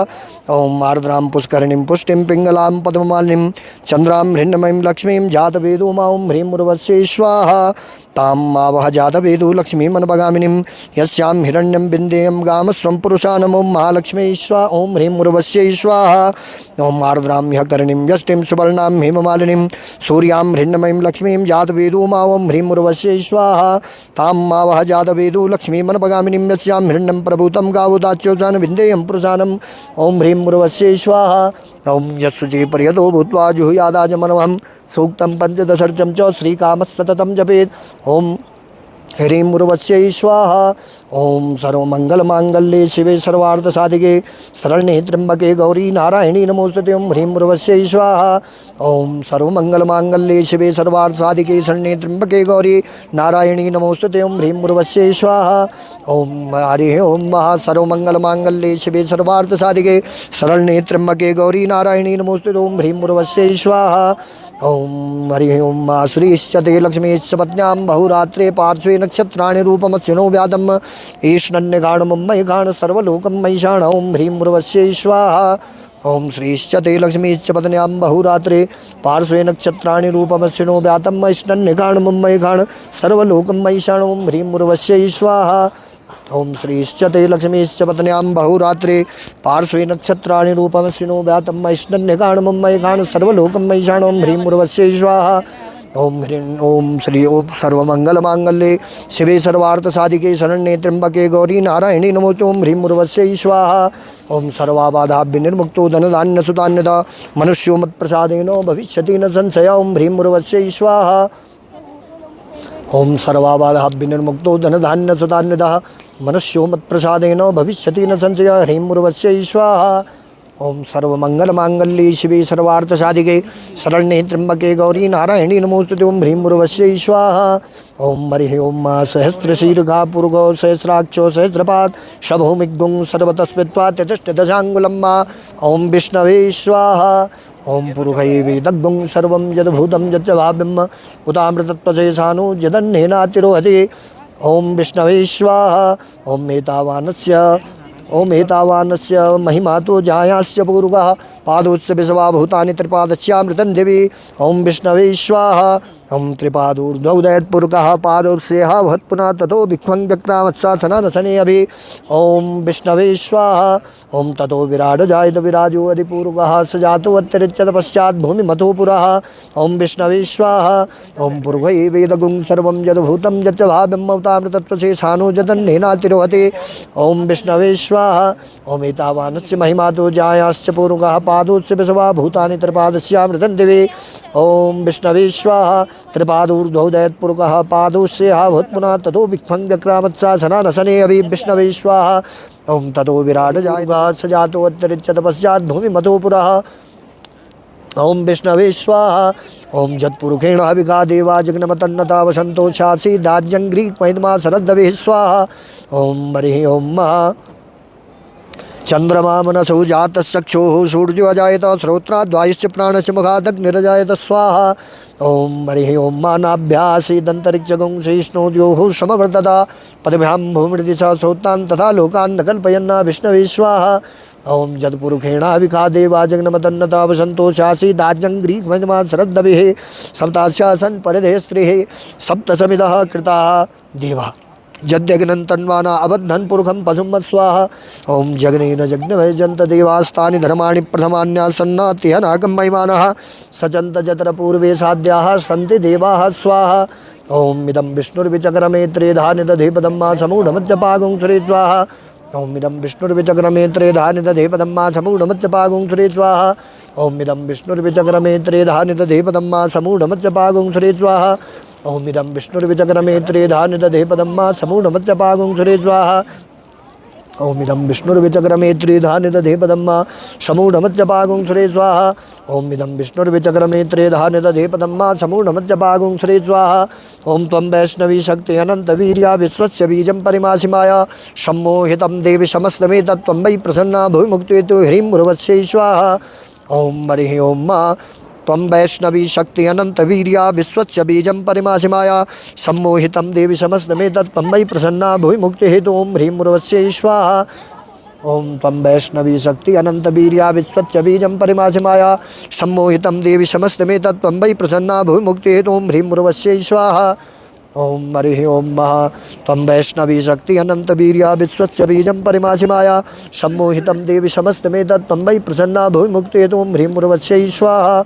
A: ओम आर्द्रां पुष्करिणीं पुष्टिं पिङ्गलां पद्ममालिनीं चन्द्रां हिरण्यमयीं लक्ष्मीं जातवेदो मा ओम ह्रीं उर्वश्यै स्वाहा। तां मावः जातवेदो लक्ष्मीमनपगामिनीं यस्यां हिरण्यं बिन्देयं गामस्वं पुरुषानम् ओम महालक्ष्मी स्वाहा ओम ह्रीं उर्वश्यै स्वाहा। ओम आर्द्रां ह्यकर्णीं यष्टिं सुवर्णां हेममालिनीं सूर्यां हिरण्यमयीं लक्ष्मीं जातवेदो मा ओम ह्रीं उर्वश्यै स्वाहा। तां मावः जातवेदो लक्ष्मीमनपगामिनीं यस्यां हिरण्यं प्रभूतं गावोदाच्योजान बिन्देयं पुरुषानम् ओम ह्रीं उर्वश्यै स्वाहा। ओम यस्सुचे पर्यतो भूत्वा जुहुयादाजमनवहं सूक्तं पंचदशर्चम च श्रीकामः सततं जपेत्। ओम ह्रीं उर्वश्यै स्वाहा। ओम सर्वमंगलमांगल्ये शिवे सर्वार्थसाधिके शरण्ये त्र्यंबके गौरी नारायणी नमोस्तुते। ओम ह्रीं उर्वश्यै स्वाहा। ओम सर्वमंगलमांगल्ये शिवे सर्वार्थसाधिके शरण्ये त्र्यंबके गौरी नारायणी नमोस्तुते। ओम ह्रीं उर्वश्यै स्वाहा। ओम हरिः ओम महा सर्वमंगलमांगल्ये शिवे सर्वार्थसाधिके शरण्ये त्र्यंबके गौरी नारायणी नमोस्तुते। ओम ह्रीं उर्वश्यै स्वाहा। ओम हरिः ओम मा श्रीश्च ते लक्ष्मीश्च पत्न्यां बहुरात्रे पार्श्वे नक्षत्राणि रूपमस्विनो व्यादम् ईष्णन्यगाणमयगाण सर्वलोकं मयिषाण। ओम ह्रीं उर्वश्यै स्वाहा। ओम श्रीश्च ते लक्ष्मीश्च पत्न्यां बहुरात्रे पार्श्वे नक्षत्राणि रूपमस्विनो व्यातम् ईष्णन्यगाणमयगाण सर्वलोकं मयिषाण। ओम ह्रीं उर्वश्यै स्वाहा। ओम श्रीश्च ते लक्ष्मीश्च पत्न्यां बहुरात्रे पार्श्वे नक्षत्राणि रूपमस्विनो व्यातम् ईष्णन्यगाणमयगाण सर्वलोकं मयिषाण। ओम ह्रीं उर्वश्यै स्वाहा। ओम ह्रीं ओम श्री ओम सर्वमंगलमांगल्ये शिवे सर्वार्थसाधिके शरण्ये त्र्यंबके गौरी नारायणी नमोस्तुते। ओम ह्रीं उर्वश्यै स्वाहा। ओम सर्वाबाधाभ्यनिर्मुक्तो धनधान्यसुतान्यथा मनुष्यो मत्प्रसादेन भविष्यति न संशयः। ओम ह्रीं उर्वश्यै स्वाहा। ओम सर्वाबाधाभ्यनिर्मुक्तो धनधान्यसुतान्यथा मनुष्यो मत्प्रसादेन भविष्यति न संशयः। ह्रीं उर्वश्यै स्वाहा। ओम सर्वमंगलमांगल्ये शिवे सर्वार्थसाधिके शरण्ये त्र्यंबके गौरी नारायणी नमोस्तुते। ओम ह्रीं उर्वश्यै स्वाहा। ओम हरिः ओम मा सहस्रशीर्घा पुरुगो सहस्राक्षो सहस्रपाद शभौमिग्गुं सर्वतस्मित्वा ततिष्ठदशाङ्गुलं मा। ओम विष्णवे स्वाहा। ओम पुरुषै वेदग्गुं सर्वं यद्भूतं यच्च भाव्यम् उतामृतत्वशेषानु यदन्नेनातिरोहति। ओम विष्णवे स्वाहा। ओम एतावानस्य महिमा तो जायास्य पूर्वः पादोस्य विश्वा भूतानि त्रिपादस्यामृतं दिवि। ओम विष्णवे स्वाहा। ओम त्रिपादोर्ध्वोदयत्पुरुषः पादोस्येह भवत्पुनः ततो विख्वं व्यक्रामत्सासनसने अभि। ओम विष्णवे स्वाहा। ओम ततो विराड जायत विराजो अधिपूर्वः स जातो अत्यरिच्यत पश्चात् भूमिमतो पुरः। ओम विष्णवे स्वाहा। ओम पुरुषै वेदगुं सर्वं यद्भूतं यच्च भाव्यम् उतामृतत्वशेषानु यदन्नेनातिरोहति। ओम विष्णवे स्वाहा। ओम एतावानस्य महिमा तो जायाश्च पूर्वः पादोस्य विश्वा भूतानि त्रिपादस्यामृतं दिवि। ओम विष्णवे स्वाहा। त्रिपादोर्ध्वोदयत्पुरुषः पादोस्येह भवत्पुनः ततो विख्वं व्यक्रामत्सासनसने अभि। विष्णवे स्वाहा। ओम ततो विराट जायत स जातो अत्यरिच्यत पश्चात् भूमिमतो पुरः। ओम विष्णवे स्वाहा। ओम जत्पुरुषेण हविका देवा जग्नमतन्नता वसन्तो शासी दाज्यंग्रीक महिमा शरद्दवे स्वाहा। ओम हरिः ओम महा चंद्रमा मनसो जातश्चक्षुः सूर्यो अजायत श्रोत्राद्वायुश्च प्राणस्य मुखादग्निरजायत स्वाहा। ओम हरिः ओम मानाभ्यासीदन्तरिक्षगुं श्रीष्णोद्योः समवर्तता पदभ्यां भूमिर्दिशा श्रोतान् तथा लोकान् न कल्पयन्ना। विष्णवे स्वाहा। ओम जत्पुरुषेण हविका देवा जग्नमतन्नता वसन्तो शासी दाज्यंग्रीक महिमा शरद्दवेः सप्तास्यासन् परिधे स्त्रीः सप्तसमिदः कृताः देवा यद्यग्नं तन्वाना अबद्धन् पुरुषं पशुं स्वाहा। ओम जग्नेन जग्नवै जन्त देवास्तानि धर्माणि प्रथमान्यासन्नातिहनाकं महिमानः सचन्त जत्र पूर्वे साध्याः सन्ति देवाः स्वाहा। ओम इदं विष्णुर्विचक्रमे त्रेधा निदधे पदं मा समूढमत्यपागुं सुरे स्वाहा। ओम इदं विष्णुर्विचक्रमे त्रेधा निदधे पदं मा समूढमत्यपागुं सुरे स्वाहा। ओम इदं विष्णुर्विचक्रमे त्रेधा निदधे पदं मा समूढमत्यपागुं सुरे स्वाहा। ओम इदं विष्णुर्विचक्रमे त्रेधा निदधे पदं मा समूढमत्यपागुं सुरे स्वाहा। ओम इदं विष्णुर्विचक्रमे त्रेधा निदधे पदं मा समूढमत्यपागुं सुरे स्वाहा। ओम इदं विष्णुर्विचक्रमे त्रेधा निदधे पदं मा समूढमत्यपागुं सुरे स्वाहा। ओम त्वं वैष्णवी शक्ति अनन्तवीर्या विश्वस्य बीजं परिमासि माया सम्मोहितं देवि समस्तमे तत्त्वं वै प्रसन्ना भुविमुक्ते तु ह्रीं उर्वश्यै स्वाहा। ओम हरिः ओम मा त्वं वैष्णवी शक्ति अनन्तवीर्या विश्वस्य बीजं परिमासि माया सम्मोहितं देवि समस्तमे तत्त्वं वै प्रसन्ना भुविमुक्तिः तु ह्रीं उर्वश्यै स्वाहा। ओम त्वं वैष्णवी शक्ति अनन्तवीर्या विश्वस्य बीजं परिमासि माया सम्मोहितं देवि समस्तमे तत्त्वं वै प्रसन्ना भुविमुक्तिः तु ह्रीं उर्वश्यै स्वाहा। ओम हरिः ओम महा त्वं वैष्णवी शक्ति अनन्तवीर्या विश्वस्य बीजं परिमासि माया सम्मोहितं देवि समस्तमे तत्त्वं वै प्रसन्ना भुविमुक्तिः तु ह्रीं उर्वश्यै स्वाहा।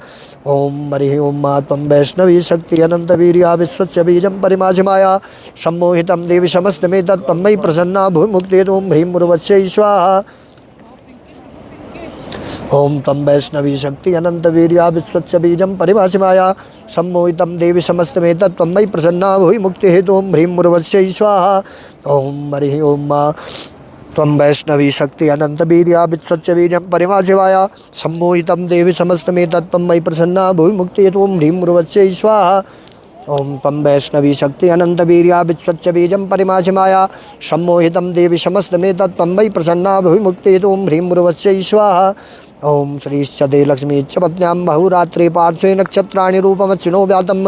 A: ओम हरिः ओम मा त्वं वैष्णवी शक्ति अनन्तवीर्या विश्वस्य बीजं परिमासि माया सम्मोहितं देवि समस्तमे तत्त्वं वै प्रसन्ना भुविमुक्तिः तु ह्रीं उर्वश्यै स्वाहा। ओम त्वं वैष्णवी शक्ति अनन्तवीर्या विश्वस्य बीजं परिमासि माया सम्मोहितं देवी समस्तमेतत्त्वं मयि प्रसन्ना भूयि मुक्तिहेतुं ह्रीं उर्वश्यै स्वाहा। ओम हरिः ओम मा त्वं वैष्णवी शक्ति अनंत वीर्या वित्सच्च वीर्यं परिमा शिवाय सम्मोहितं देवी समस्तमेतत्त्वं मयि प्रसन्ना भूयि मुक्तिहेतुं ह्रीं उर्वश्यै स्वाहा। ओम तम वैष्णवी शक्ति अनंत वीर्या विश्वच्च बीजम परिमाशिमाया सम्मोहितं देवी समस्तमेतत्त्वं मयि प्रसन्ना भूयि मुक्तिहेतुं ह्रीं उर्वश्यै स्वाहा। ओम श्रीश्च दे लक्ष्मीश्च पत्न्यां बहुरात्रे पार्श्वे नक्षत्राणि रूपमच्छिनो व्यातम्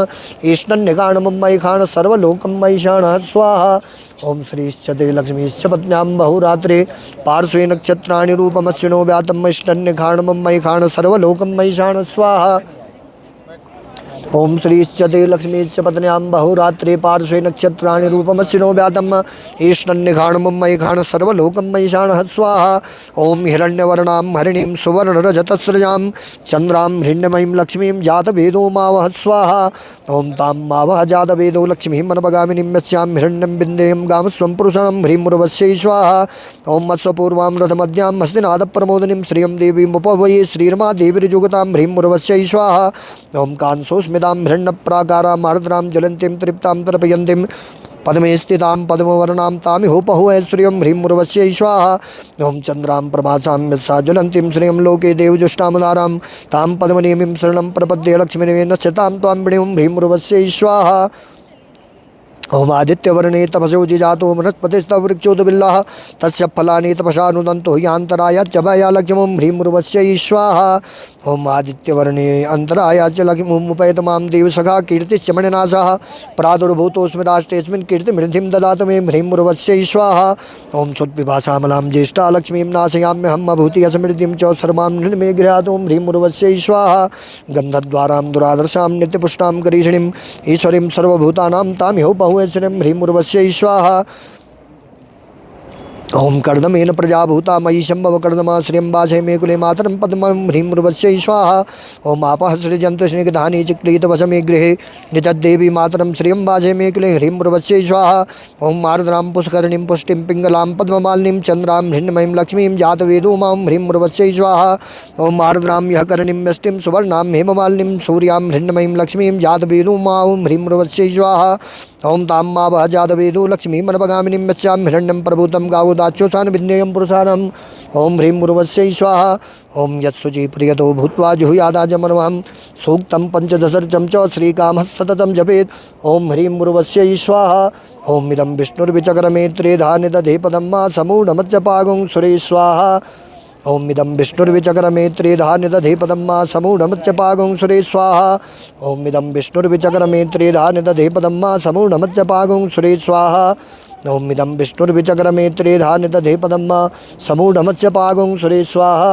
A: ईष्णन्यगाणमं मयि खाण सर्वलोकं मयि शाणः स्वाहा। ओम श्रीश्च दे लक्ष्मीश्च पत्न्यां बहुरात्रे पार्श्वे नक्षत्राणि रूपमच्छिनो व्यातम् ईष्णन्यगाणमं मयि खाण सर्वलोकं मयि शाणः स्वाहा। ओम श्रीश्च ते लक्ष्मीश्च पत्न्यां बहुरात्रे पार्श्वे नक्षत्राणि रूपमच्छिनो व्यातम् ईष्णन्यघाणमं मयि खाण सर्वलोकं मयि शाणः स्वाहा। ओम हिरण्यवर्णां हरिणीं सुवर्णरजतस्रजां चन्द्रां हिरण्यमयीं लक्ष्मीं जातवेदो मावह स्वाहा। ओम तां मावह जातवेदो लक्ष्मीं मनपगामिनीं यस्यां हिरण्यं बिन्देयं गामस्वं पुरुषं ह्रीं उर्वश्यै स्वाहा। ओम मत्स्वपूर्वां रथमद्यां हस्तिनादप्रमोदिनीं श्रियं देवीमुपवये श्रीरमा देवीर्जुगतां ह्रीं उर्वश्यै स्वाहा। ओम कांसोस्मितां हिरण्यप्राकारां आर्द्रां ज्वलन्तीं तृप्तां तर्पयन्तीं पद्मे स्थितां पद्मवर्णां तामिहोपहुः श्रियं ह्रीं उर्वश्यै स्वाहा। ओम चन्द्रां प्रभासां यत्सा ज्वलन्तीं श्रियं लोके देवजुष्टामुदारां तां पद्मनेमिं शरणं प्रपद्ये लक्ष्मीर्वेण स्थितां त्वां वृणीं ह्रीं उर्वश्यै स्वाहा। ओम आदित्यवर्णे तपसो जिजातो वनस्पतिस्तवृक्षोदबिल्लाः तस्य फलानि तपसा नुदन्तो यान्तराया च भया लक्ष्मीं ह्रीं उर्वश्यै स्वाहा। ओम आदित्यवर्णे अन्तराया च लक्ष्मीमुपैतमां देवसखा कीर्तिश्च मणिनाशः प्रादुर्भूतोऽस्मि राष्ट्रेऽस्मिन् कीर्तिमृद्धिं ददातु मे ह्रीं उर्वश्यै स्वाहा। ओम क्षुत्पिपासामलां ज्येष्ठा लक्ष्मीं नाशयाम्यहम् अभूतिः समृद्धिं च सर्वां मे गृहातु ह्रीं उर्वश्यै स्वाहा। गन्धद्वारां दुरादर्शां नित्यपुष्टां करीषिणीं ईश्वरीं सर्वभूतानां तामिहोपहुः श्रीं ह्रीं उर्वश्यै स्वाहा। ओम कर्दमेन प्रजाभूता मयि शंभव कर्दमा श्रियं वासे मे कुले मातरं पद्मं ह्रीं उर्वश्यै स्वाहा। ओम आपः सृजन्तु स्निग्धानि चिक्लीतवशमे गृहे निजद्देवी मातरं श्रियं वासे मे कुले ह्रीं उर्वश्यै स्वाहा। ओम आर्द्रां पुष्करणीं पुष्टिं पिङ्गलां पद्ममालिनीं चन्द्रां हिरण्मयीं लक्ष्मीं जातवेदो मां ह्रीं उर्वश्यै स्वाहा। ओम आर्द्रां यः करणीं यष्टिं सुवर्णां हेममालिनीं सूर्यां हिरण्मयीं लक्ष्मीं जातवेदो मां ह्रीं उर्वश्यै स्वाहा। ओम तां मावह जातवेदो लक्ष्मीं मनपगामिनीं यस्यां हिरण्यं प्रभूतं गावोदाच्योत्सानं विज्ञेयं पुरुषाणाम् ओम ह्रीं उर्वश्यै स्वाहा। ओम यत्सुचि प्रियतो भूत्वा जुहुयादाजमनवहं सूक्तं पञ्चदशर्चं च श्रीकामः सततं जपेत् ओम ह्रीं उर्वश्यै स्वाहा। ओम इदं विष्णुर्विचक्रमे त्रेधा निदधे पदं मा समूढमच्चपागुं सुरे स्वाहा। ओम इदं विष्णुर्विचक्रमे त्रेधा निदधे पदं मा समूढमच्चपागुं सुरे स्वाहा। ओम इदं विष्णुर्विचक्रमे त्रेधा निदधे पदं मा समूढमच्चपागुं सुरे स्वाहा। ओम इदं विष्णुर्विचक्रमे त्रेधा निदधे पदं मा समूढमच्चपागुं सुरे स्वाहा।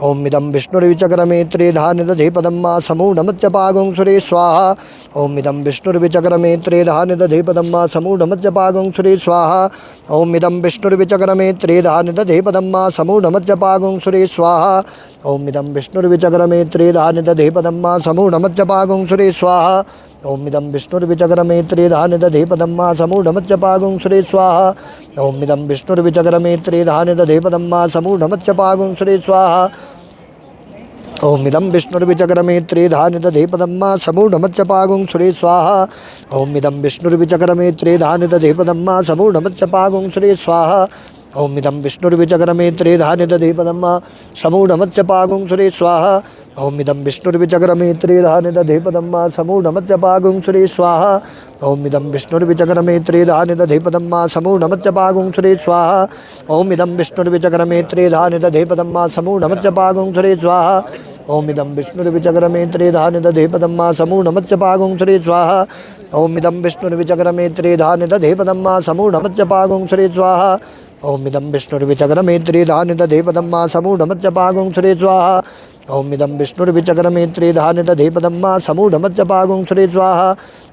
A: ओम इदं विष्णुर्विचक्रमे त्रेधा निदधे पदं मा समूढमच्चपागुं सुरे स्वाहा। ओम इदं विष्णुर्विचक्रमे त्रेधा निदधे पदं मा समूढमच्चपागुं सुरे स्वाहा। ओम इदं विष्णुर्विचक्रमे त्रेधा निदधे पदं मा समूढमच्चपागुं सुरे स्वाहा। ओम इदं विष्णुर्विचक्रमे त्रेधा निदधे पदं मा समूढमच्चपागुं सुरे स्वाहा। ओम इदं विष्णुर्विचक्रमे त्रेधा निदधे पदं मा समूढमच्चपागुं सुरे स्वाहा। ओम इदं विष्णुर्विचक्रमे त्रेधा निदधे पदं मा समूढमच्चपागुं सुरे स्वाहा। ओम इदं विष्णुर्विचक्रमे त्रेधा निदधे पदं मा समूढमच्चपागुं सुरे स्वाहा। ओम इदं विष्णुर्विचक्रमे त्रेधा निदधे पदं मा समूढमच्चपागुं सुरे स्वाहा। ओम इदं विष्णुर्विचक्रमे त्रेधा निदधे पदं मा समूढमच्चपागुं सुरे स्वाहा। ओम इदं विष्णुर्विचक्रमे त्रेधा निदधे पदं मा समूढमच्चपागुं सुरे स्वाहा। ओम इदं विष्णुर्विचक्रमे त्रेधा निदधे पदं मा समूढमच्चपागुं सुरे स्वाहा। ओम इदं विष्णुर्विचक्रमे त्रेधा निदधे पदं मा समूढमच्चपागुं सुरे स्वाहा। ओम इदं विष्णुर्विचक्रमे त्रेधा निदधे पदं मा समूढमच्चपागुं सुरे स्वाहा। ओम इदं विष्णुर्विचक्रमे त्रेधा निदधे पदं मा समूढमच्चपागुं सुरे स्वाहा। ओम इदं विष्णुर्विचक्रमे त्रेधा निदधे पदं मा समूढमच्चपागुं सुरे स्वाहा। ओम इदं विष्णुर्विचक्रमे त्रेधा निदधे पदं मा समूढमच्चपागुं सुरे स्वाहा।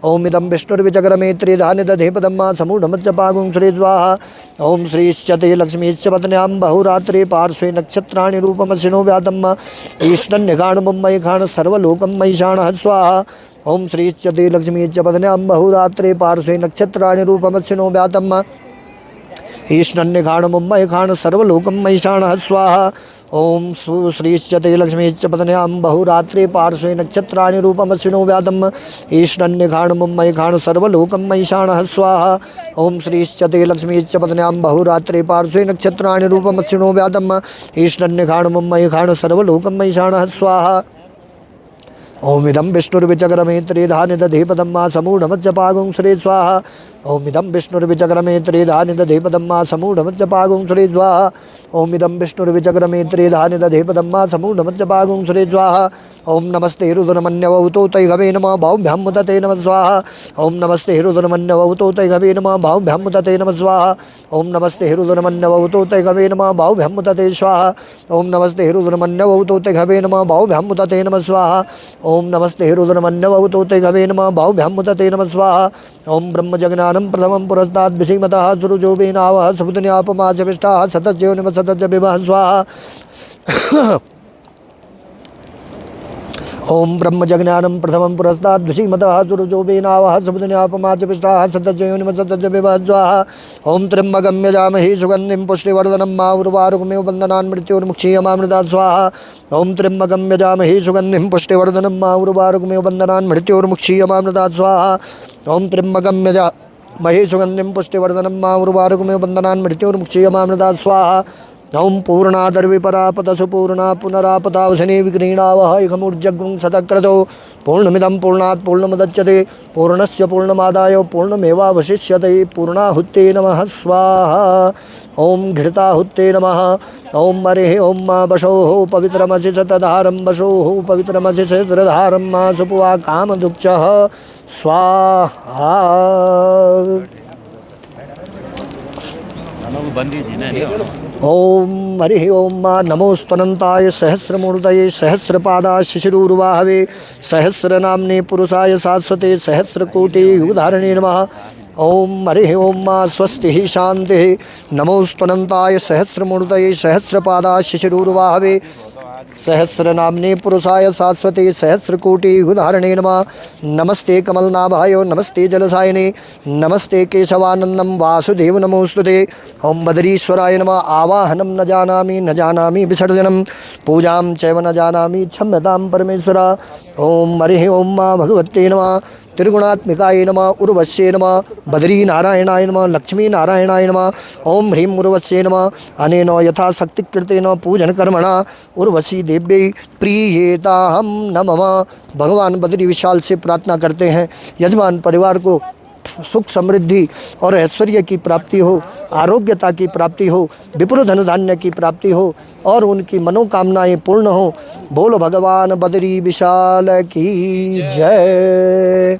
A: ओम इदं विष्णुर्विचक्रमे त्रेधा निदधे पदं मा समूढमच्चपागुं सुरे स्वाहा। ओम श्रीश्च ते लक्ष्मीश्च पत्न्यां बहुरात्रे पार्श्वे नक्षत्राणि रूपमसिनो व्यातं ईष्णन्यगाणमं मयि खाण सर्वलोकं मयि शाणः स्वाहा। ओम श्रीश्च ते लक्ष्मीश्च पत्न्यां बहुरात्रे पार्श्वे नक्षत्राणि रूपमसिनो व्यातं ईष्णन्यगाणमं मयि खाण सर्वलोकं मयि शाणः स्वाहा। ओम सुश्रीश्च ते लक्ष्मीश्च पत्न्यां बहुरात्रे पार्श्वे नक्षत्राणि रूपमश्विनो व्यादम् ईशान्यघाणमं मयिघाण सर्वलोकं मयिषाणः स्वाहा। ओम श्रीश्च ते लक्ष्मीश्च पत्न्यां बहुरात्रे पार्श्वे नक्षत्राणि रूपमश्विनो व्यादम् ईशान्यघाणमं मयिघाण सर्वलोकं मयिषाणः स्वाहा। ओम इदं विष्णुर्विचक्रमे त्रिधानि दधे पदं मा समूढमज्जपागुं श्री स्वाहा। ओम इदं विष्णुर्विचक्रमे त्रिधानि दधे पदं मा समूढमज्जपागुं श्री स्वाहा। ओम इदं विष्णुर्विचक्रमे त्रिधानि दधे पदं मा समूढमज्जपागुं श्री स्वाहा। ओम नमस्ते रुद्रमन्यवौतो तैघवे नमः बाहुभ्यां मुदते नमः स्वाहा। ओम नमस्ते रुद्रमन्यवौतो तैघवे नमः बाहुभ्यां मुदते नमः स्वाहा। ओम नमस्ते रुद्रमन्यवौतो तैघवे नमः बाहुभ्यां मुदते स्वाहा। ओम नमस्ते रुद्रमन्यवौतो तैघवे नमः बाहुभ्यां मुदते नमः स्वाहा। ओम नमस्ते रुद्रमन्यवौतो तैघवे नमः बाहुभ्यां मुदते नमः स्वाहा। ओम ब्रह्मजज्ञानं प्रथमं पुरस्ताद् विषीमतः सुरुजो वेनावः सुबुधन्यापमाचविष्टाः सतज्यो निम सतज्ज विवः स्वाहा। ओम ब्रह्मजज्ञानं प्रथमं पुरस्ताद् विषीमतः सुरुजो वेनावः सुबुधन्यापमाचविष्टाः सतज्यो निम सतज्ज विवः स्वाहा। ओम त्र्यम्बकं यजामहे सुगन्धिं पुष्टिवर्धनं मा उर्वारुकमेव बन्धनान् मृत्योर्मुक्षीयमामृतात् स्वाहा। ओम त्र्यम्बकं यजामहे सुगन्धिं पुष्टिवर्धनं मा उर्वारुकमेव बन्धनान् मृत्योर्मुक्षीयमामृतात् स्वाहा। ओम त्र्यम्बकं यजामहे सुगन्धिं पुष्टिवर्धनं मा उर्वारुकमेव बन्धनान् मृत्योर्मुक्षीयमामृतात् स्वाहा। ओम पूर्णादर्विपरापतसु पूर्णा पुनरापतावसने विक्रीणावः इकमूर्जगुं सतक्रतो पूर्णमिदं पूर्णात् पूर्णमुदच्यते पूर्णस्य पूर्णमादाय पूर्णमेवावशिष्यते पूर्णाहुते नमः स्वाहा। ओम घृताहुते नमः। ओम हरिः ओम मा वशोः पवित्रमसि सतधारं वशोः पवित्रमसि सतधारं मा सुपुवा कामदुक्चः स्वाहा। ओम हरिः ओम मा नमोस्तनन्ताय सहस्रमूर्तये सहस्रपादाय शिशिरूर्वाहवे सहस्रनाम्ने पुरुषाय शाश्वते सहस्रकोटि युगधारिणे नमः। ओम हरिः ओम मा स्वस्तिः शान्तिः नमोस्तनन्ताय सहस्रमूर्तये सहस्रपादाय शिशिरूर्वाहवे सहस्रनाम्ने पुरुषाय शाश्वते सहस्रकोटि युगधारिणे नमः। नमस्ते कमलनाभाय नमस्ते जलसायिने नमस्ते केशवानन्दं वासुदेव नमोस्तुते। ओम बदरीश्वराय नमः। आवाहनं न जानामि विसर्जनं पूजां चैव न जानामि क्षम्यतां परमेश्वरा। ओम हरिः ओम मा भगवते नमः। त्रिगुणात्मिकाय नमः। उर्वश्ये नमः। बद्रीनारायणाय नमः। लक्ष्मीनारायणाय नमः। ओम ह्रीं उर्वश्ये नमः। अनेन यथाशक्तिकृतेन पूजनकर्मणा उर्वशी देव्यै प्रीयेताहं नमः। भगवान बद्री विशाल से प्रार्थना करते हैं यजमान परिवार को सुख समृद्धि और ऐश्वर्य की प्राप्ति हो, आरोग्यता की प्राप्ति हो, विपुल धन धान्य की प्राप्ति हो और उनकी मनोकामनाएं पूर्ण हो। बोलो भगवान बद्री विशाल की जय।